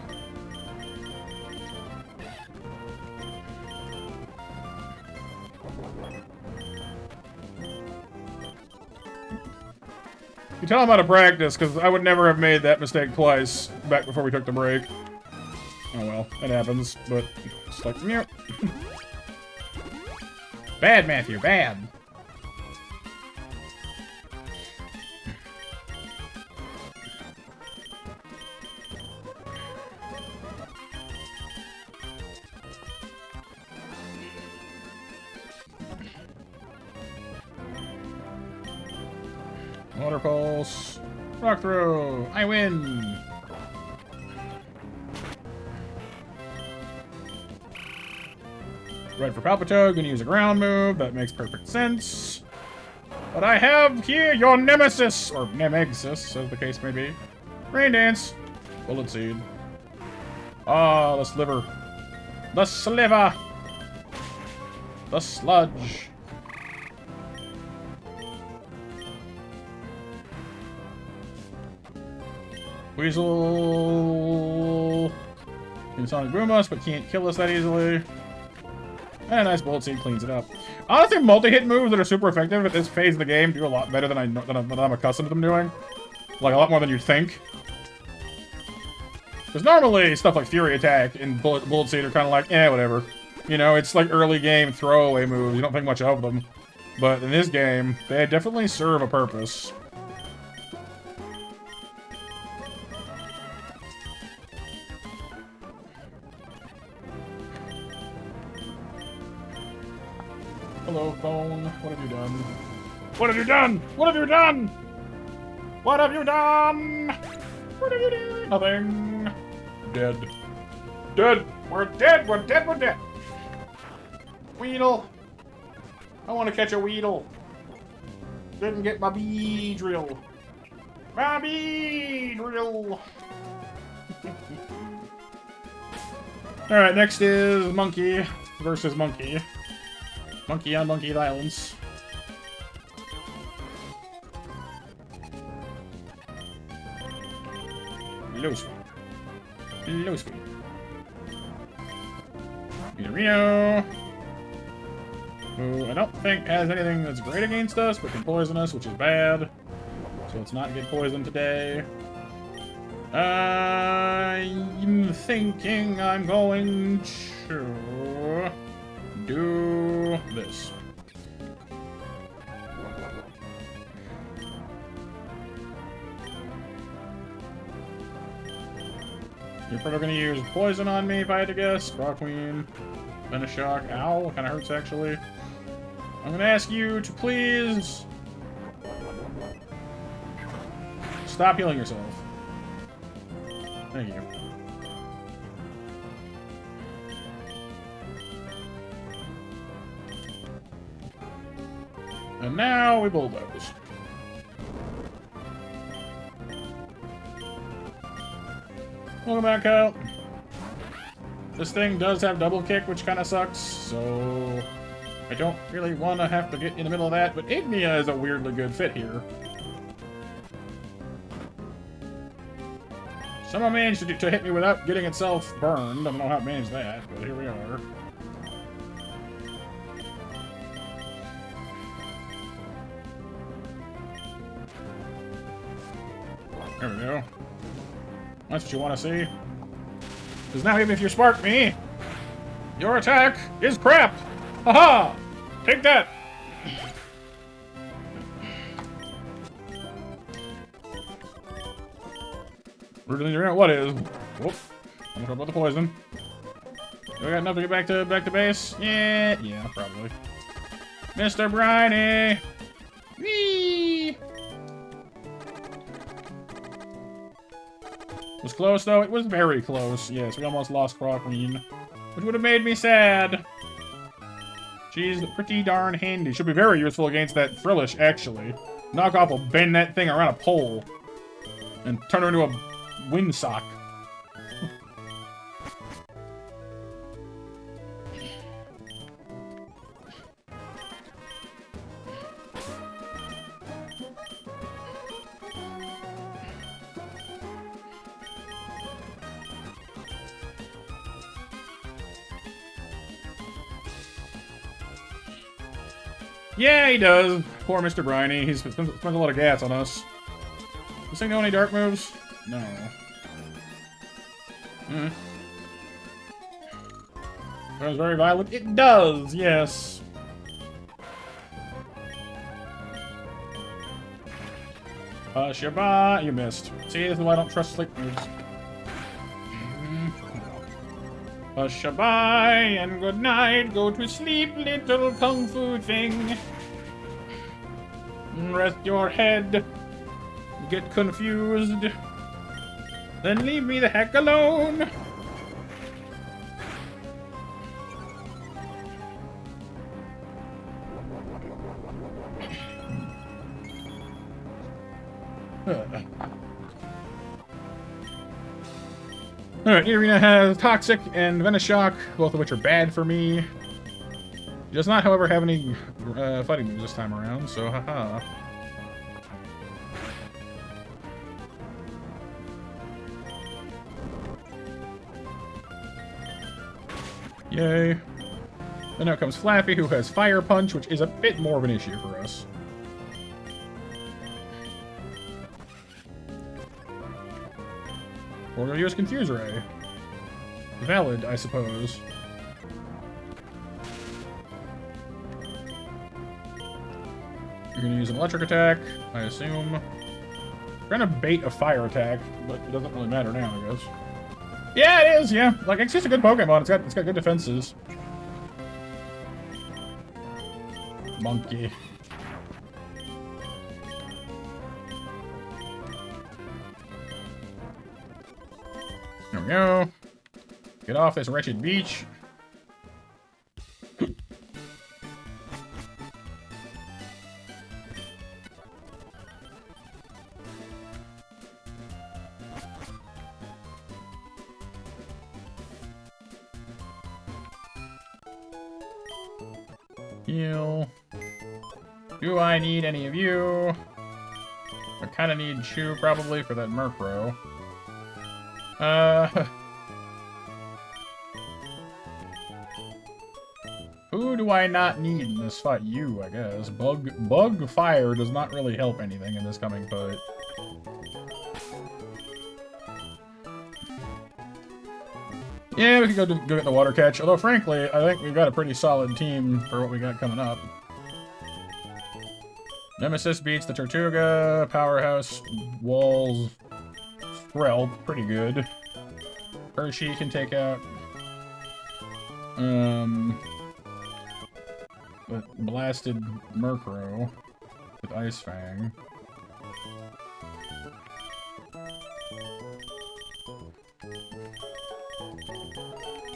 You tell him how to practice, because I would never have made that mistake twice back before we took the break. Oh well, it happens, but it's like, yeah. Bad, Matthew, bad. Water Pulse. Rock Throw. I win. Red for Palpito, gonna use a ground move. That makes perfect sense. But I have here your nemesis, or nemesis, as the case may be. Rain Dance. Bullet Seed. Ah, the sliver. The sliver. The sludge. Weasel. Can Sonic Boom us, but can't kill us that easily. And a nice Bullet Seed cleans it up. Honestly, multi-hit moves that are super effective at this phase of the game do a lot better than I'm accustomed to them doing. Like, a lot more than you think. Because normally, stuff like Fury Attack and Bullet Seed are kind of like, eh, whatever. You know, it's like early game throwaway moves. You don't think much of them. But in this game, they definitely serve a purpose. Hello, phone. What have you done? What have you done? What have you done? What have you done? What have you done? Nothing. Dead. Dead. We're dead. We're dead. We're dead. Weedle. I want to catch a Weedle. Didn't get my bee drill. My bee drill. Alright, next is Monkey versus Monkey. Monkey on Monkey Islands. Low speed. Low speed. Reno. Who I don't think has anything that's great against us, but can poison us, which is bad. So let's not get poisoned today. I'm thinking I'm going to do this. You're probably going to use poison on me if I had to guess. Raw Queen, then a shock. Ow, kind of hurts actually. I'm going to ask you to please stop healing yourself. Thank you. And now we bulldoze. Welcome back, Kyle. This thing does have double kick, which kind of sucks, so I don't really want to have to get in the middle of that, but Ignia is a weirdly good fit here. Somehow managed to hit me without getting itself burned. I don't know how it managed that, but here we are. There we go. That's what you want to see. Because now even if you spark me, your attack is crap! Haha! Take that! What is? Whoop. I'm talking about the poison. Do I got enough to get back to base? Yeah, probably. Mr. Briny! Whee! It was close though. It was very close. Yes, we almost lost Claw Queen, which would have made me sad. She's pretty darn handy. She'll be very useful against that Frillish, actually. Knockoff will bend that thing around a pole and turn her into a windsock. Yeah, he does. Poor Mr. Briny. He's spent a lot of gas on us. Does this thing know any dark moves? No. That was very violent. It does, yes. Shabbat. You missed. See, this is why I don't trust slick moves. Shabbai and good night. Go to sleep, little kung fu thing. Rest your head. Get confused. Then leave me the heck alone. Alright, Irina has Toxic and Venoshock, both of which are bad for me. She does not, however, have any fighting moves this time around, so haha. Yay. Then out comes Flappy, who has Fire Punch, which is a bit more of an issue for us. Or we'll use Confuse Ray. Valid, I suppose. You're gonna use an electric attack, I assume. We're gonna bait a fire attack, but it doesn't really matter now, I guess. Yeah, it is, yeah. Like, it's just a good Pokemon. It's got good defenses. Monkey. There we go. Get off this wretched beach. Heal. Do I need any of you? I kind of need Chew probably for that Murkrow. Who do I not need in this fight? You, I guess. Bug Fire does not really help anything in this coming fight. Yeah, we could go get the Water Catch. Although, frankly, I think we've got a pretty solid team for what we got coming up. Nemesis beats the Tortuga, Powerhouse, Walls, Skrelp, pretty good. Hershey can take out, the blasted Murkrow with Ice Fang.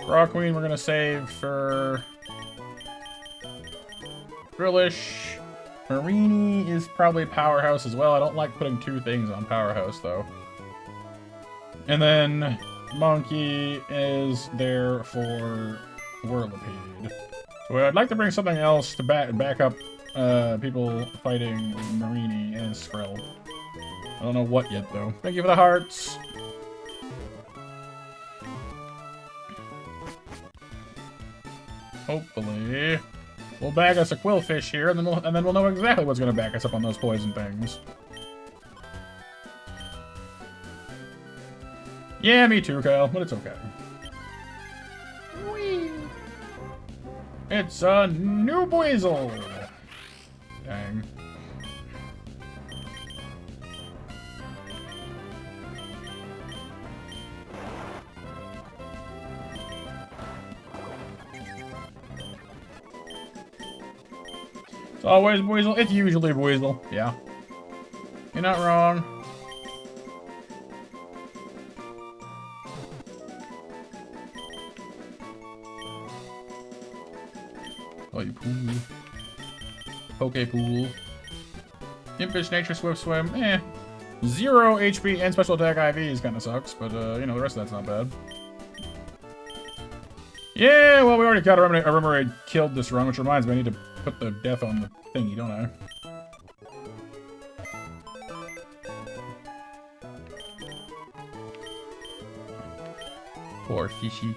Rock Queen we're gonna save for Drillish. Marini is probably Powerhouse as well. I don't like putting two things on Powerhouse, though. And then Monkey is there for Whirlipede. So I'd like to bring something else to back up people fighting Marini and Skrelp. I don't know what yet, though. Thank you for the hearts. Hopefully, we'll bag us a Quillfish here, and then we'll know exactly what's going to back us up on those poison things. Yeah, me too, Kyle, but it's okay. Whee! It's a new Buizel! Dang. It's always Buizel. It's usually Buizel. Yeah. You're not wrong. Oh, you pool. Pokepool. Impish Nature Swift Swim. Eh. 0 HP and Special Attack IVs kind of sucks, but, you know, the rest of that's not bad. Yeah, well, we already got a Remoraid killed this run, which reminds me I need to put the death on the thingy, don't I? Poor fishy.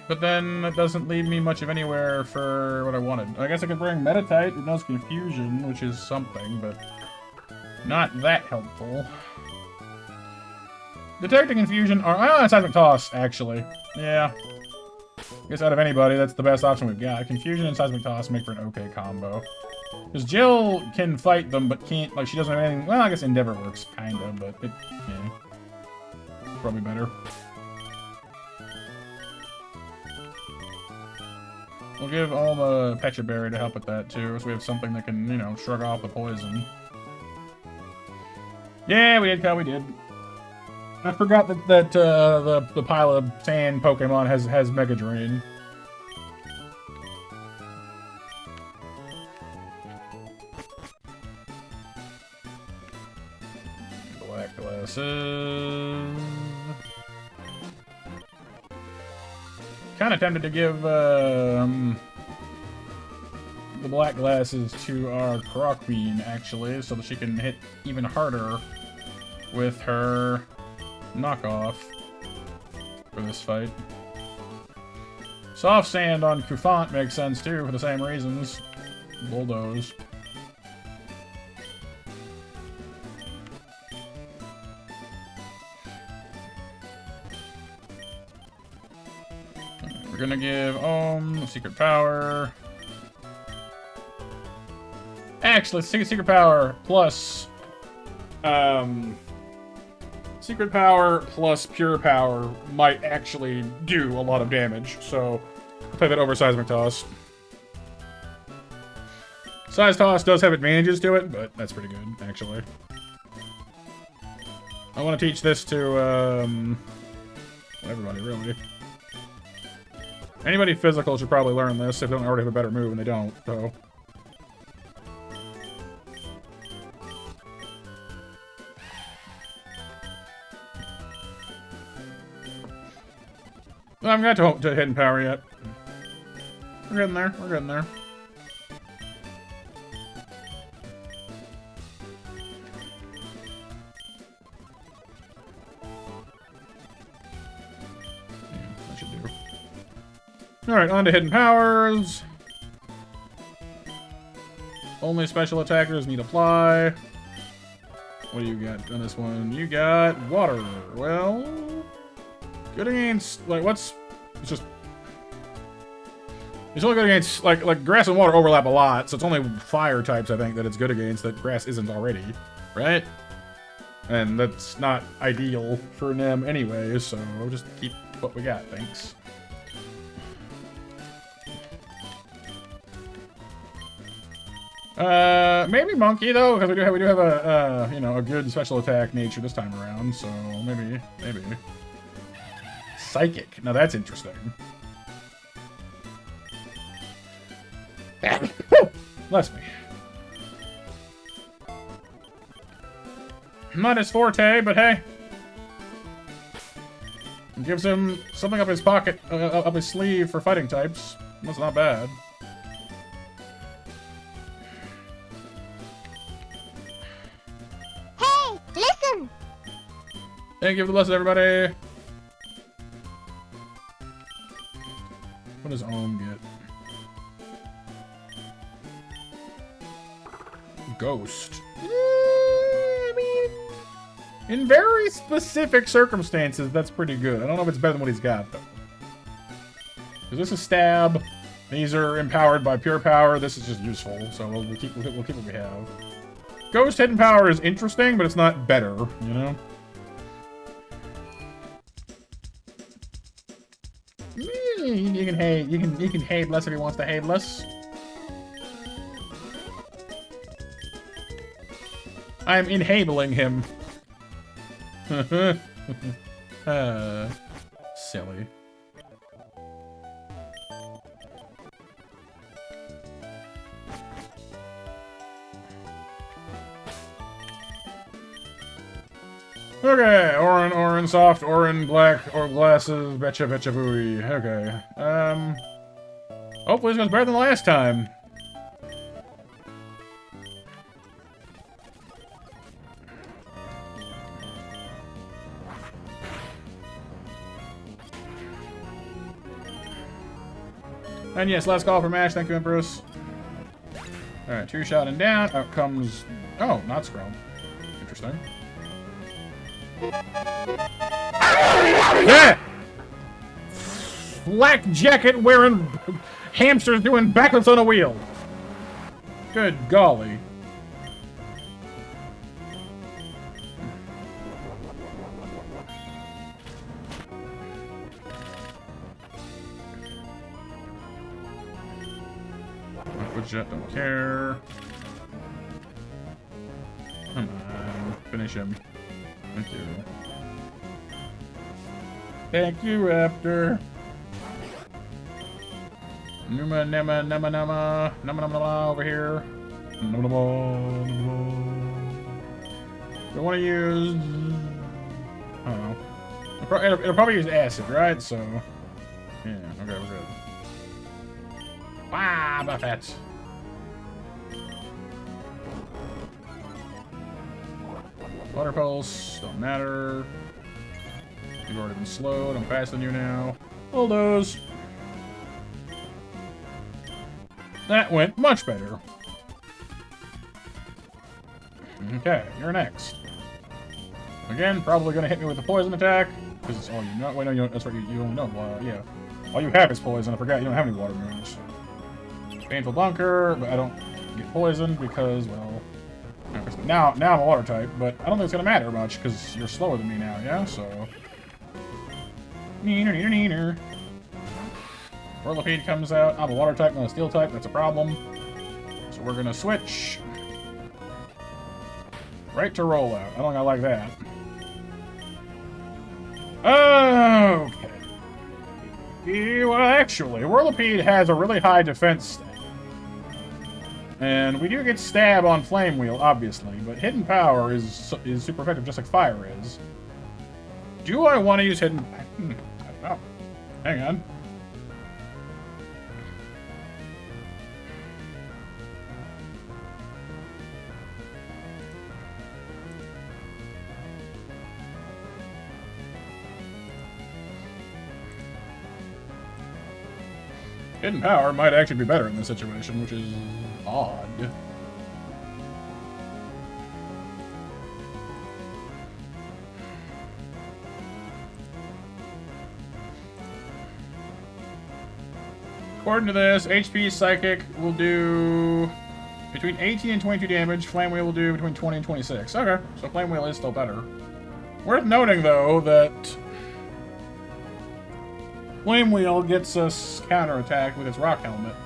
But then that doesn't leave me much of anywhere for what I wanted. I guess I could bring Metatite. It knows Confusion, which is something, but not that helpful. Detecting Confusion, or Seismic Toss, actually. Yeah. I guess out of anybody, that's the best option we've got. Confusion and Seismic Toss make for an okay combo. Because Jill can fight them, but can't, like, she doesn't have anything. Well, I guess Endeavor works, kinda, but it, yeah. Probably better. We'll give Alma Pecha Berry to help with that, too, so we have something that can, you know, shrug off the poison. Yeah, we did, Kyle, we did. I forgot that the pile of sand Pokemon has Mega Drain. glasses. Kind of tempted to give the black glasses to our Croc Queen, actually, so that she can hit even harder with her knockoff for this fight. Soft Sand on Kufant makes sense, too, for the same reasons. Bulldoze. We're gonna give Secret Power. Actually, Secret Power plus Secret Power plus Pure Power might actually do a lot of damage, so I'll play that over Seismic Toss. Size Toss does have advantages to it, but that's pretty good, actually. I want to teach this to everybody, really. Anybody physical should probably learn this if they don't already have a better move, and they don't, so. I haven't got to Hidden Power yet. We're getting there. We're getting there. Yeah, that should do. Alright, on to Hidden Powers. Only special attackers need apply. What do you got on this one? You got water. Well, good against, like, what's... It's just... It's only good against, like grass and water overlap a lot, so it's only fire types, I think, that it's good against that grass isn't already, right? And that's not ideal for them anyway, so we'll just keep what we got, thanks. Maybe Monkey, though, because we do have a, you know, a good special attack nature this time around, so maybe. Psychic. Now that's interesting. Bless me. Not his forte, but hey. It gives him something up his pocket, up his sleeve for fighting types. That's not bad. Hey, listen! Thank you for the lesson, everybody. What does Ohm get? Ghost. I mean, in very specific circumstances, that's pretty good. I don't know if it's better than what he's got, though. Because this is Stab. These are empowered by Pure Power. This is just useful, so we'll keep what we have. Ghost Hidden Power is interesting, but it's not better, you know? You can hate. You can hate less if he wants to hate less. I'm enabling him. Silly. Okay, Orin, soft, Orin, black, or glasses, betcha, booey. Okay, hopefully this goes better than the last time. And yes, last call for MASH, thank you, Empress. Alright, 2-shot and down, out comes... Oh, not Scrum. Interesting. Yeah! Black jacket wearing hamsters doing backflips on a wheel. Good golly. Jet don't care. Come on, finish him. Thank you. Thank you, Raptor. Numa nama nama nama nama nama over here. Nama nama nama. Don't want to use I don't know. It'll probably use acid, right? So, yeah, okay, we're good. Ah, Buffett. Water pulse, don't matter. You've already been slowed. I'm faster than you now. Bulldoze. That went much better. Okay, you're next. Again, probably gonna hit me with a poison attack, because it's all you know. Wait, no, you don't, that's right, you only know, yeah. All you have is poison, I forgot, you don't have any water moves. Painful bunker, but I don't get poisoned because, well... Now I'm a water type, but I don't think it's gonna matter much, because you're slower than me now, yeah? So... Neener, neener, neener. Whirlipede comes out. I'm a water type, not a steel type, that's a problem. So we're gonna switch. Right to roll out. I don't like that. Okay. Yeah, well, actually, Whirlipede has a really high defense stat. And we do get stab on Flame Wheel, obviously, but Hidden Power is super effective, just like Fire is. Do I want to use Hidden... I don't know. Hang on. Hidden Power might actually be better in this situation, which is odd. According to this, HP Psychic will do between 18 and 22 damage. Flame Wheel will do between 20 and 26. Okay, so Flame Wheel is still better. Worth noting, though, that Flame Wheel gets us counterattack with its Rock Helmet.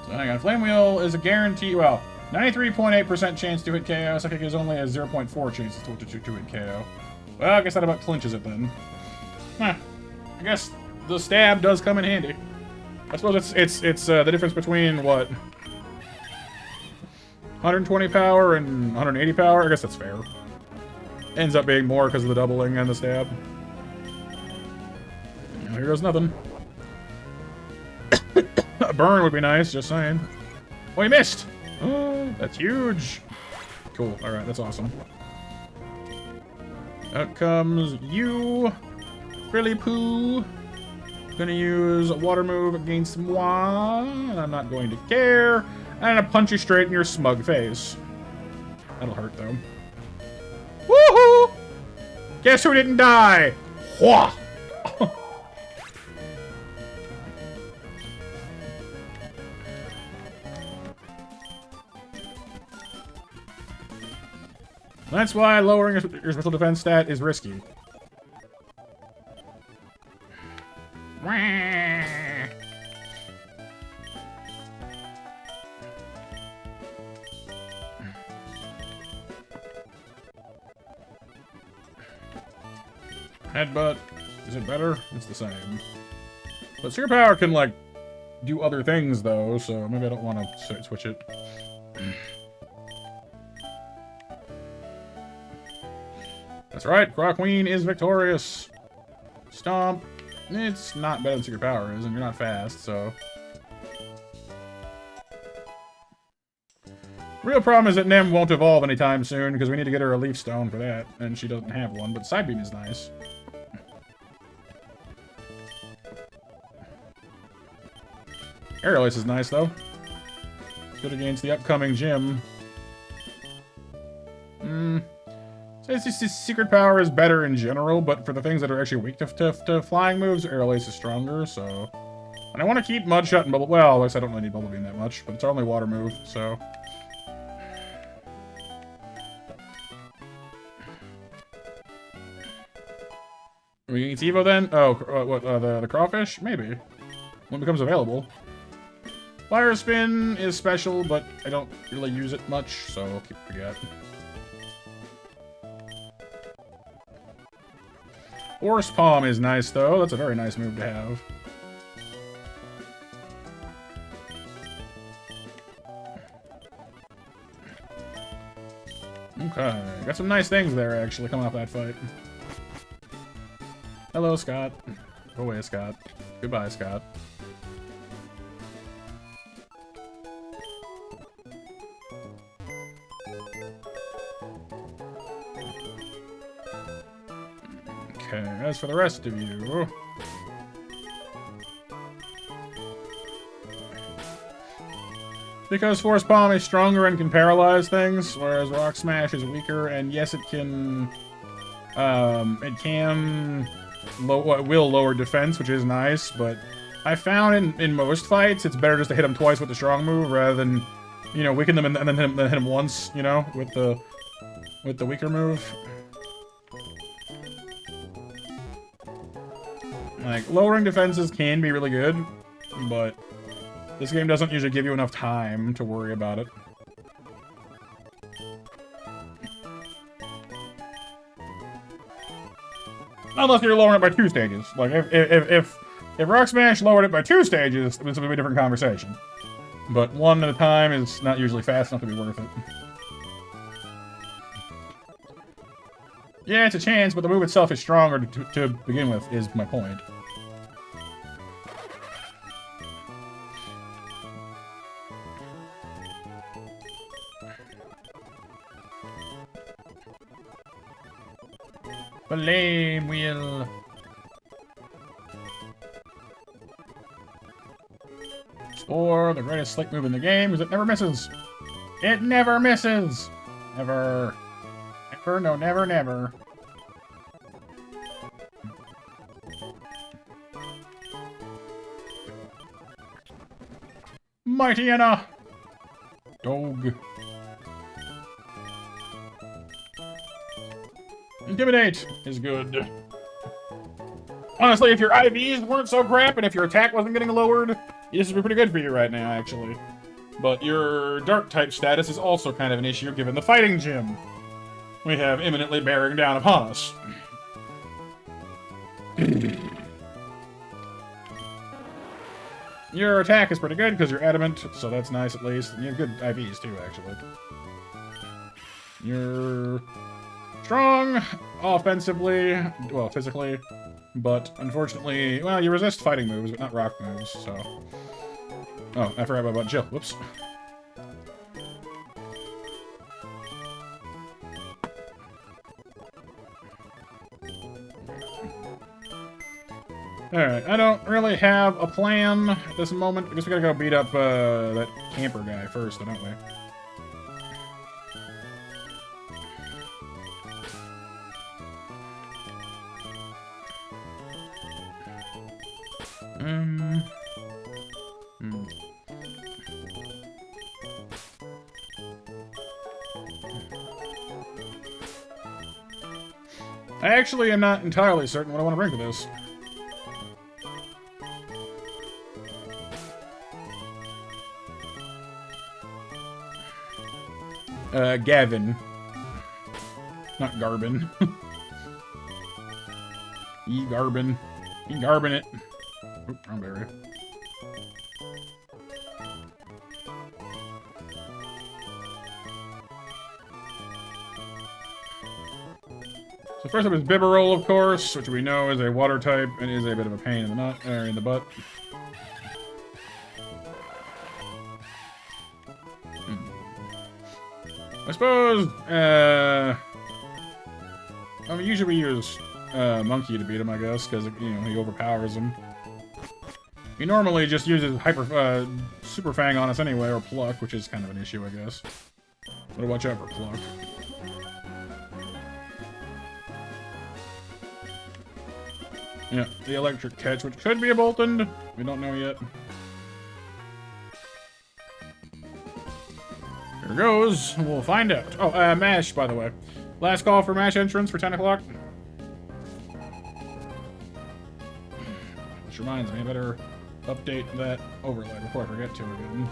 So hang on, Flame Wheel is a guarantee, well, 93.8% chance to hit KO. Psychic is only a 0.4 chance to hit KO. Well, I guess that about clinches it then. Huh. I guess the stab does come in handy. I suppose it's the difference between, what, 120 power and 180 power? I guess that's fair. Ends up being more because of the doubling and the stab. Here goes nothing. A burn would be nice, just saying. Oh, he missed! That's huge! Cool, alright, that's awesome. Out comes you, Frilly Poo. Gonna use a water move against moi, and I'm not going to care. And I'm gonna punch you straight in your smug face. That'll hurt, though. Woohoo! Guess who didn't die? Hwah! That's why lowering your special defense stat is risky. Headbutt. Is it better? It's the same. But Super Power can, like, do other things, though, so maybe I don't want to switch it. That's right, Croc Queen is victorious. Stomp. It's not better than Secret Power is, and you're not fast, so. Real problem is that Nem won't evolve anytime soon, because we need to get her a Leaf Stone for that, and she doesn't have one, but Side Beam is nice. Aerial Ace is nice, though. Good against the upcoming gym. It's just his Secret Power is better in general, but for the things that are actually weak to flying moves, Aerial Ace is stronger, so. And I want to keep Mudshot and Bubble. Well, I guess I don't really need Bubble Beam that much, but it's our only water move, so. Are we getting Evo then? Oh, what, the crawfish? Maybe. When it becomes available. Fire Spin is special, but I don't really use it much, so I'll forget. Horse Palm is nice, though. That's a very nice move to have. Okay, got some nice things there, actually, coming off that fight. Hello, Scott. Go away, Scott. Goodbye, Scott. Okay, as for the rest of you... Because Force Palm is stronger and can paralyze things, whereas Rock Smash is weaker, and yes, it can... will lower defense, which is nice, but I found in most fights, it's better just to hit them twice with the strong move, rather than, you know, weaken them and then hit them once, you know, with the weaker move. Like, lowering defenses can be really good, but this game doesn't usually give you enough time to worry about it. Unless you're lowering it by 2 stages. Like, if Rock Smash lowered it by 2 stages, this would be a different conversation. But 1 at a time is not usually fast enough to be worth it. Yeah, it's a chance, but the move itself is stronger to begin with, is my point. Flame wheel. Spore, the greatest slick move in the game, because it never misses. It never misses! Never. Never, no, never, never. Mighty Anna! Dog. Intimidate is good. Honestly, if your IVs weren't so crap and if your attack wasn't getting lowered, this would be pretty good for you right now, actually. But your Dark-type status is also kind of an issue given the fighting gym we have imminently bearing down upon us. Your attack is pretty good because you're adamant, so that's nice at least. And you have good IVs too, actually. You're strong offensively, well, physically, but unfortunately, well, you resist fighting moves, but not rock moves, so... Oh, I forgot about Jill. Whoops. Alright, I don't really have a plan at this moment. I guess we gotta go beat up that camper guy first, don't we? I actually am not entirely certain what I want to bring to this. Gavin. Not Garbin. Garbin. Garbin it. Oop, wrong area. So first up is Bibarol, of course, which we know is a water type and is a bit of a pain in the nut, or in the butt. I suppose, I mean, usually we use Monkey to beat him, I guess, because, you know, he overpowers him. He normally just uses Super Fang on us anyway, or Pluck, which is kind of an issue, I guess. But watch out for Pluck. Yeah, the electric catch, which could be a Boltund. We don't know yet. Here goes. We'll find out. Oh, MASH, by the way. Last call for MASH entrance for 10 o'clock. Which reminds me, I better update that overlay before I forget to again.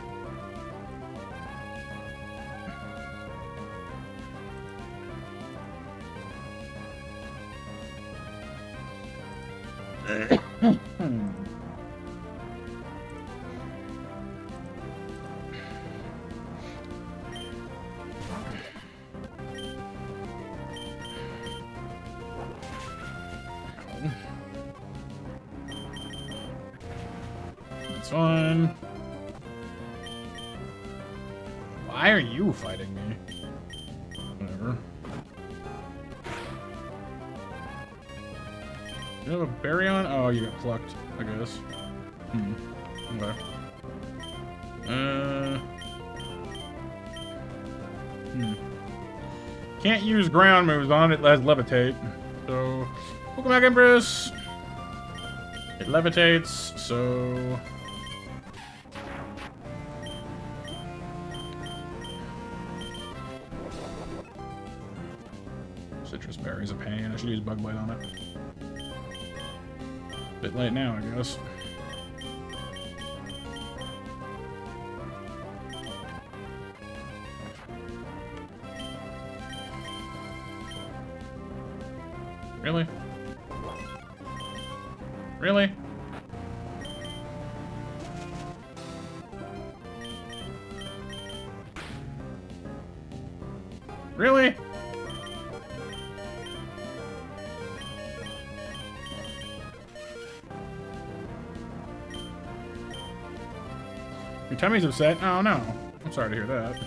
That's fine. Why are you fighting me? Whatever. You have a berry on? Oh, you got plucked, I guess. Okay. Can't use ground moves on it. It has levitate. So, welcome back, Empress. It levitates, so... Citrus berry's a pain. I should use bug bite on it. Bit late now, I guess. Really? Really? Really? Your tummy's upset? Oh no. I'm sorry to hear that.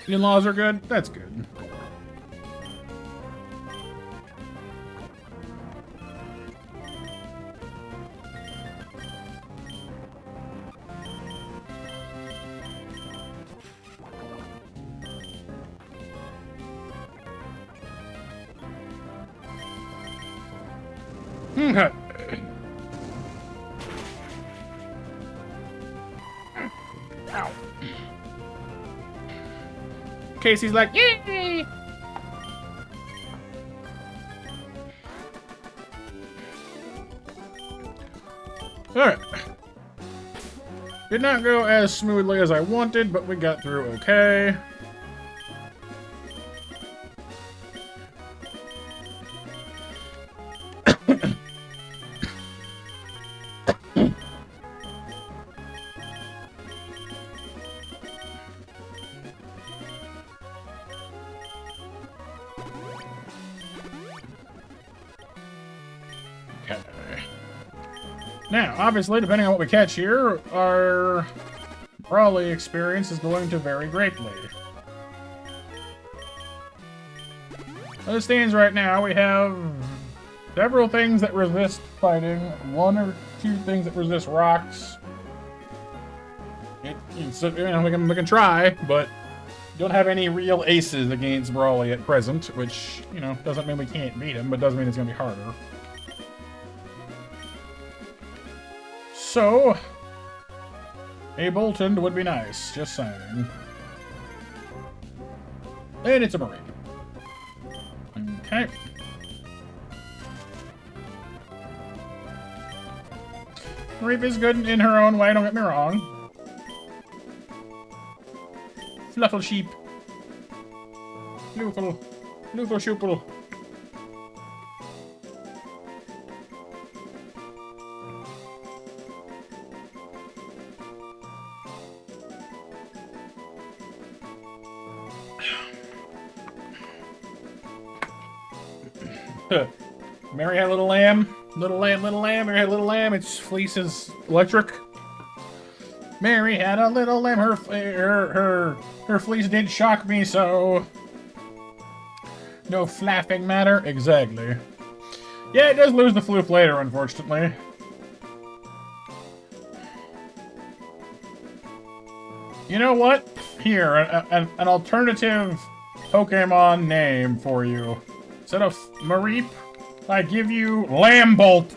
The in-laws are good? That's good. Okay. Ow. Casey's like, yay! Alright. Did not go as smoothly as I wanted, but we got through okay. Now, obviously, depending on what we catch here, our Brawly experience is going to vary greatly. As it stands right now, we have several things that resist fighting, one or two things that resist rocks. We can try, but don't have any real aces against Brawly at present, which, doesn't mean we can't beat him, but doesn't mean it's going to be harder. So, a Bolton would be nice, just saying. And it's a Marine. Okay. Reap is good in her own way, don't get me wrong. Fluffle sheep. Floofle. Floofle shoople. Mary had a little lamb. Little lamb, little lamb. Mary had a little lamb. Its fleece is electric. Mary had a little lamb. Her fleece did shock me, so no flapping matter. Exactly. Yeah, it does lose the floof later, unfortunately. You know what? Here, an alternative Pokemon name for you. Instead of Mareep, I give you Lambolt.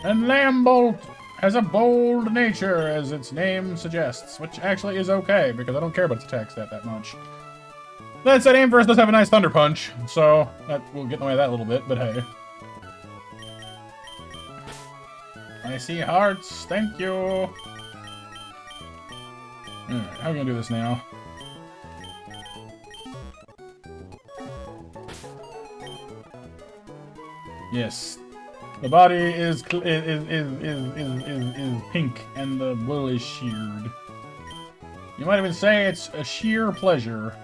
And Lambolt has a bold nature, as its name suggests, which actually is okay, because I don't care about its attack stat that much. That said, Aim First does have a nice Thunder Punch, so that will get in the way of that a little bit, but hey. I see hearts, thank you. Alright, how are we gonna do this now? Yes. The body is pink and the wool is sheared. You might even say it's a sheer pleasure.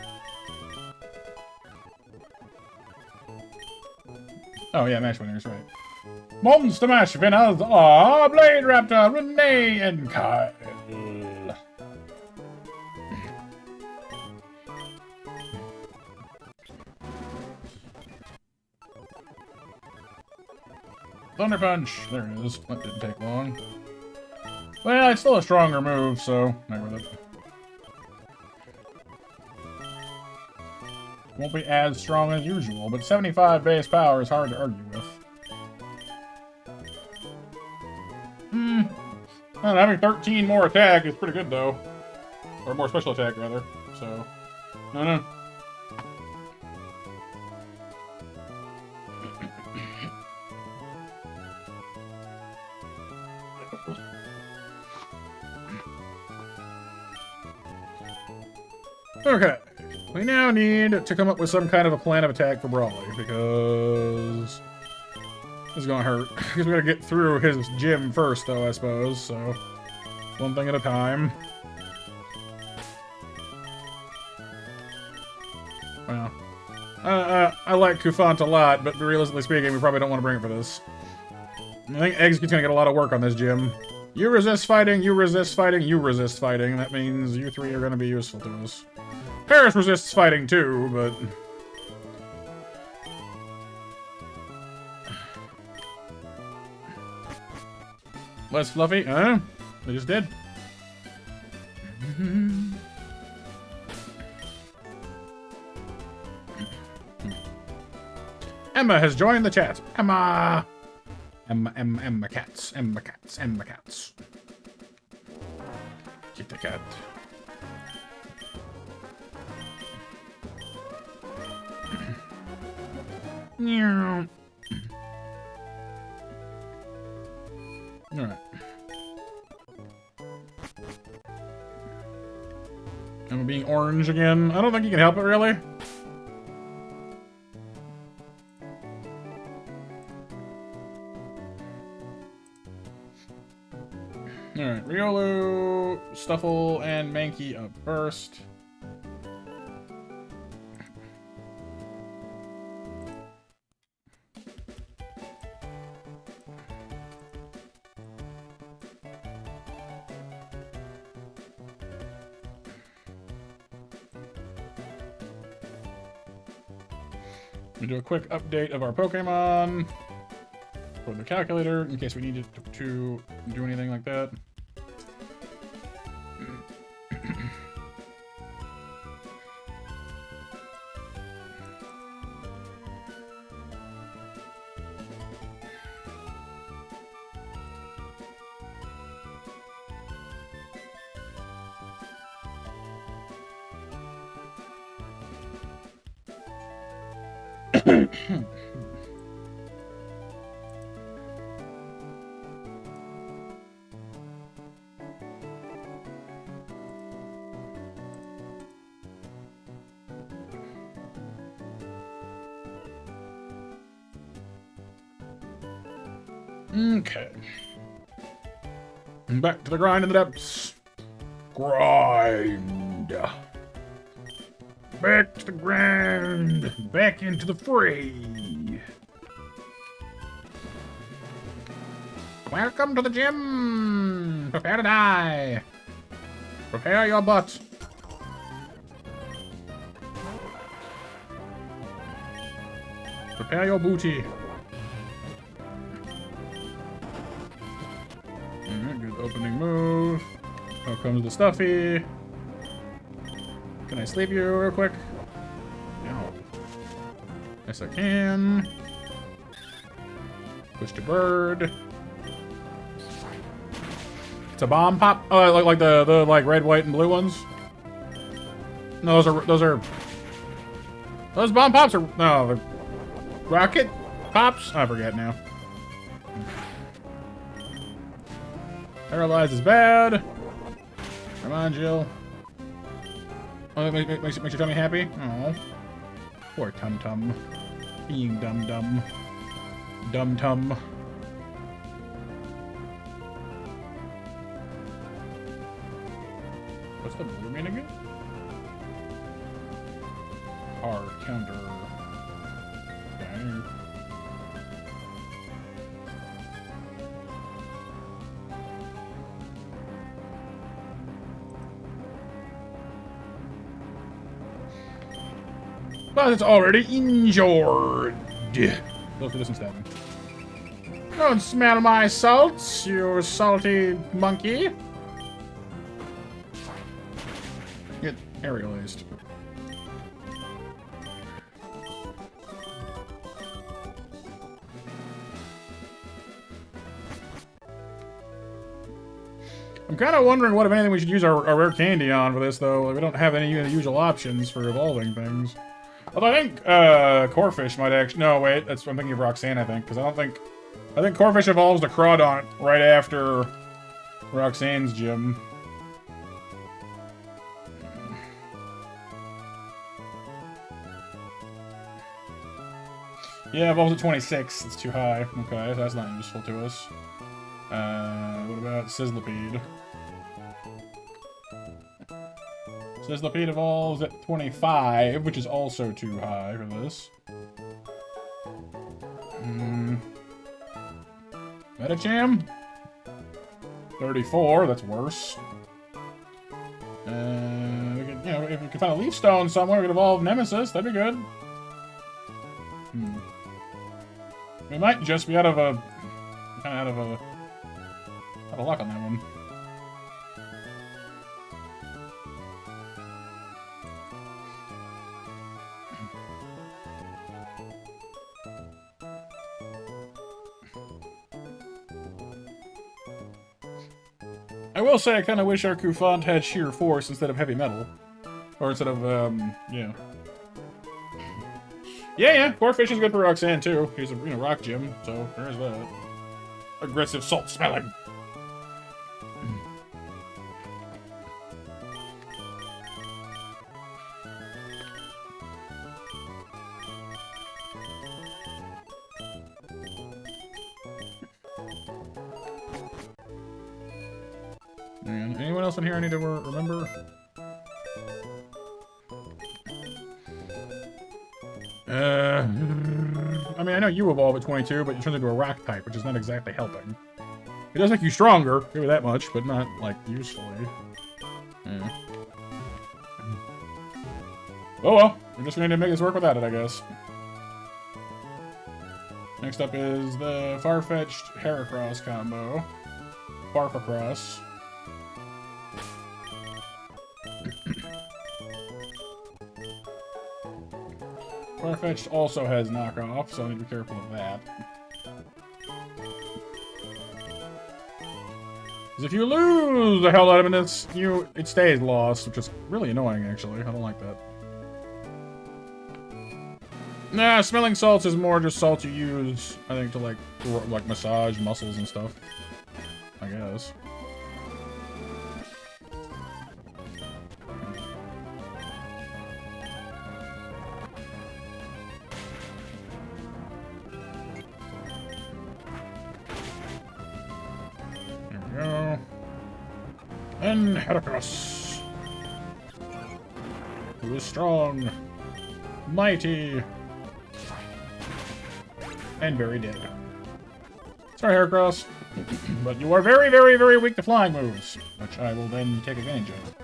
Oh yeah, Mash Winners, right. Monster Mash winners are Blade Raptor, Renee, and Kyle. Thunder Punch! There it is. That didn't take long. Well, it's still a stronger move, so not with it. Won't be as strong as usual, but 75 base power is hard to argue with. Well, having 13 more attack is pretty good, though. Or more special attack, rather. So, no, no. Okay, we now need to come up with some kind of a plan of attack for Brawly, because this is gonna hurt. Because we gotta get through his gym first, though, I suppose, so one thing at a time. Well, I like Kufant a lot, but realistically speaking, we probably don't want to bring it for this. I think Execute's gonna get a lot of work on this gym. You resist fighting, you resist fighting, you resist fighting. That means you three are gonna be useful to us. Paris resists fighting too, but... Less fluffy? Huh? They just did. Emma has joined the chat. Emma! Emma cats. Emma cats. Emma cats. Kitty cat. Alright. Am I being orange again? I don't think you can help it, really. Alright, Riolu, Stuffle, and Mankey up first. We do a quick update of our Pokemon for the calculator in case we need to do anything like that. Okay. Back to the grind in the depths. Grind. Back to the grind. Back into the fray. Welcome to the gym. Prepare to die. Prepare your butt. Prepare your booty. Good opening move. Here comes the Stuffy. Can I sleep you real quick? No. Yes, I can. Push to bird. It's a bomb pop. Oh, like the like red, white, and blue ones. No, those bomb pops are no the rocket pops. I forget now. Paralyzed is bad. Come on, Jill. Oh, that makes your tummy happy. Oh, poor Tum Tum, being dum dum, dum tum. What's the blue mean again? R counter. Okay. But it's already injured. Go for this instead. Don't smell my salts, you salty monkey. Get aerialized. I'm kind of wondering what, if anything, we should use our rare candy on for this, though. Like, we don't have any of the usual options for evolving things. Although I think Corphish might actually... No, wait. I'm thinking of Roxanne, I think. Because I think Corphish evolves to Crawdaunt right after Roxanne's gym. Yeah, evolves at 26. It's too high. Okay, so that's not useful to us. What about Sizzlipede? Sizzlipede evolves at 25, which is also too high for this. Metacham? 34, that's worse. We could, you know, if we could find a Leaf Stone somewhere, we could evolve Nemesis, that'd be good. We might just be out of luck on that one. I will say I kind of wish our Kufant had sheer force instead of heavy metal. Or instead of, yeah. Yeah, Corphish is good for Roxanne, too. He's a, rock gym, so there's that. Aggressive salt smelling. And anyone else in here I need to remember? I mean, I know you evolve at 22, but you turn into a rock type, which is not exactly helping. It does make you stronger, maybe that much, but not, like, usefully. Yeah. Oh well, we're just going to make this work without it, I guess. Next up is the far-fetched Heracross combo. Farfacross. Farfetch'd also has knockoff, so I need to be careful of that. Because if you lose the hell out of this, it stays lost, which is really annoying, actually. I don't like that. Nah, smelling salts is more just salt you use, I think, to like massage muscles and stuff. I guess. And Heracross, who is strong, mighty, and very dead. Sorry, Heracross, but you are very, very, very weak to flying moves, which I will then take advantage of.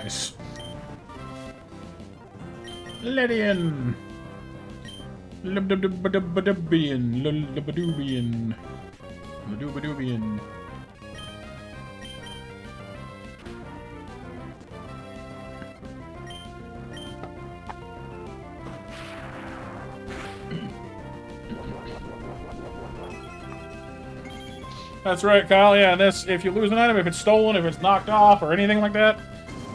Nice. Lydian. Lubdubian. Lubadubian. Lubadubian. That's right, Kyle. Yeah, this, if you lose an item, if it's stolen, if it's knocked off, or anything like that,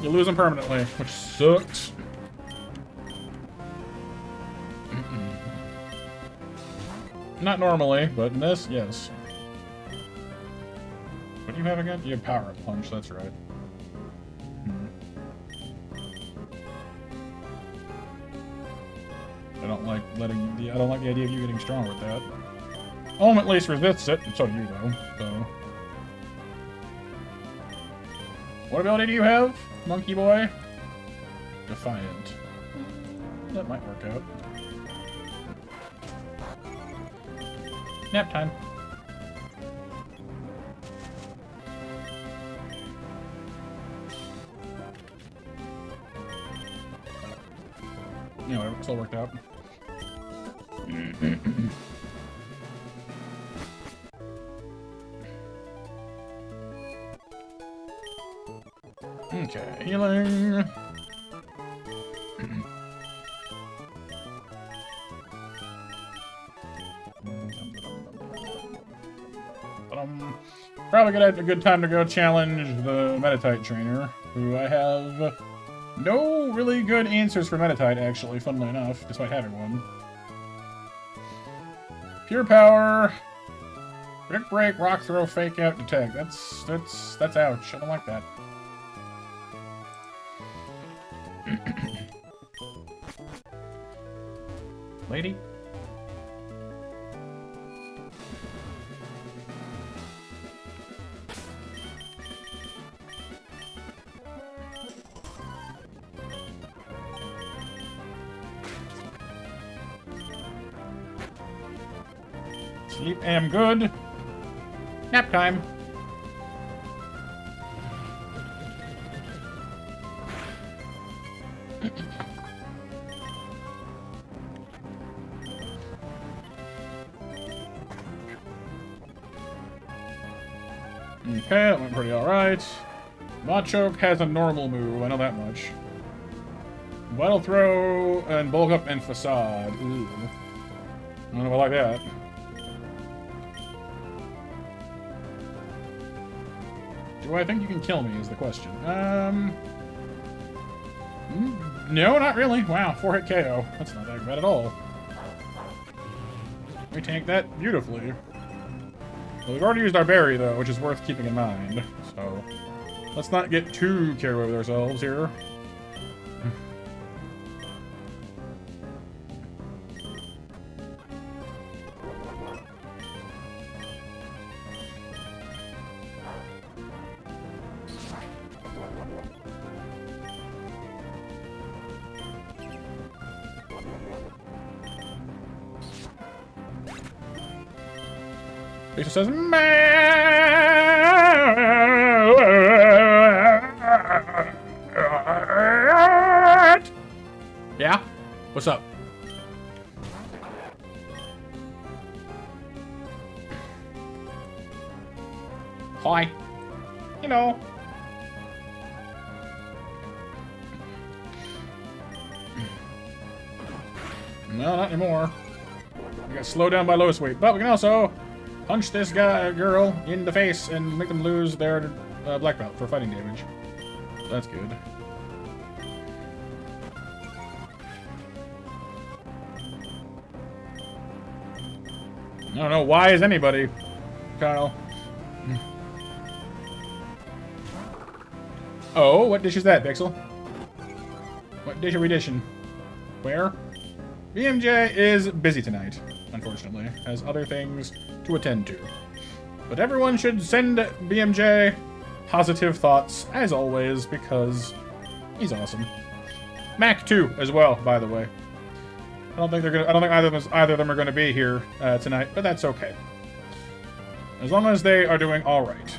you lose them permanently, which sucks. Not normally, but in this, yes. What do you have again? You have Power Punch, that's right. I don't like I don't like the idea of you getting strong with that. Olm at least resists it, and so do you, though, so... What ability do you have, Monkey Boy? Defiant. That might work out. Nap time. Anyway, it's all worked out. Okay, healing. Probably gonna have a good time to go challenge the Meditite trainer, who I have no really good answers for Meditite, actually, funnily enough, despite having one. Pure Power, Brick Break, Rock Throw, Fake Out, Detect. That's ouch. I don't like that. Lady? Sleep am good. Nap time. Okay, that went pretty alright. Machoke has a normal move, I know that much. Vital Throw and Bulk Up and Facade. Ooh. I don't know if I like that. Do I think you can kill me is the question. No, not really. Wow, 4-hit KO. That's not that bad at all. We tank that beautifully. Well, we've already used our berry, though, which is worth keeping in mind. So, let's not get too carried away with ourselves here. Lisa says, Matt! Yeah? What's up? Hi. Hello. No, not anymore. We got slowed down by lowest weight, but we can also punch this girl in the face and make them lose their black belt for fighting damage. So that's good. I don't know, why is anybody, Kyle? Oh, what dish is that, Pixel? What dish are we dishing? Where? BMJ is busy tonight, unfortunately, has other things to attend to. But everyone should send BMJ positive thoughts, as always, because he's awesome. Mac too, as well, by the way. I don't think either of them are gonna be here tonight, but that's okay. As long as they are doing all right.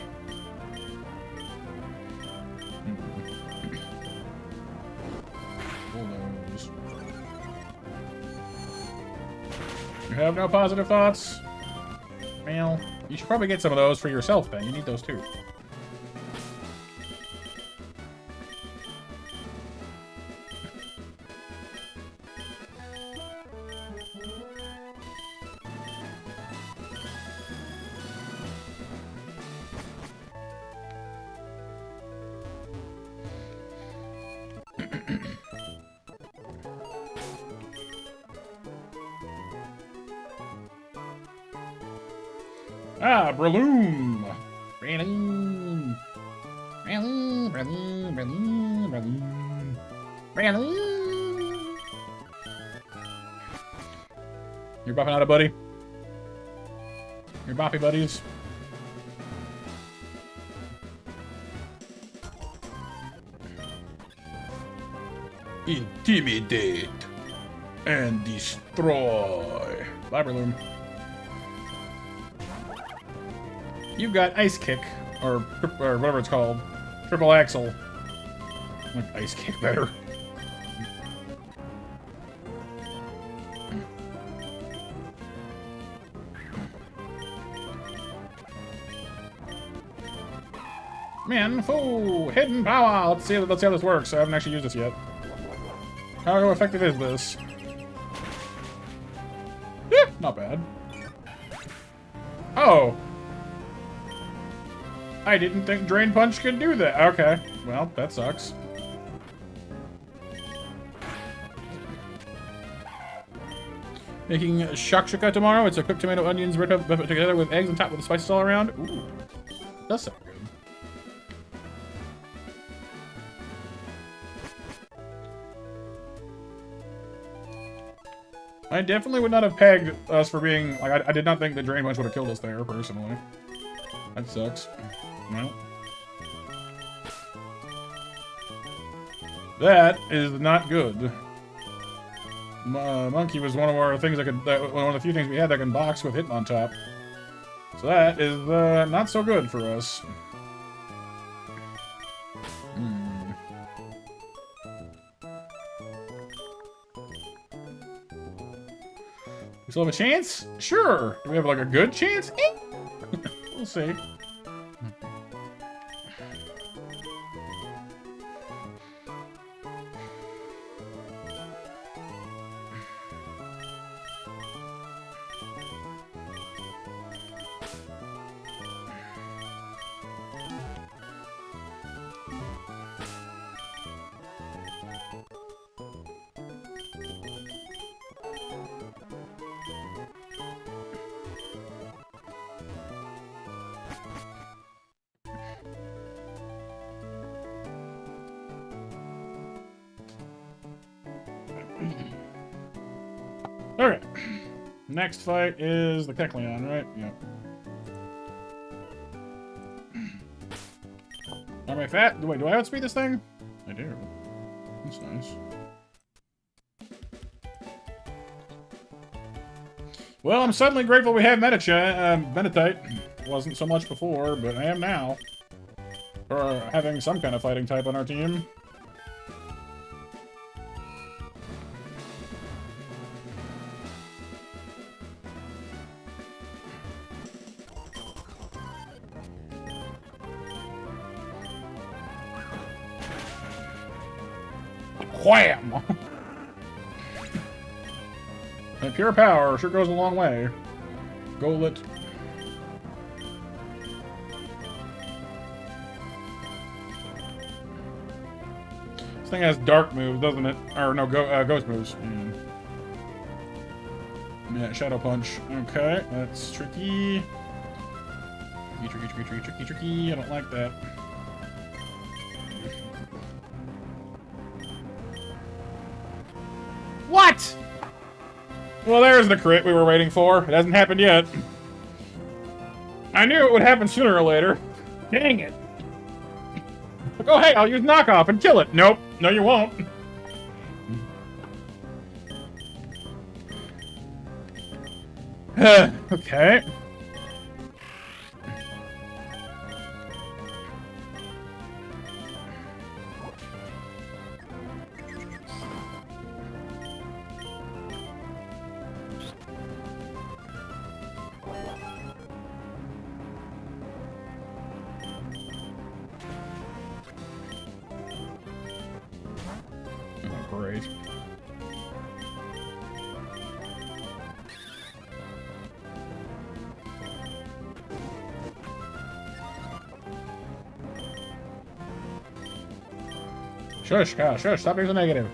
have no positive thoughts? Well, you should probably get some of those for yourself, Ben. You need those too. Ah, Breloom! Breloom. Breloom, Breloom, Breloom, Breloom. Breloom. You're buffing out a buddy? Your boppy buddies? Intimidate and destroy. Bye, Breloom. You've got Ice Kick, or whatever it's called. Triple Axle. I like Ice Kick better. Man, fool! Hidden power! Let's see how this works. I haven't actually used this yet. How effective is this? Yeah, not bad. Oh! I didn't think Drain Punch could do that. Okay. Well, that sucks. Making shakshuka tomorrow. It's a cooked tomato, onions, red pepper together with eggs and topped with the spices all around. Ooh. Does sound good. I definitely would not have pegged us for being... Like, I did not think the Drain Punch would have killed us there, personally. That sucks. Well. That is not good. Monkey was one of our things that could... one of the few things we had that can box with hitting on top. So that is not so good for us. We still have a chance? Sure. Do we have, like, a good chance? We'll see. Alright. Next fight is the Kecleon, right? Yep. Am I fat? Wait, do I outspeed this thing? I do. That's nice. Well, I'm suddenly grateful we have Meditite. Wasn't so much before, but I am now. For having some kind of fighting type on our team. Wham! And pure power sure goes a long way. Golet. This thing has dark moves, doesn't it? Or no, ghost moves. Yeah, Shadow Punch. Okay, that's tricky. Tricky. I don't like that. What? Well, there's the crit we were waiting for. It hasn't happened yet. I knew it would happen sooner or later. Dang it. Like, oh, hey, I'll use knockoff and kill it. Nope. No, you won't. Okay. Shush, Kyle, shush. Stop being so negative.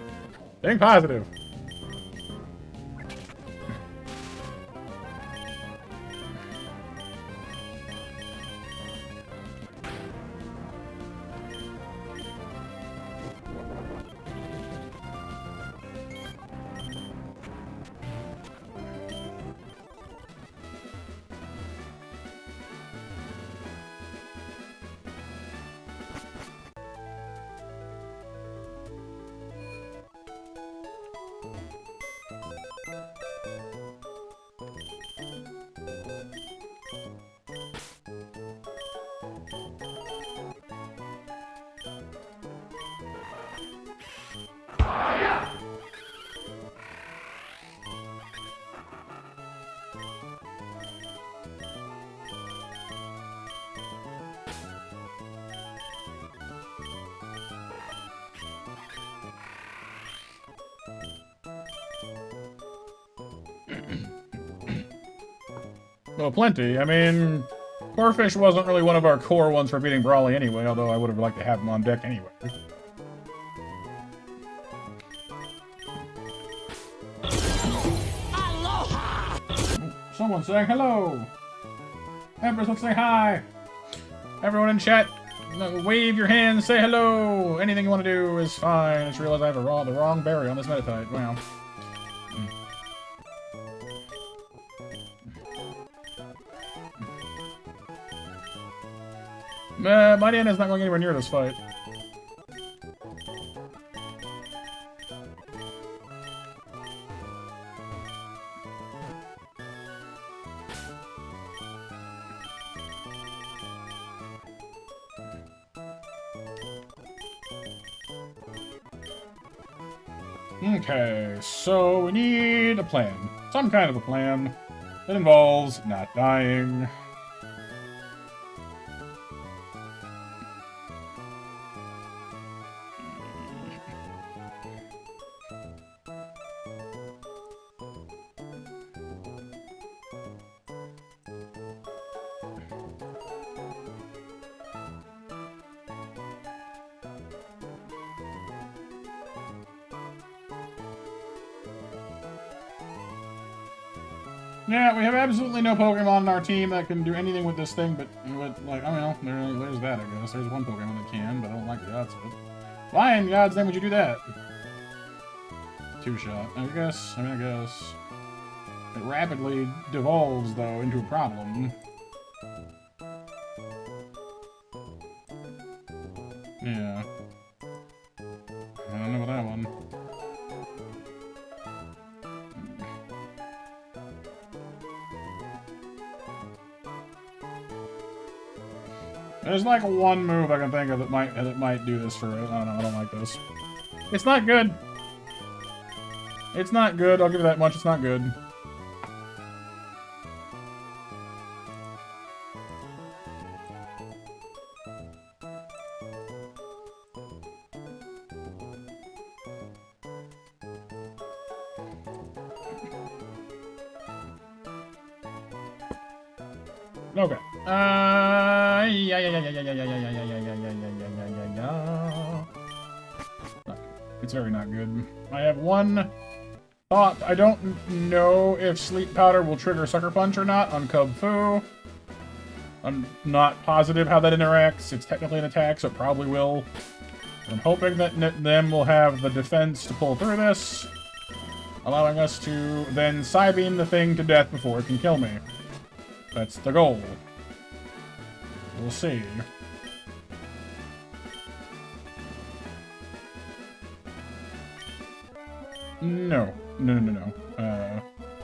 Think positive. Well, plenty. I mean, Corfish wasn't really one of our core ones for beating Brawly anyway, although I would have liked to have him on deck anyway. Aloha! Someone's saying hello! Empress, let's say hi! Everyone in chat, wave your hands, say hello! Anything you want to do is fine. I just realized I have the wrong berry on this Meditite. Wow. My Diana's not going anywhere near this fight. Okay, so we need a plan. Some kind of a plan that involves not dying. Yeah, we have absolutely no Pokemon in our team that can do anything with this thing, but like, I don't know, there's that, I guess. There's one Pokemon that can, but I don't like the odds of it. Why in God's name would you do that? Two-shot. I guess. It rapidly devolves, though, into a problem. Yeah. I don't know about that one. There's like one move I can think of that might do this for it. I don't know, I don't like this. It's not good. It's not good, I'll give you that much, it's not good. Okay. It's very not good. I have one thought. I don't know if Sleep Powder will trigger Sucker Punch or not on Cub Fu. I'm not positive how that interacts. It's technically an attack, so it probably will. I'm hoping that them will have the defense to pull through this, allowing us to then Psybeam the thing to death before it can kill me. That's the goal. We'll see. No.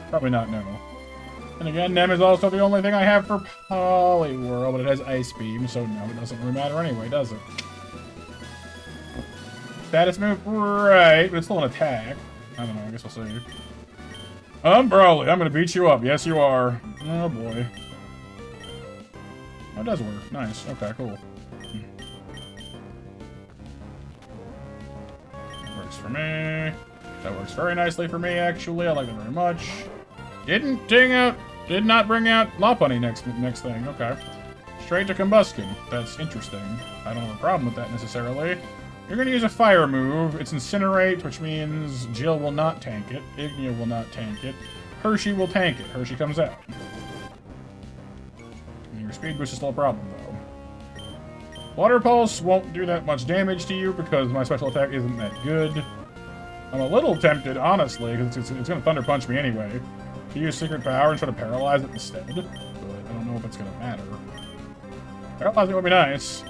Probably not no. And again, Nem is also the only thing I have for Poliwhirl, but it has Ice Beam, so no, it doesn't really matter anyway, does it? Status move, right, but it's still an attack. I don't know, I guess we'll see. Brawly, I'm gonna beat you up. Yes, you are. Oh, boy. Oh, it does work. Nice. Okay, cool. Works for me. That works very nicely for me, actually. I like it very much. Did not bring out Lopunny next thing. Okay. Straight to Combustion. That's interesting. I don't have a problem with that necessarily. You're going to use a fire move. It's Incinerate, which means Jill will not tank it. Ignia will not tank it. Hershey will tank it. Hershey comes out. And your speed boost is still a problem, though. Water Pulse won't do that much damage to you because my special attack isn't that good. I'm a little tempted, honestly, because it's going to Thunder Punch me anyway, to use Secret Power and try to paralyze it instead. But I don't know if it's going to matter. Paralyzing would be nice.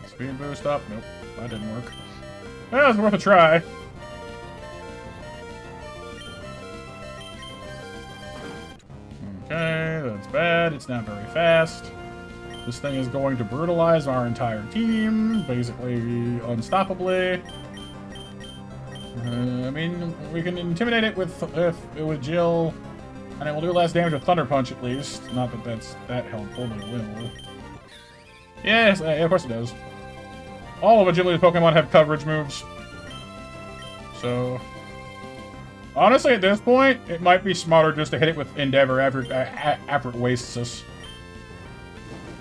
Speed boost up. Nope, that didn't work. Well, it's worth a try. Okay, that's bad. It's not very fast. This thing is going to brutalize our entire team, basically unstoppably. I mean, we can intimidate it with Jill, and it will do less damage with Thunder Punch at least. Not that that's that helpful, but it will. Yes, of course it does. All of Agility Pokemon have coverage moves. So, honestly, at this point, it might be smarter just to hit it with Endeavor after it wastes us.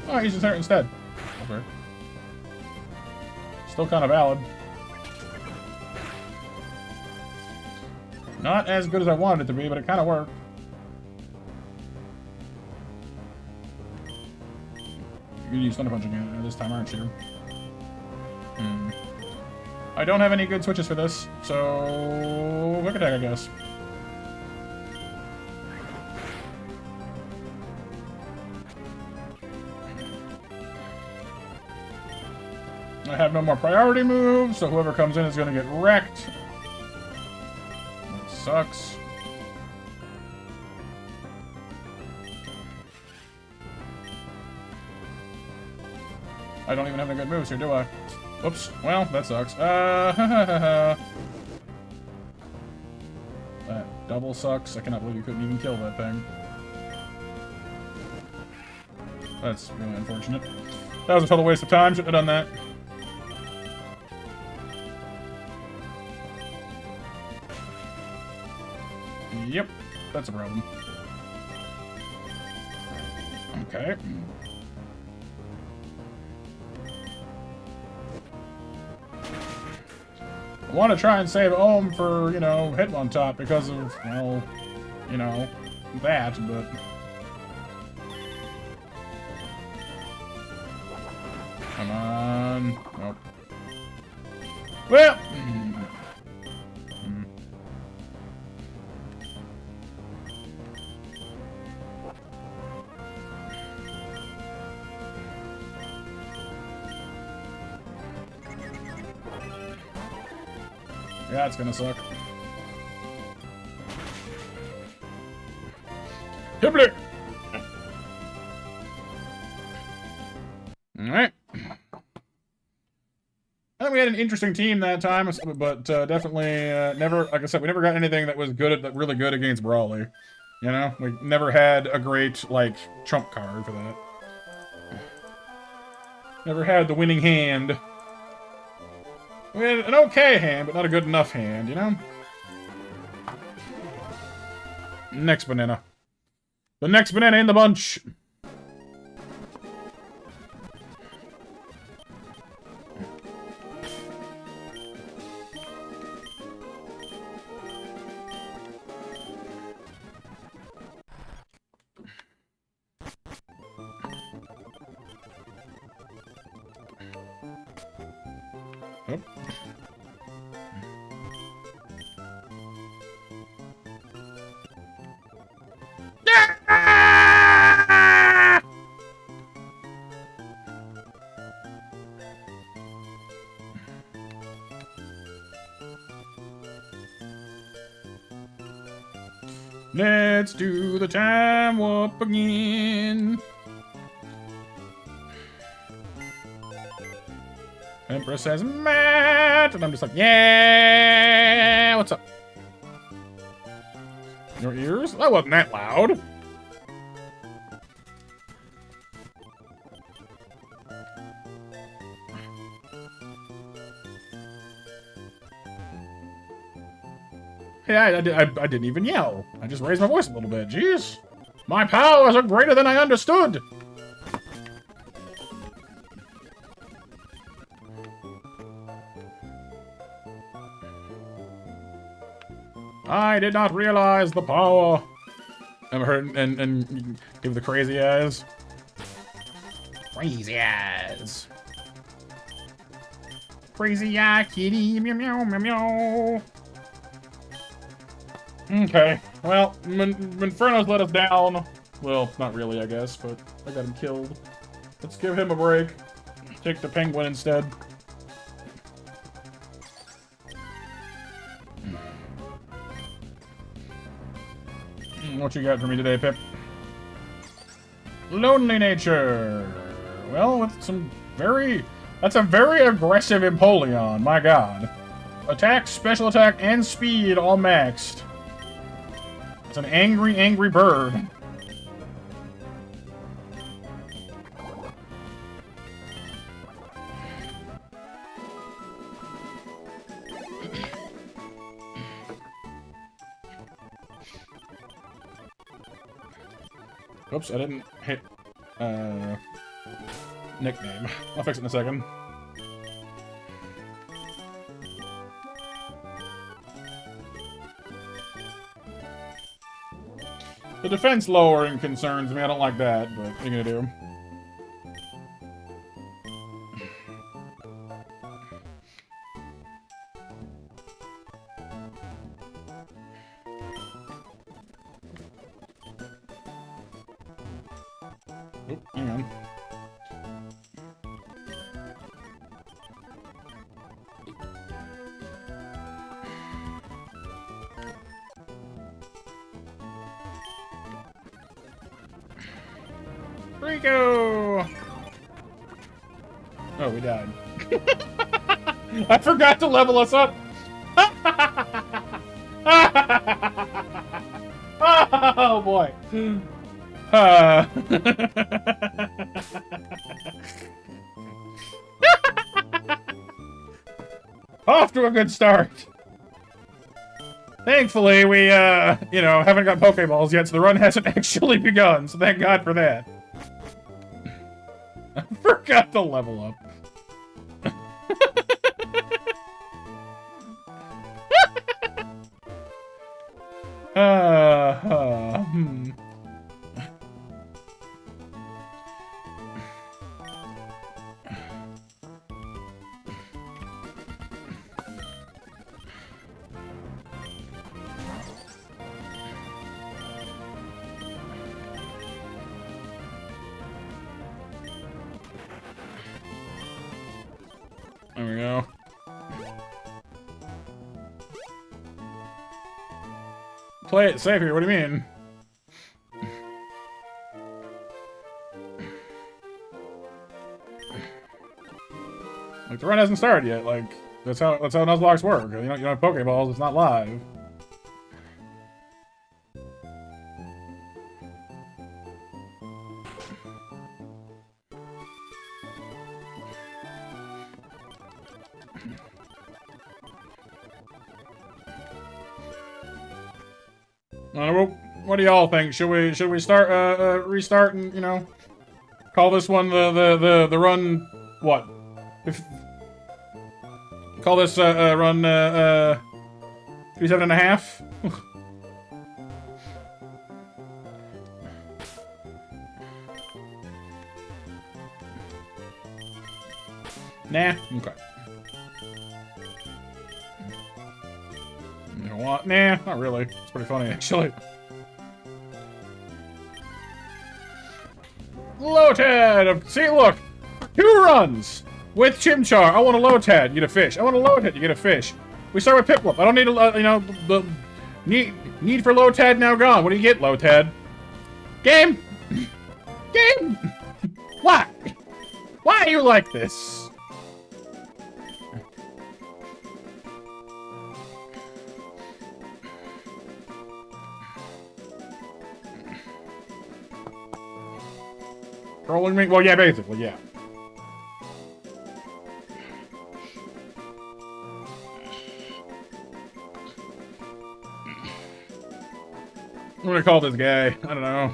Oh, use Incinerate instead. Okay. Still kind of valid. Not as good as I wanted it to be, but it kind of worked. You're gonna use Thunder Punch again this time, aren't you? I don't have any good switches for this, so Quick Attack, I guess. I have no more priority moves, so whoever comes in is going to get wrecked. That sucks. I don't even have any good moves here, do I? Whoops. Well, that sucks. That double sucks. I cannot believe you couldn't even kill that thing. That's really unfortunate. That was a total waste of time. Shouldn't have done that. Yep, that's a problem. Okay. I want to try and save Ohm for, you know, Hitmontop because of, well, you know, that, but... Come on. Nope. Well... Yeah, it's gonna suck. Hibbler! Alright. I think we had an interesting team that time, but definitely never, like I said, we never got anything that was good, really good against Brawly. You know? We never had a great, like, trump card for that. Never had the winning hand. We had an okay hand, but not a good enough hand, you know? Next banana. The next banana in the bunch! Oop. Let's do the time warp again. Empress says, Matt! And I'm just like, yeah! What's up? Your ears? That wasn't that loud. Yeah, I didn't even yell. I just raised my voice a little bit. Jeez. My powers are greater than I understood. I did not realize the power. Ever heard and give the crazy eyes? Crazy eyes. Crazy eye kitty, meow meow meow meow. Okay, well, Inferno's let us down. Well, not really, I guess, but I got him killed. Let's give him a break. Take the penguin instead. What you got for me today, Pip? Lonely nature. Well, with some very... That's a very aggressive Empoleon, my god. Attack, special attack, and speed all maxed. It's an angry, angry bird. Oops, I didn't hit, nickname. I'll fix it in a second. The defense lowering concerns me. I don't like that, but what are you gonna do? Oop, hang on. Rico! Oh, we died. I forgot to level us up! Oh boy. Off to a good start. Thankfully, we, you know, haven't got Pokeballs yet, so the run hasn't actually begun, so thank God for that. I forgot to level up. There we go. Play it safe here, what do you mean? Like, the run hasn't started yet, like, that's how Nuzlocks work. You don't have Pokeballs, it's not live. Well, what do y'all think? Should we start restart and, you know, call this one the run what? Call this run 37.5? Nah. Okay. You know what? Nah, not really. It's pretty funny, actually. Lotad! See, look! 2 runs! With Chimchar. I want a Lotad, you get a fish. I want a Lotad, you get a fish. We start with Piplup. I don't need a, you know, the need for Lotad now gone. What do you get, Lotad? Game! Game! Why? Why are you like this? Trolling me? Well, yeah, basically, yeah. I'm gonna call this guy. I don't know.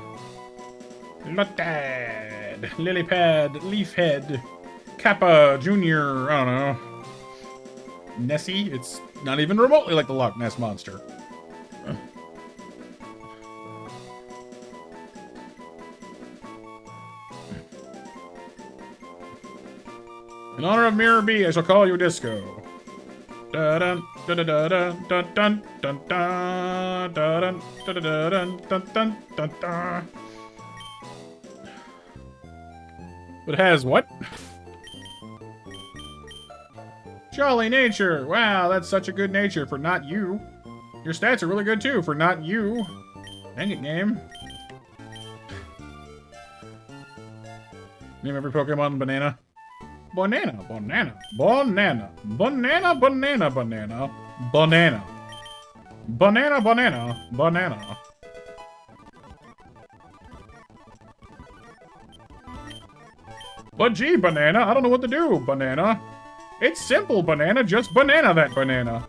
Lotad, Lilypad, Leafhead, Kappa Jr. I don't know. Nessie? It's not even remotely like the Loch Ness Monster. In honor of Mirror B, I shall call you Disco. Dun dun dun dun dun dun dun dun dun dun dun dun dun dun. It has what? Jolly nature. Wow, that's such a good nature for not you. Your stats are really good too for not you. Dang it, game. Name every Pokemon banana. Banana, banana, banana, banana, banana, banana, banana, banana, banana, banana. But gee, banana, I don't know what to do, banana. It's simple, banana, just banana that banana.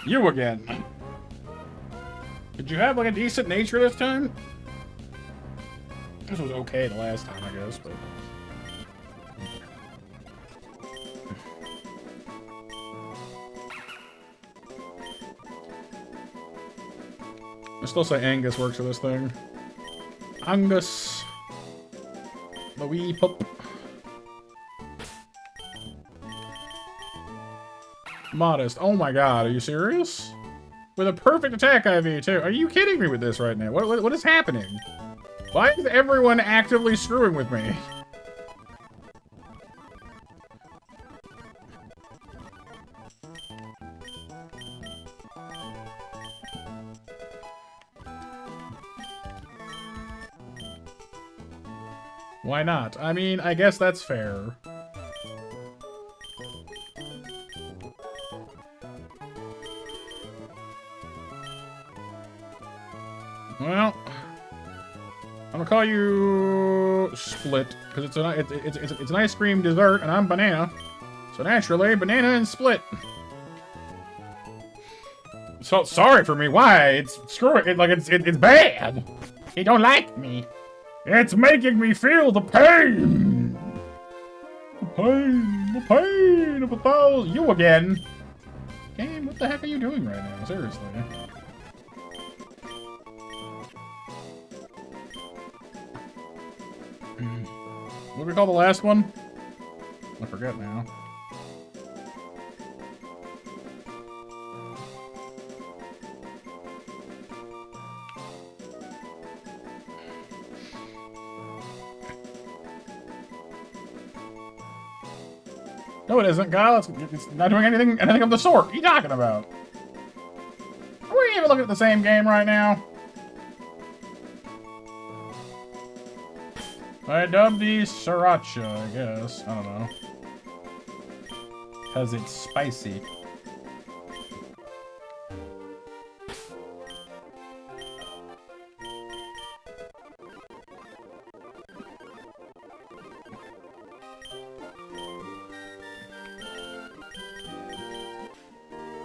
You again. Did you have like a decent nature this time? This was okay the last time, I guess, but... I still say Angus works for this thing. Angus. The wee pup. Modest. Oh my god, are you serious? With a perfect attack IV too. Are you kidding me with this right now? What is happening? Why is everyone actively screwing with me? Why not? I mean, I guess that's fair. Well, I'm gonna call you Split because it's an ice cream dessert, and I'm banana, so naturally banana and Split. So sorry for me. Why? Screw it. It's bad. You don't like me. It's making me feel the pain. The pain of 1,000. You again. Game, what the heck are you doing right now? Seriously. What do we call the last one? I forget now. No, it isn't, Kyle. It's not doing anything of the sort. What are you talking about? Are we even looking at the same game right now? I dubbed these Sriracha, I guess. I don't know. Because it's spicy.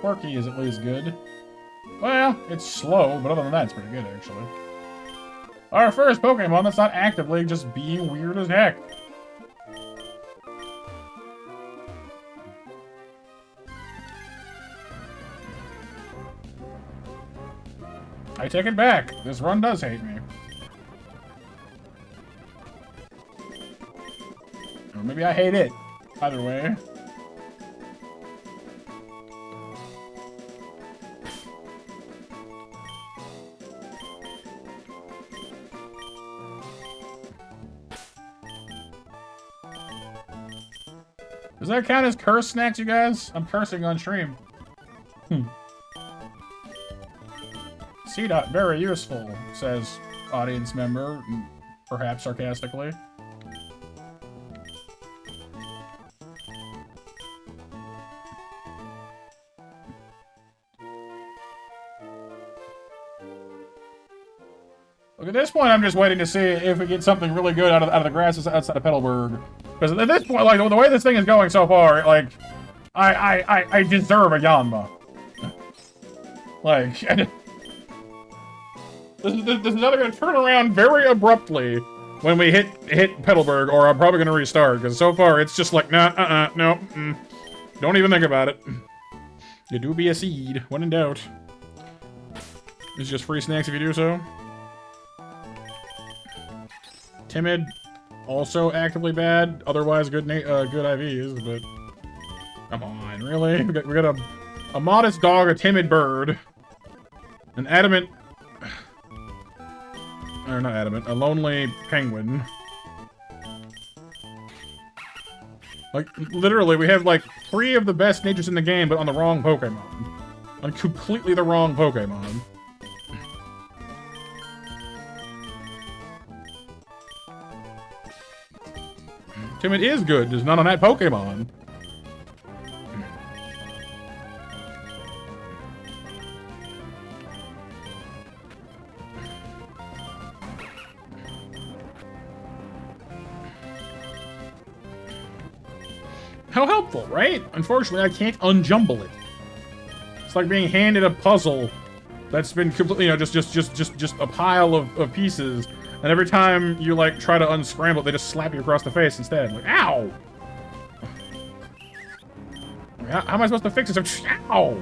Quirky is at least good. Well, it's slow, but other than that, it's pretty good, actually. Our first Pokemon that's not actively just being weird as heck. I take it back. This run does hate me. Or maybe I hate it. Either way. Does that count as curse snacks, you guys? I'm cursing on stream. C-Dot, very useful, says audience member, perhaps sarcastically. Look, at this point, I'm just waiting to see if we get something really good out of the grasses outside of Petalburg. Because at this point, like, the way this thing is going so far, like, I deserve a Yanma. Like, this is either going to turn around very abruptly when we hit Petalburg, or I'm probably going to restart, because so far it's just like, nah, no, don't even think about it. You do be a seed, when in doubt. It's just free snacks if you do so. Timid, also actively bad, otherwise good IVs, but come on, really? We got a modest dog, a timid bird, an adamant, or not adamant, a lonely penguin. Like, literally, we have, like, 3 of the best natures in the game, but on the wrong Pokemon. On completely the wrong Pokemon. Timid is good, just not on that Pokemon. How helpful, right? Unfortunately, I can't unjumble it. It's like being handed a puzzle that's been completely, you know, just a pile of pieces, and every time you, like, try to unscramble it, they just slap you across the face instead. Like, ow! How am I supposed to fix this? Ow!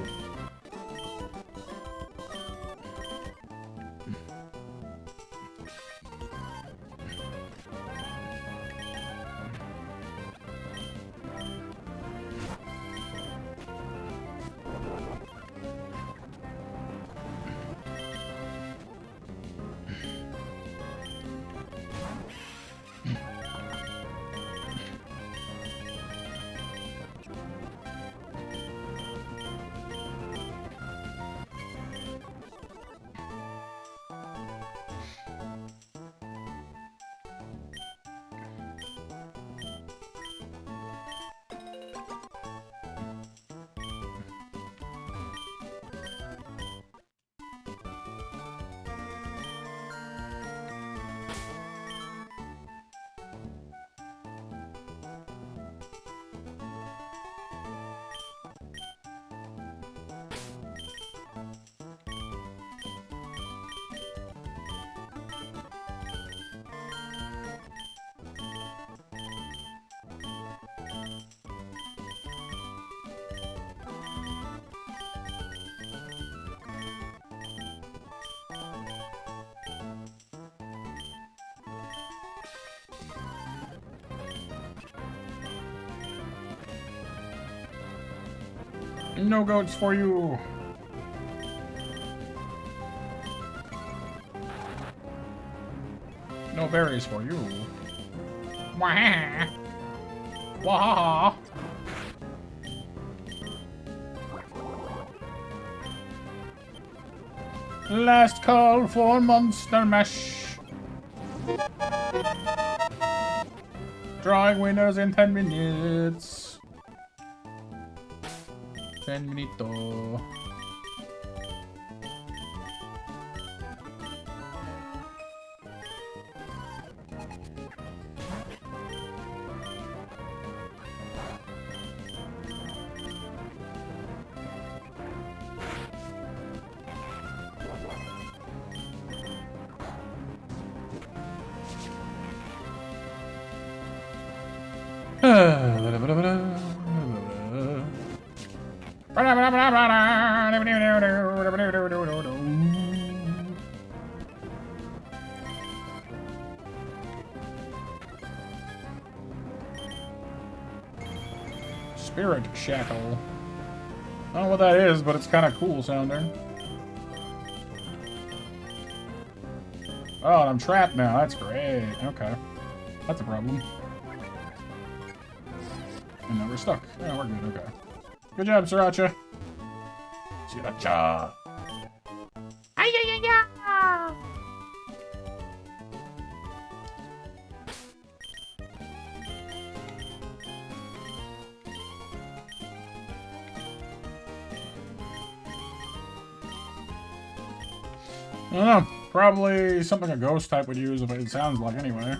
No goats for you. No berries for you. Wah! Wah! Last call for Monster Mash. Drawing winners in 10 minutes. 10 minutes. Spirit Shackle. I don't know what that is, but it's kind of cool sounding. Oh, and I'm trapped now. That's great. Okay. That's a problem. And now we're stuck. Yeah, we're good. Okay. Good job, Sriracha. Sriracha. Ay-ya-ya-ya! I don't know. Probably something a ghost type would use, if it sounds like, anyway.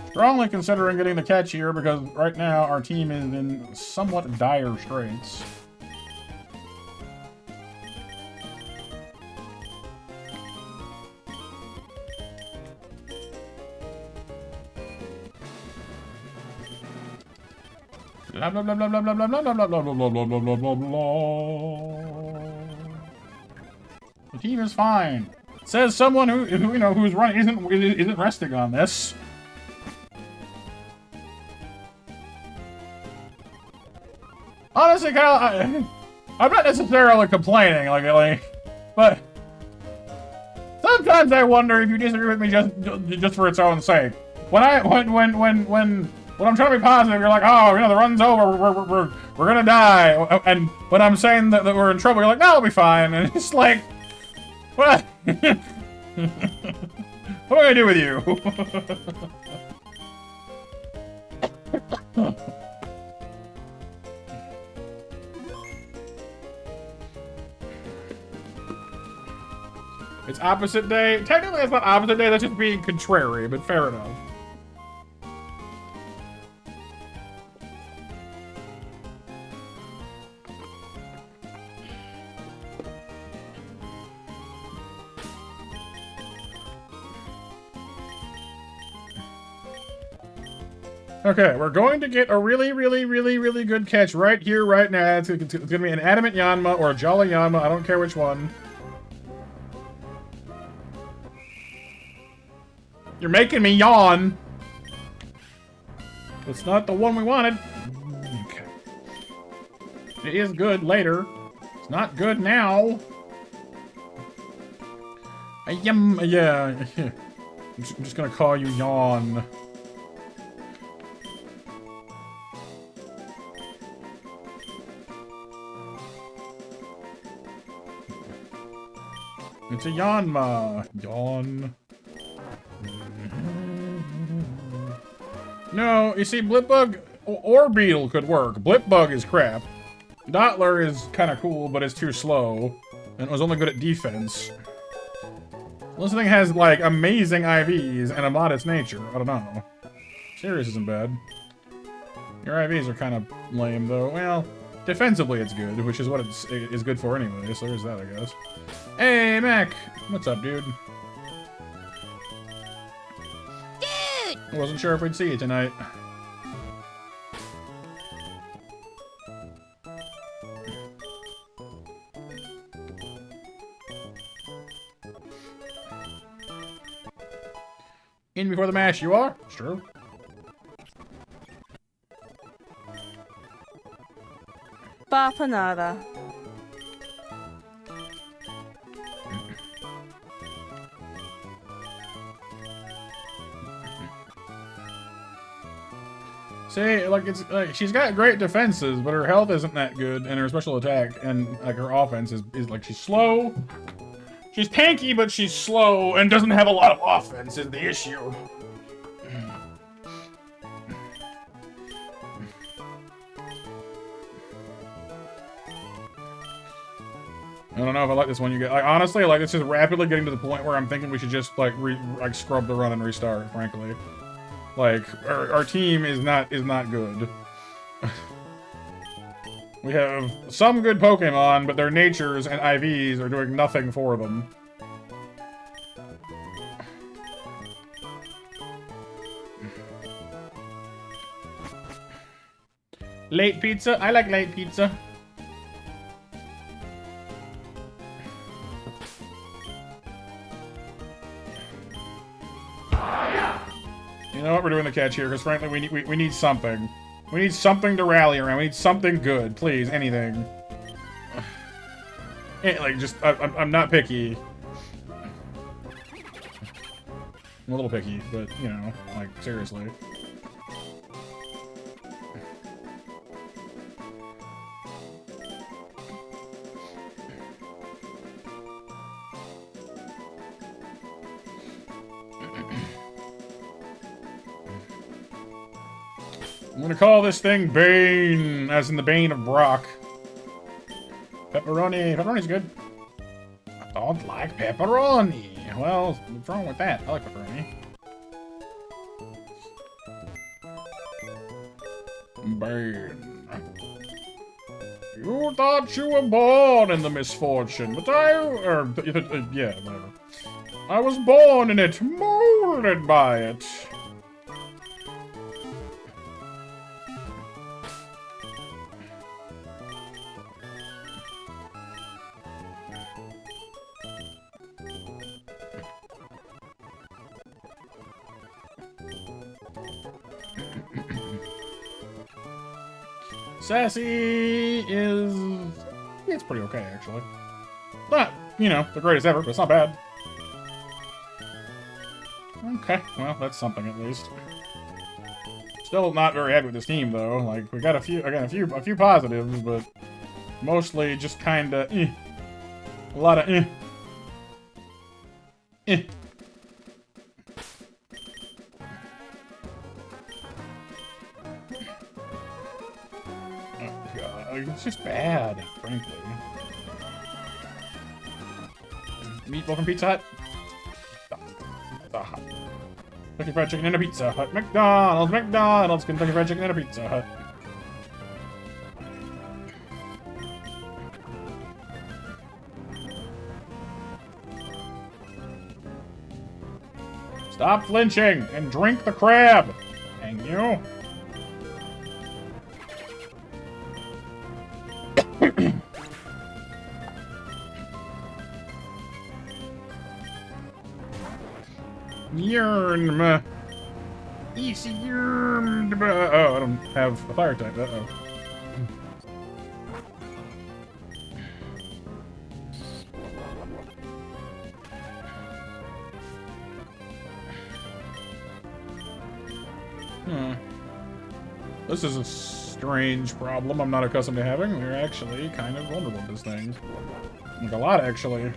Strongly considering getting the catch here because right now our team is in somewhat dire straits. Blah blah blah blah blah blah blah blah blah blah blah blah blah blah blah blah. The team is fine. Says someone who you know who's running isn't resting on this. Honestly, Kyle, I'm not necessarily complaining, but sometimes I wonder if you disagree with me just for its own sake. When I'm trying to be positive, you're like, oh, you know, the run's over, we're gonna die. And when I'm saying that we're in trouble, you're like, no, it'll be fine. And it's like, what? What am I gonna do with you? It's opposite day. Technically, it's not opposite day. That's just being contrary, but fair enough. Okay, we're going to get a really, really, really, really good catch right here, right now. It's going to be an Adamant Yanma or a Jolly Yanma. I don't care which one. You're making me yawn. It's not the one we wanted. Okay. It is good later. It's not good now. Yeah. I'm just gonna call you Yawn. It's a Yanma. Yawn. No, you see, Blipbug or Beetle could work. Blipbug is crap. Dottler is kind of cool, but it's too slow. And it was only good at defense. This thing has, like, amazing IVs and a modest nature. I don't know. Sirius isn't bad. Your IVs are kind of lame, though. Well, defensively it's good, which is what it is good for anyway, so there's that, I guess. Hey, Mac! What's up, dude? I wasn't sure if we'd see you tonight. In before the mash, you are? It's true. Bapanada. See, like, it's like she's got great defenses, but her health isn't that good, and her special attack and like her offense is like she's slow. She's tanky, but she's slow and doesn't have a lot of offense is the issue. I don't know if I like this one you get. Like, honestly, like, it's just rapidly getting to the point where I'm thinking we should just like scrub the run and restart, frankly. Like, our team is not good. We have some good Pokemon, but their natures and IVs are doing nothing for them. Late pizza? I like late pizza. You know what? We're doing the catch here because frankly, we need something. We need something to rally around. We need something good, please. Anything. Like, just I'm not picky. I'm a little picky, but you know, like seriously. I'm gonna call this thing Bane, as in the Bane of Brock. Pepperoni. Pepperoni's good. I don't like pepperoni. Well, what's wrong with that? I like pepperoni. Bane. You thought you were born in the misfortune, but yeah, whatever. I was born in it, molded by it. Sassy is... it's pretty okay, actually. Not, you know, the greatest ever, but it's not bad. Okay, well, that's something at least. Still not very happy with this team, though. Like, we got a few positives, but mostly just kinda, A lot of, It's just bad, frankly. Meatball from Pizza Hut? Kentucky Fried Chicken and a Pizza Hut. McDonald's, Kentucky Fried Chicken and a Pizza Hut. Stop flinching and drink the crab. Thank you. Yearn. Easy yearn. Oh, I don't have a fire type. Uh-oh. This is a strange problem I'm not accustomed to having. We're actually kind of vulnerable to this thing. Like a lot, actually.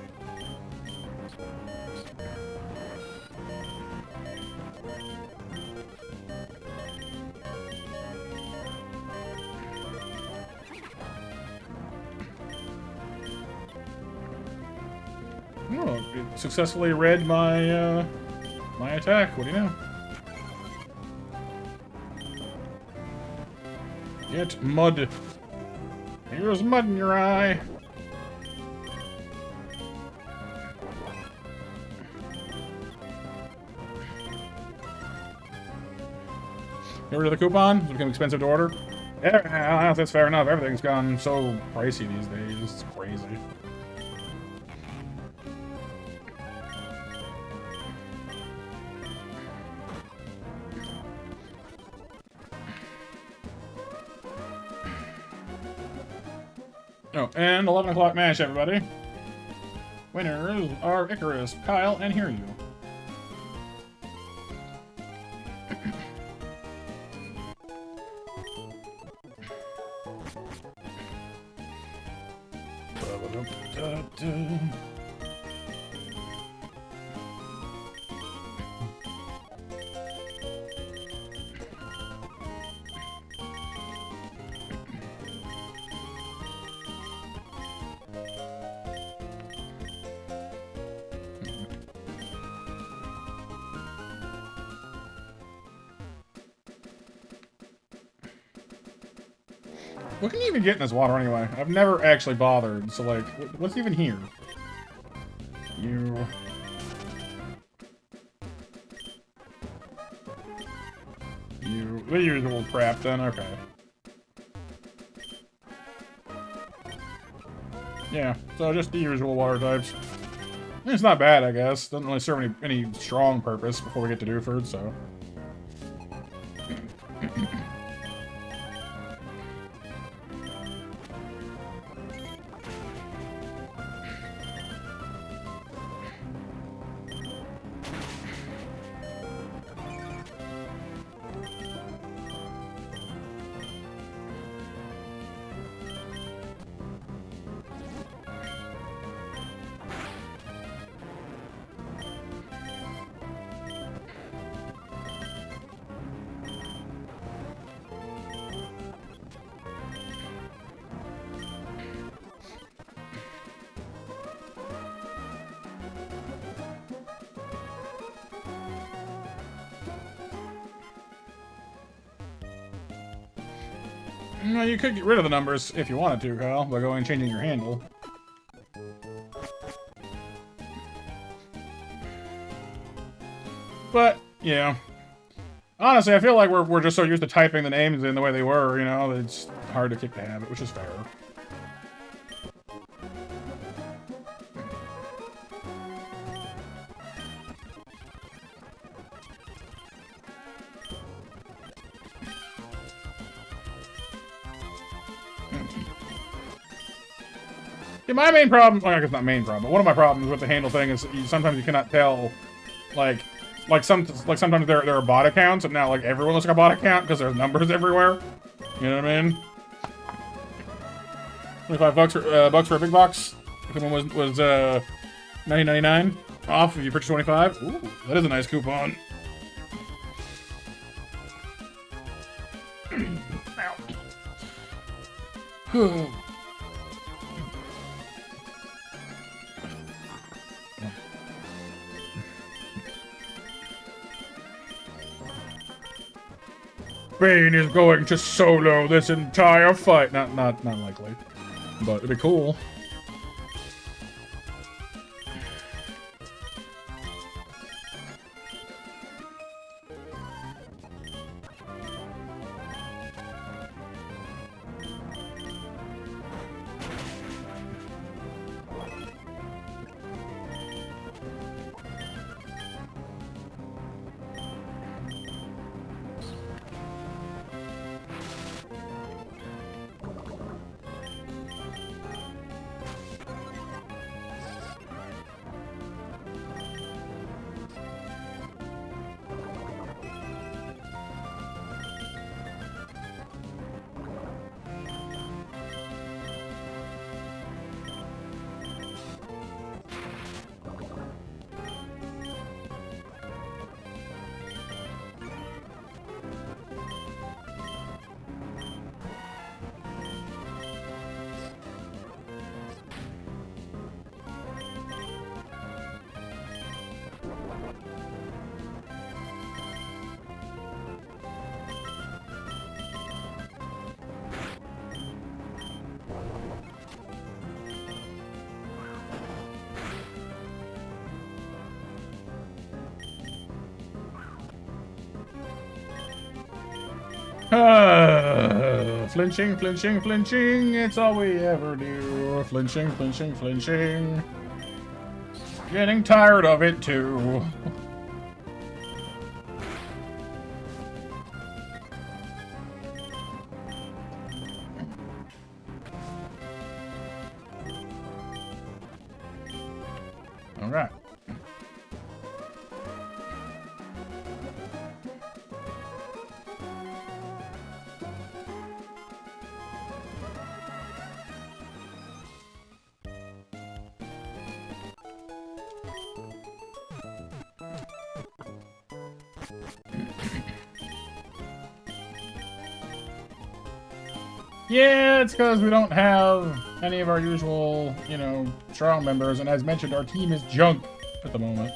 Oh, it successfully read my, my attack. What do you know? Get mud. Here's mud in your eye. Get rid of the coupon? It's become expensive to order? Yeah, that's fair enough. Everything's gone so pricey these days. It's crazy. Oh, and 11 o'clock match, everybody. Winners are Icarus, Kyle, and Hiryu. What can you even get in this water anyway? I've never actually bothered, so like, what's even here? You... the usual crap then, okay. Yeah, so just the usual water types. It's not bad, I guess. Doesn't really serve any strong purpose before we get to Dewford, so... No, you could get rid of the numbers if you wanted to, Kyle, by going and changing your handle. But, yeah. Honestly, I feel like we're just so used to typing the names in the way they were, you know, that it's hard to kick the habit, which is fair. Yeah, my main problem, well, I guess not main problem, but one of my problems with the handle thing is sometimes you cannot tell, like sometimes there are bot accounts, and now like everyone looks like a bot account because there's numbers everywhere. You know what I mean? $25 for a big box. If one was $19.99 off if you purchase 25. Ooh, that is a nice coupon. Ow. Bane is going to solo this entire fight. Not likely, but it'd be cool. Flinching, flinching, flinching, it's all we ever do. Flinching, flinching, flinching. Getting tired of it too. All right. Yeah, it's because we don't have any of our usual, you know, strong members, and as mentioned, our team is junk at the moment.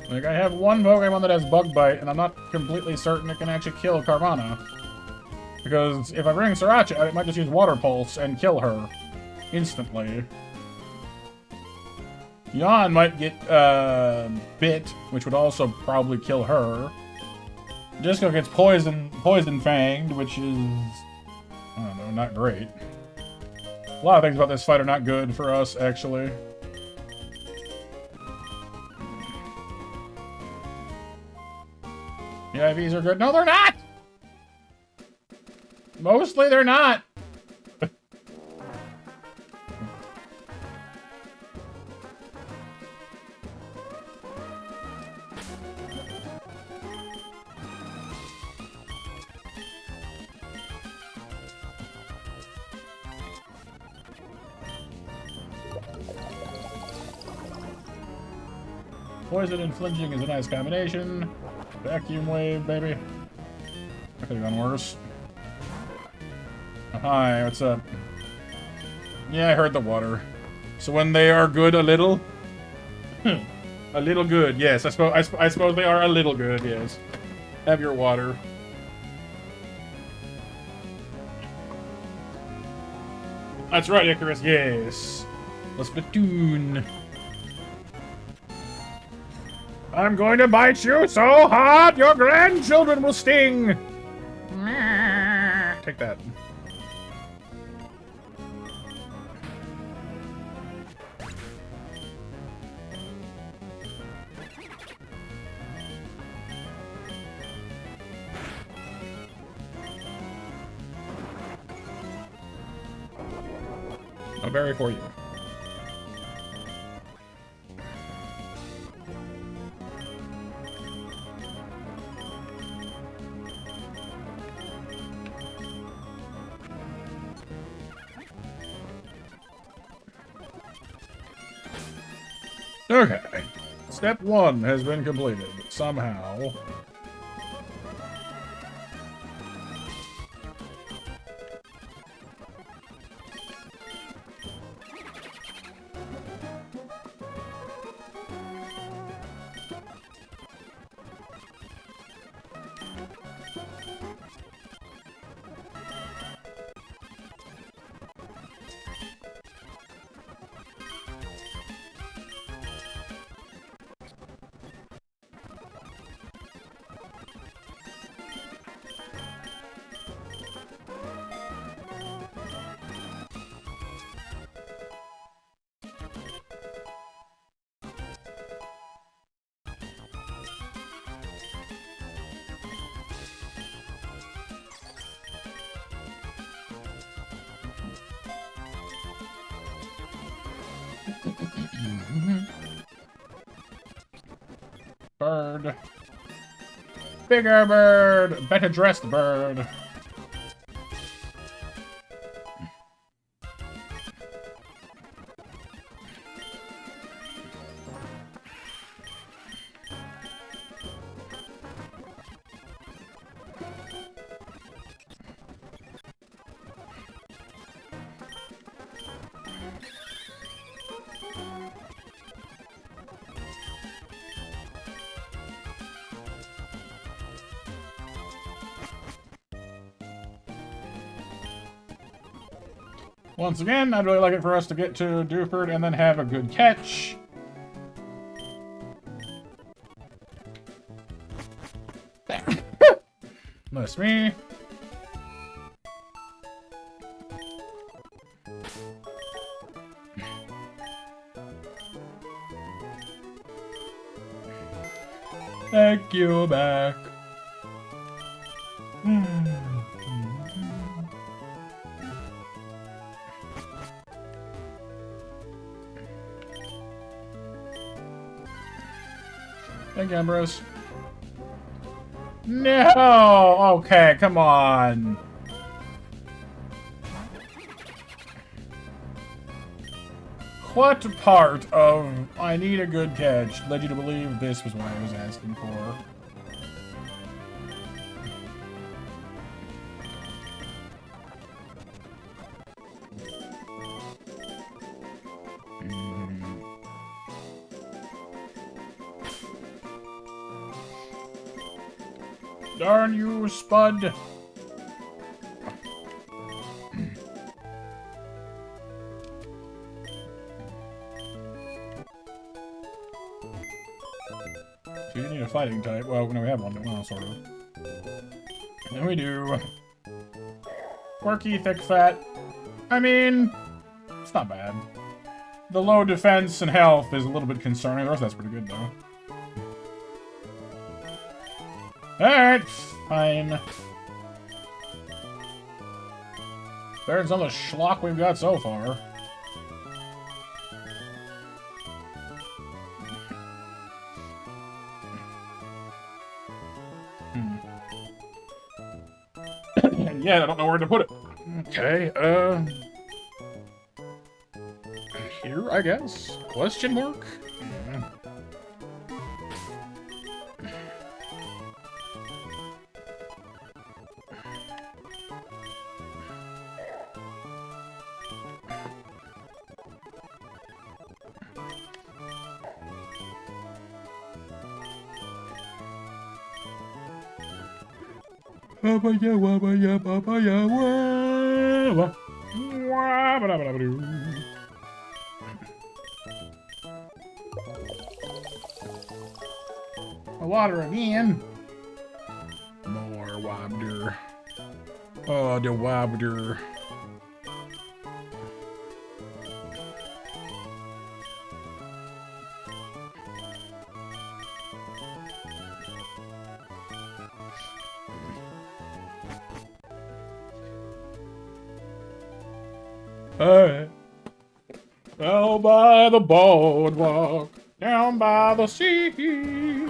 Like, I have one Pokemon that has Bug Bite, and I'm not completely certain it can actually kill Carvana. Because if I bring Sriracha out, it might just use Water Pulse and kill her instantly. Yawn might get bit, which would also probably kill her. Disco gets poison fanged, which is, I don't know, not great. A lot of things about this fight are not good for us, actually. The IVs are good. No, they're not! Mostly they're not. Poison and flinching is a nice combination. Vacuum wave, baby. That could have gone worse. Oh, hi, what's up? Yeah, I heard the water. So when they are good a little... A little good, yes. I suppose they are a little good, yes. Have your water. That's right, Icarus, yes. The Splatoon. I'm going to bite you so hard your grandchildren will sting! Take that. No berry for you. Okay. Step 1 has been completed, somehow. Bird. Bigger bird. Better dressed bird. Once again, I'd really like it for us to get to Dewford and then have a good catch. That's me. Thank you back. Thank you, Ambrose. No! Okay, come on. What part of I need a good catch led you to believe this was what I was asking for? Darn you, Spud! So you need a fighting type. Well, no, we have one. Well, sort of. And we do. Quirky, thick, fat. I mean, it's not bad. The low defense and health is a little bit concerning. The rest of that's pretty good, though. Alright, fine. Better than some of the schlock we've got so far. And yet, I don't know where to put it. Okay, here, I guess? Question mark? Water again. More water. Oh, the water. Hey, down by the boardwalk, down by the sea.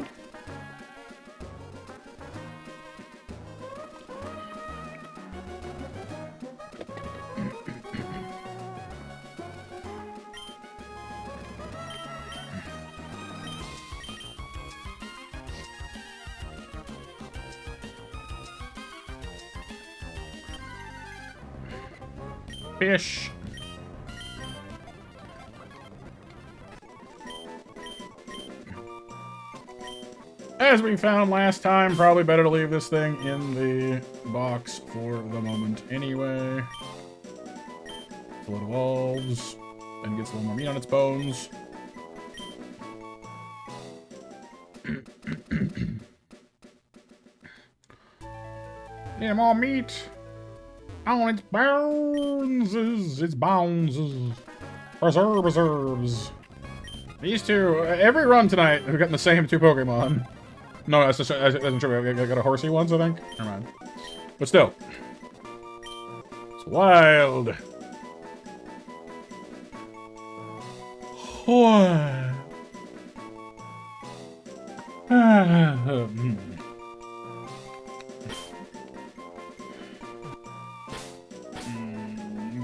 Fish. As we found last time, probably better to leave this thing in the box for the moment anyway. So it evolves and gets a little more meat on its bones. Need more meat on its bones. Its bones. Reserves. These two, every run tonight, we've gotten the same two Pokemon. No, that's not true. I got a horsey once, I think. Never mind. But still. It's wild. What?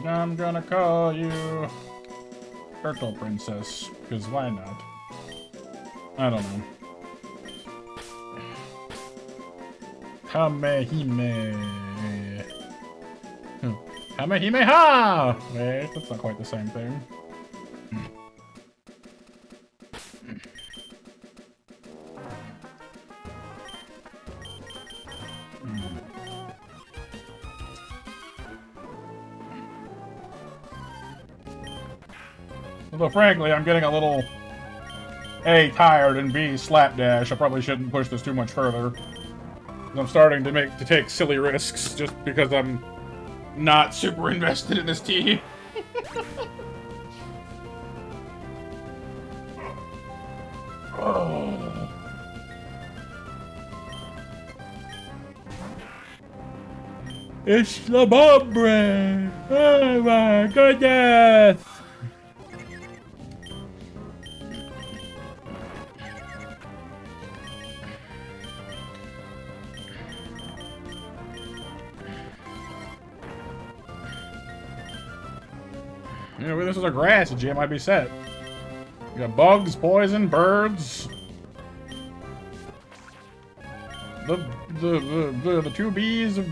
I'm gonna call you Turtle Princess, because why not? I don't know. Kamehime. Kamehameha! Wait, that's not quite the same thing. Although frankly, I'm getting a little A, tired, and B, slapdash. I probably shouldn't push this too much further. I'm starting to take silly risks just because I'm not super invested in this tea. Oh. It's the bomb bread! Oh my goodness! You know, if this was a grass gym, I'd be set. You got bugs, poison, birds. The two B's of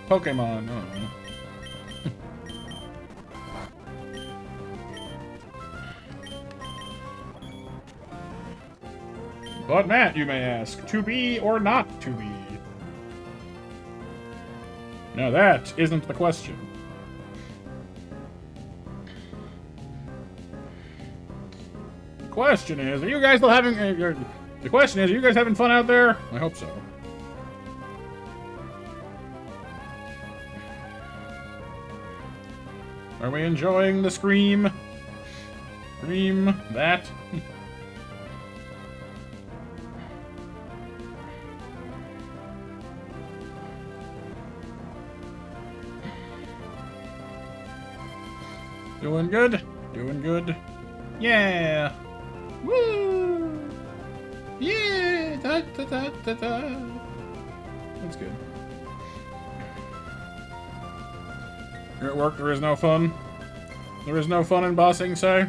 Pokemon. I don't know. But Matt, you may ask, to be or not to be? Now that isn't the question. The question is, are you guys still having? The question is, are you guys having fun out there? I hope so. Are we enjoying the scream? Scream that. Doing good? Doing good? Yeah! Woo! Yeah! Da, da, da, da, da. That's good. You're at work, there is no fun? There is no fun in bossing, say?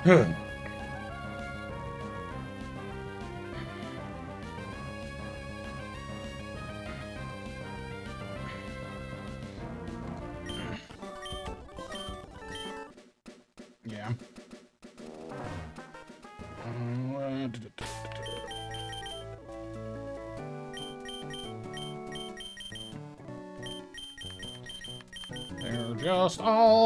Yeah. They're just all.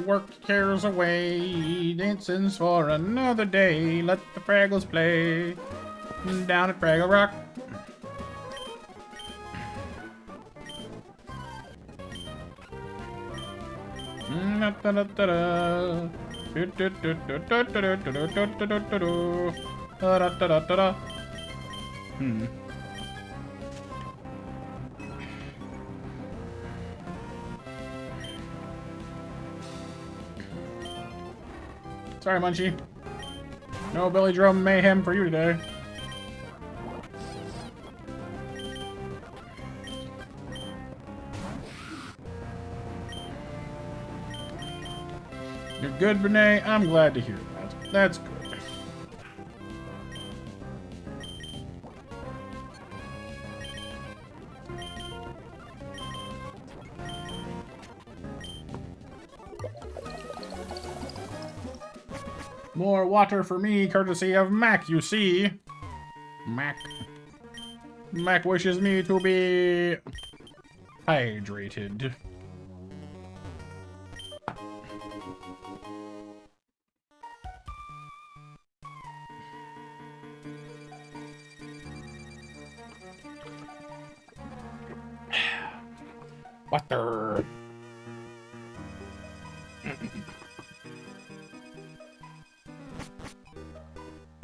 Work cares away, dancing's for another day. Let the Fraggles play down at Fraggle Rock. Sorry, Munchie. No belly drum mayhem for you today. You're good, Renee. I'm glad to hear that. That's good. More water for me, courtesy of Mac, you see. Mac. Mac wishes me to be hydrated. Water.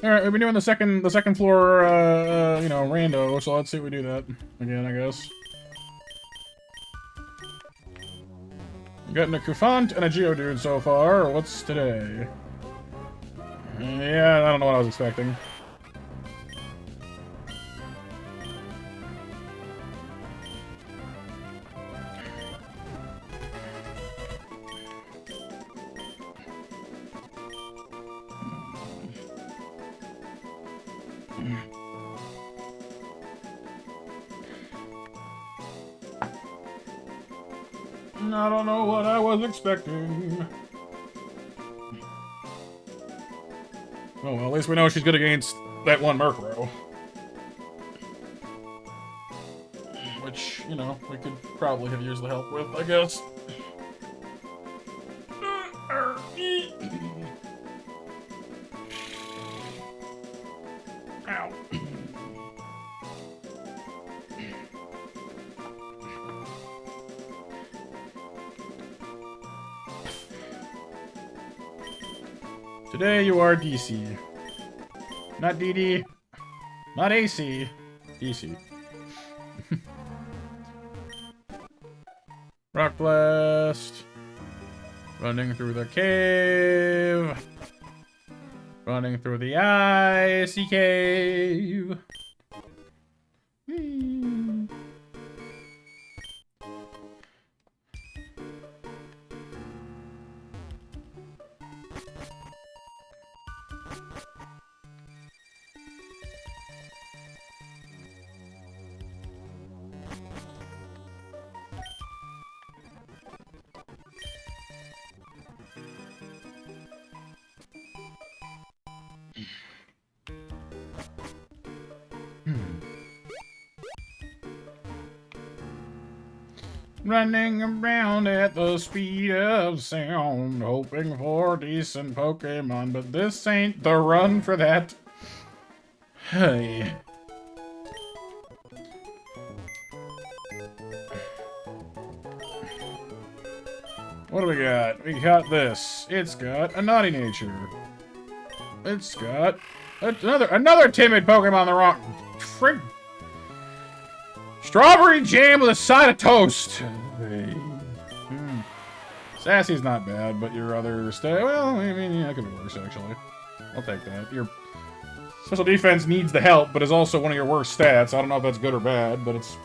All right, we've been doing the second floor, you know, rando. So let's see if we do that again, I guess. We got a Kufant and a Geodude so far. What's today? Yeah, I don't know what I was expecting. I don't know what I was expecting. Oh, well, at least we know she's good against that one Murkrow. Which, you know, we could probably have used the help with, I guess. Ow. Today you are DC. Not DD. Not AC. DC. Rock Blast. Running through the cave. Running through the icy cave. Running around at the speed of sound, hoping for decent Pokemon, but this ain't the run for that. Hey. What do we got? We got this. It's got a naughty nature. It's got another timid Pokemon the wrong. Frig. Strawberry jam with a side of toast. Sassy's not bad, but your other well, I mean, yeah, it could be worse actually. I'll take that. Your special defense needs the help, but is also one of your worst stats. I don't know if that's good or bad, but it's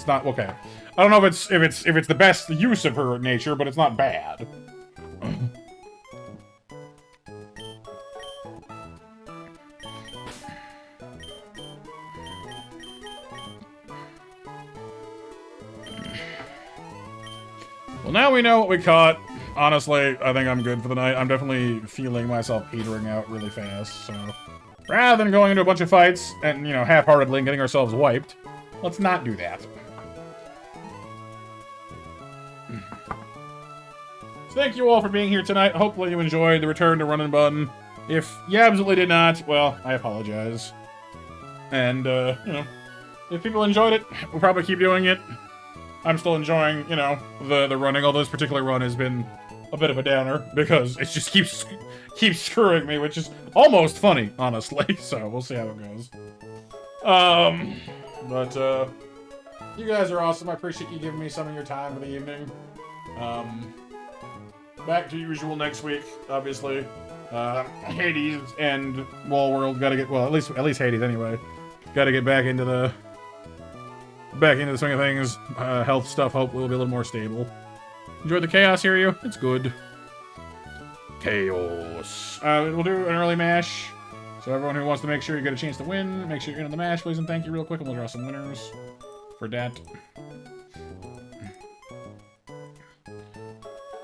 not okay. I don't know if it's the best use of her nature, but it's not bad. Well, now we know what we caught. Honestly, I think I'm good for the night. I'm definitely feeling myself petering out really fast, so rather than going into a bunch of fights and, you know, half-heartedly getting ourselves wiped, let's not do that. So thank you all for being here tonight. Hopefully you enjoyed the return to Run Bun. If you absolutely did not, well, I apologize. And, you know, if people enjoyed it, we'll probably keep doing it. I'm still enjoying, you know, the running, although this particular run has been a bit of a downer, because it just keeps screwing me, which is almost funny, honestly, so we'll see how it goes. But, you guys are awesome. I appreciate you giving me some of your time for the evening. Back to usual next week, obviously. Hades and Wall World gotta get, well, at least Hades anyway, gotta get back into the swing of things. Health stuff hopefully will be a little more stable. Enjoy the chaos, hear you? It's good. Chaos. We'll do an early mash. So everyone who wants to make sure you get a chance to win, make sure you're in the mash, please and thank you real quick, and we'll draw some winners for that.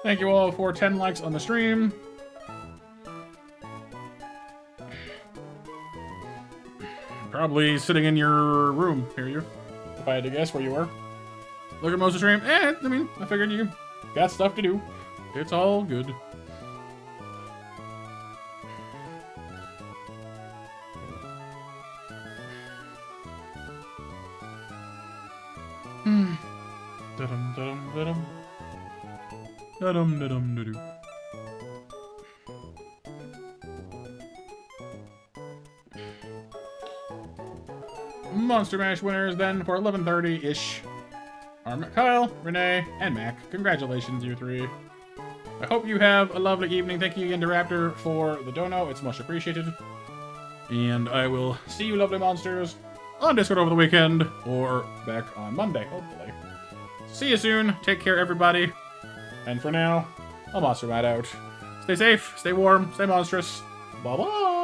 Thank you all for 10 likes on the stream. Probably sitting in your room, hear you? If I had to guess where you were. Look at most of the stream. I mean, I figured you got stuff to do. It's all good. Da-dum, da-dum, da-dum. Da-dum, da-dum, da-dum. Monster Mash winners then for 11:30-ish are Kyle, Renee, and Mac. Congratulations, you three. I hope you have a lovely evening. Thank you again to Raptor for the dono. It's much appreciated. And I will see you lovely monsters on Discord over the weekend or back on Monday, hopefully. See you soon. Take care, everybody. And for now, I'm Monster Matt out. Stay safe, stay warm, stay monstrous. Bye-bye.